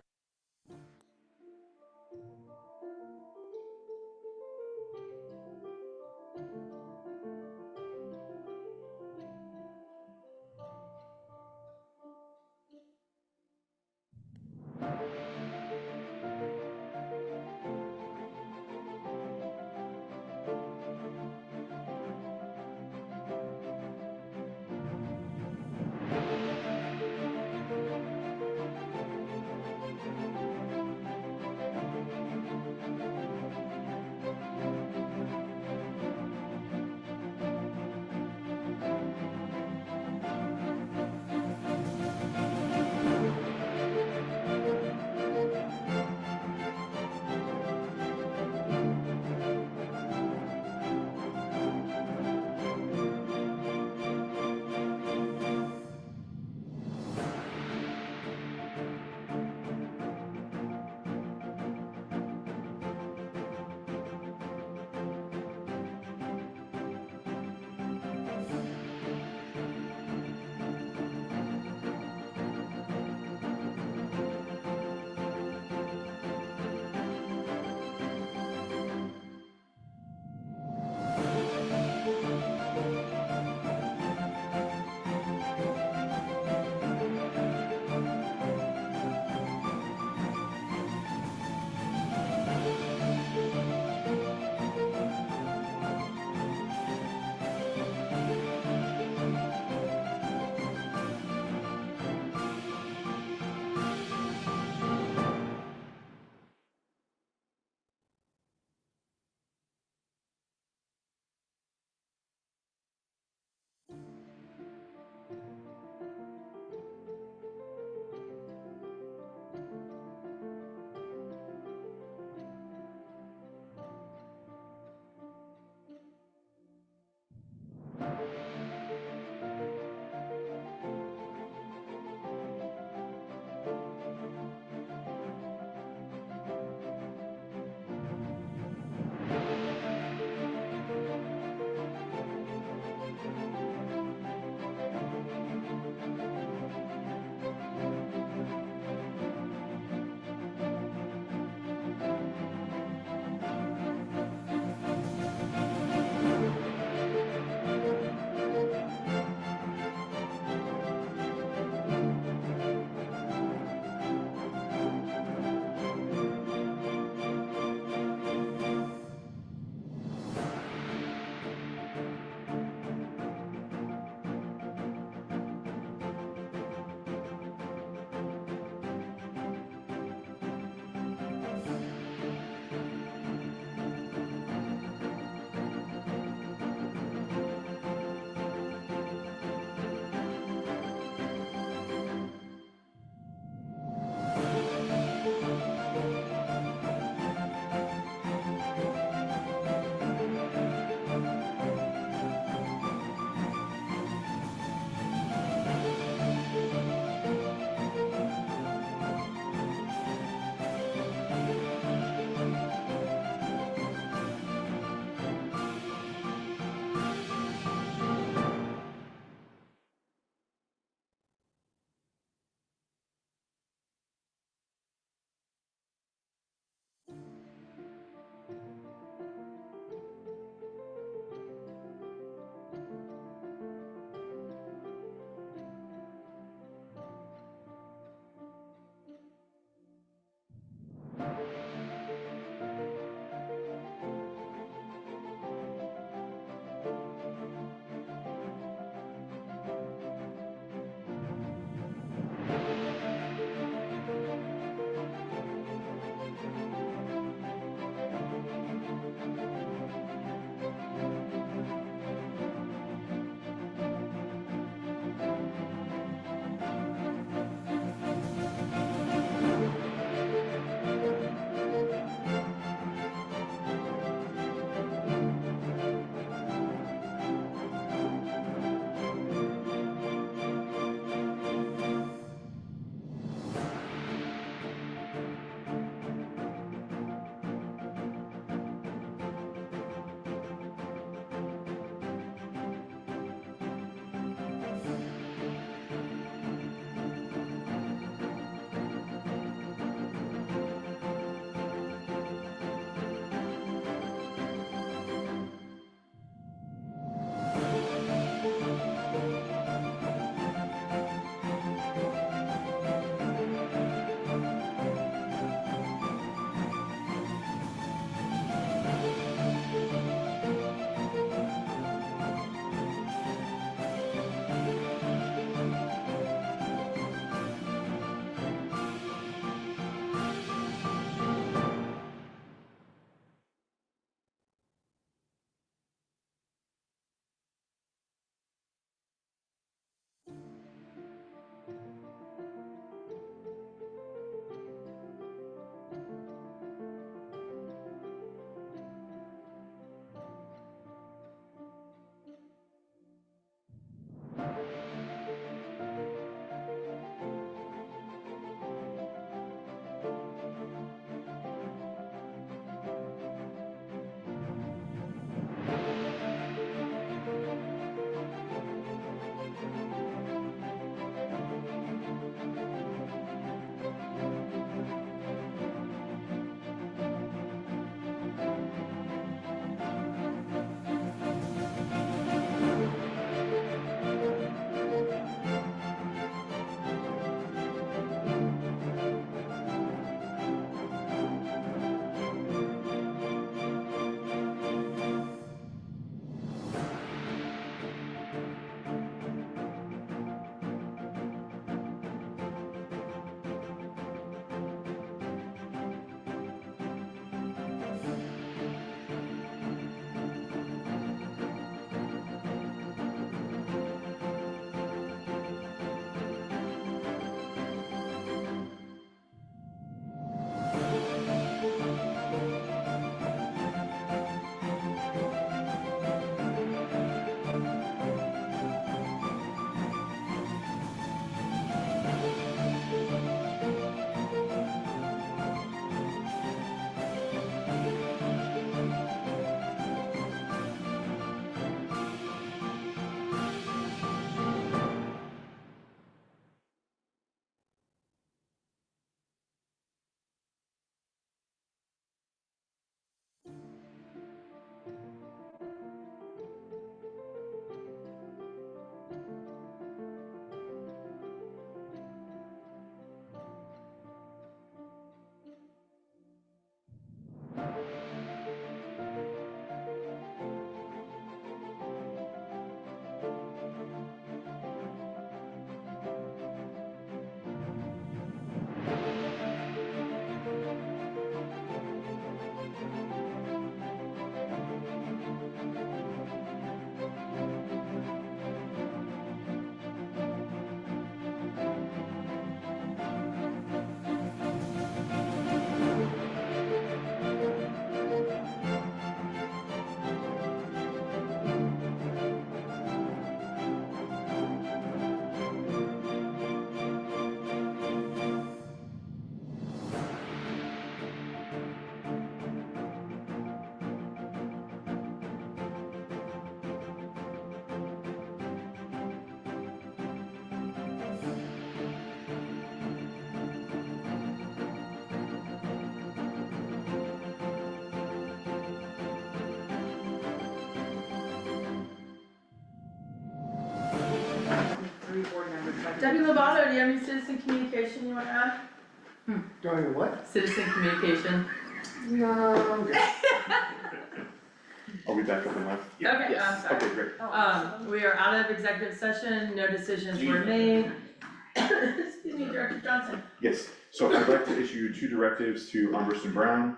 Speaker 3: Debbie Lovato, do you have any citizen communication you wanna add?
Speaker 11: Doing what?
Speaker 3: Citizen communication?
Speaker 11: No, I'm good.
Speaker 6: Are we back up and left?
Speaker 3: Okay, I'm sorry.
Speaker 6: Okay, great.
Speaker 3: We are out of executive session, no decisions were made. Excuse me, Director Johnson.
Speaker 6: Yes, so I'd like to issue 2 directives to Umberson Brown.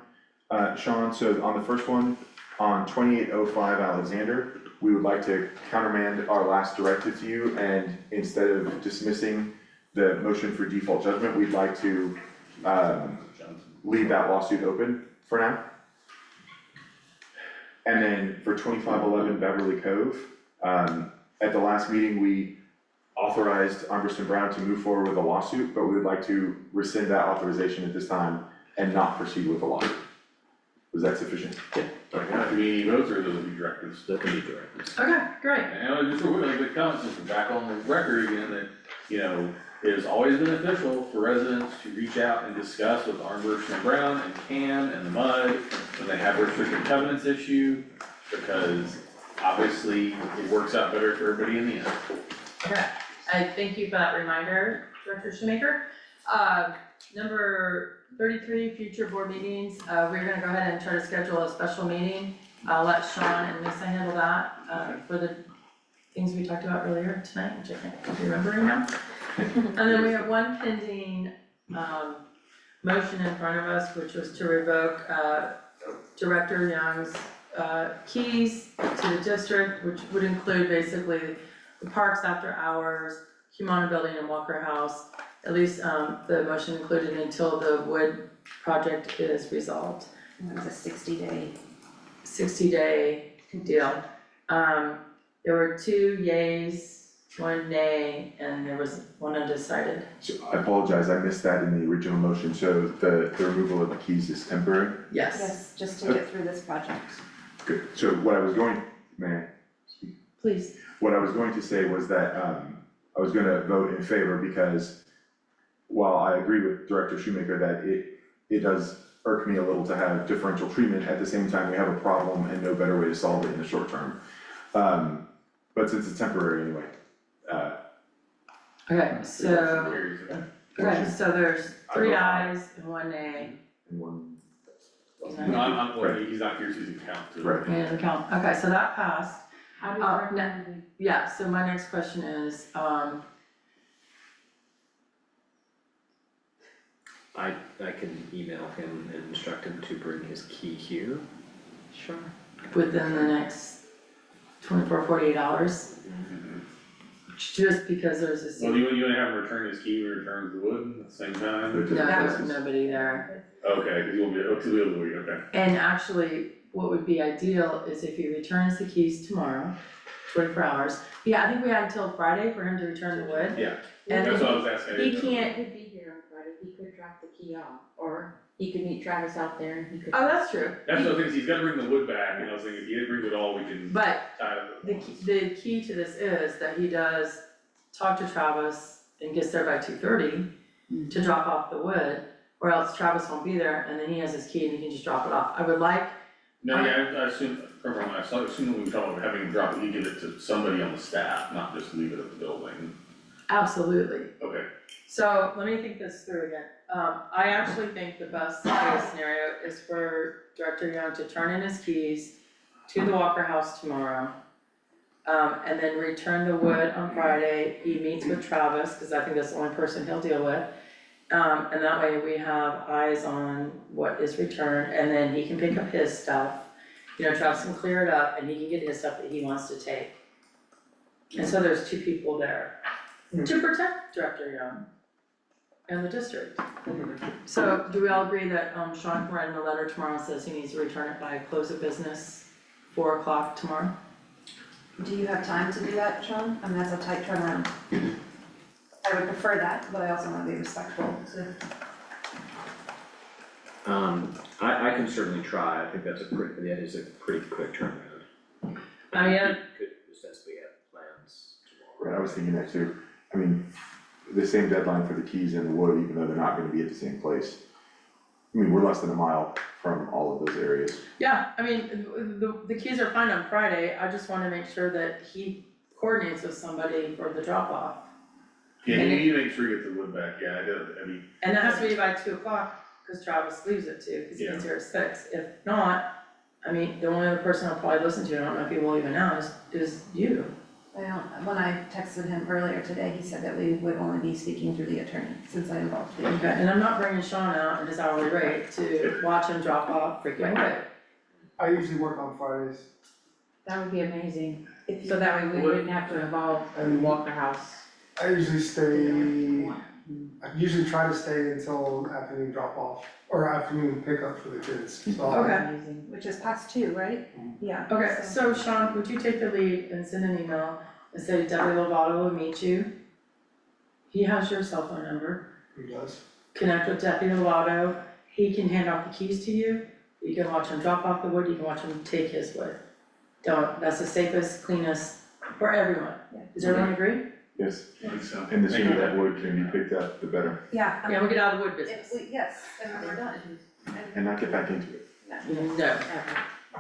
Speaker 6: Sean, so on the first one, on 2805 Alexander, we would like to countermand our last directive to you, and instead of dismissing the motion for default judgment, we'd like to leave that lawsuit open for now. And then for 2511 Beverly Cove, at the last meeting, we authorized Umberson Brown to move forward with a lawsuit, but we would like to rescind that authorization at this time and not proceed with the lawsuit. Was that sufficient?
Speaker 1: Like, how do we vote, or those will be directives?
Speaker 4: That can be directives.
Speaker 3: Okay, great.
Speaker 1: And just real quick, like, the comments, since we're back on the record again, that, you know, it has always been beneficial for residents to reach out and discuss with Armberson and Brown and CAN and the MUD when they have restricted covenants issue, because obviously it works out better for everybody in the end.
Speaker 3: Okay, I thank you for that reminder, Director Shoemaker. Number 33, future board meetings, we're gonna go ahead and try to schedule a special meeting. I'll let Sean and Lisa handle that, for the things we talked about earlier tonight, which I can't remember now. And then we have one pending, motion in front of us, which was to revoke, Director Young's, keys to the district, which would include basically the parks after hours, Humana Building and Walker House. At least, the motion included until the wood project is resolved.
Speaker 16: It was a 60-day.
Speaker 3: 60-day deal. There were 2 yays, 1 nay, and there was 1 undecided.
Speaker 6: So I apologize, I missed that in the original motion, so the removal of the keys is temporary?
Speaker 3: Yes.
Speaker 16: Yes, just to get through this project.
Speaker 6: Good, so what I was going, may I speak?
Speaker 3: Please.
Speaker 6: What I was going to say was that, I was gonna vote in favor because while I agree with Director Shoemaker that it does irk me a little to have differential treatment, at the same time, we have a problem and no better way to solve it in the short term. But since it's temporary anyway,
Speaker 3: Okay, so, so there's 3 ayes and 1 nay.
Speaker 6: and one,
Speaker 1: No, I'm, well, he's not here, so he can count too.
Speaker 6: right.
Speaker 3: And the count, okay, so that passed.
Speaker 14: How do you recommend?
Speaker 3: Yeah, so my next question is,
Speaker 4: I can email him and instruct him to bring his key here.
Speaker 3: Sure. Within the next 24, 48 hours. Just because there's a.
Speaker 1: Well, you wanna have him return his key when he returns the wood at the same time?
Speaker 3: No, there's nobody there.
Speaker 1: Okay, cause you'll be, okay.
Speaker 3: And actually, what would be ideal is if he returns the keys tomorrow, 24 hours. Yeah, I think we have until Friday for him to return the wood.
Speaker 1: Yeah,
Speaker 3: And
Speaker 1: that's what I was asking.
Speaker 3: he can't,
Speaker 14: Could be here on Friday, he could drop the key off, or he could meet Travis out there and he could.
Speaker 3: oh, that's true.
Speaker 1: That's the thing, is he's gotta bring the wood back, and I was thinking, if he didn't bring it all, we can
Speaker 3: But
Speaker 1: tie it up.
Speaker 3: the key to this is that he does talk to Travis and gets there by 2:30 to drop off the wood, or else Travis won't be there, and then he has his key and he can just drop it off. I would like,
Speaker 1: No, yeah, I assume, I assume when we talk about having him drop it, he give it to somebody on the staff, not just leave it at the building.
Speaker 3: absolutely.
Speaker 1: Okay.
Speaker 3: So let me think this through again. I actually think the best case scenario is for Director Young to turn in his keys to the Walker House tomorrow. And then return the wood on Friday. He meets with Travis, cause I think that's the only person he'll deal with. And that way we have eyes on what is returned, and then he can pick up his stuff. You know, Travis can clear it up and he can get his stuff that he wants to take. And so there's 2 people there to protect Director Young and the district. So do we all agree that Sean can write in a letter tomorrow and says he needs to return it by close of business, 4 o'clock tomorrow?
Speaker 16: Do you have time to do that, Sean? I mean, that's a tight turnaround. I would prefer that, but I also wanna be respectful to.
Speaker 4: I can certainly try, I think that is a pretty quick turnaround.
Speaker 3: I mean,
Speaker 4: Could ostensibly have plans tomorrow.
Speaker 6: Right, I was thinking that too. I mean, the same deadline for the keys and the wood, even though they're not gonna be at the same place. I mean, we're less than a mile from all of those areas.
Speaker 3: yeah, I mean, the keys are fine on Friday, I just wanna make sure that he coordinates with somebody for the drop off.
Speaker 1: Yeah, you need to make sure you get the wood back, yeah, I mean,
Speaker 3: And it has to be by 2 o'clock, cause Travis leaves at 2, cause he gets here at 6. If not, I mean, the only other person I'll probably listen to, I don't know if he will even now, is you.
Speaker 16: Well, when I texted him earlier today, he said that we would only be speaking through the attorney, since I involved the attorney.
Speaker 3: Okay, and I'm not bringing Sean out at his hourly rate to watch him drop off freaking wood.
Speaker 11: I usually work on Fridays.
Speaker 14: That would be amazing,
Speaker 16: If you-
Speaker 14: so that way we wouldn't have to involve Walker House.
Speaker 11: I usually try to stay until afternoon drop off, or afternoon pickup for the kids, so.
Speaker 3: Okay.
Speaker 16: Which is past 2, right? Yeah.
Speaker 3: Okay, so Sean, would you take the lead and send an email and say Deputy Lovato will meet you? He has your cell phone number.
Speaker 11: He does.
Speaker 3: Connect with Deputy Lovato, he can hand off the keys to you, you can watch him drop off the wood, you can watch him take his wood. That's the safest, cleanest for everyone. Does everyone agree?
Speaker 6: Yes,
Speaker 1: I think so.
Speaker 6: and the sooner that wood can be picked up, the better,
Speaker 16: Yeah.
Speaker 3: Yeah, we'll get out of the wood business.
Speaker 16: Yes, and we're done.
Speaker 6: and not get back into it.
Speaker 3: No.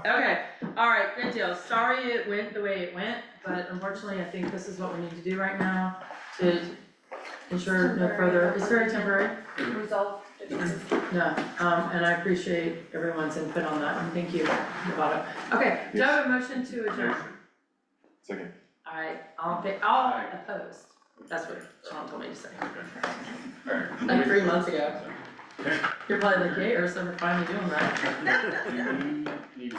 Speaker 3: Okay, alright, good deal. Sorry it went the way it went, but unfortunately, I think this is what we need to do right now to ensure no further, it's very temporary.
Speaker 16: Resolve differences.
Speaker 3: Yeah, and I appreciate everyone's input on that, and thank you, Lovato. Okay, do I have a motion to adjourn?
Speaker 6: Second.
Speaker 3: Alright,
Speaker 1: Aye.
Speaker 3: all opposed. That's what Sean told me to say,
Speaker 1: Alright.
Speaker 3: like 3 months ago.
Speaker 1: Okay.
Speaker 3: You're probably like, yay, or so we're finally doing that.
Speaker 1: You need to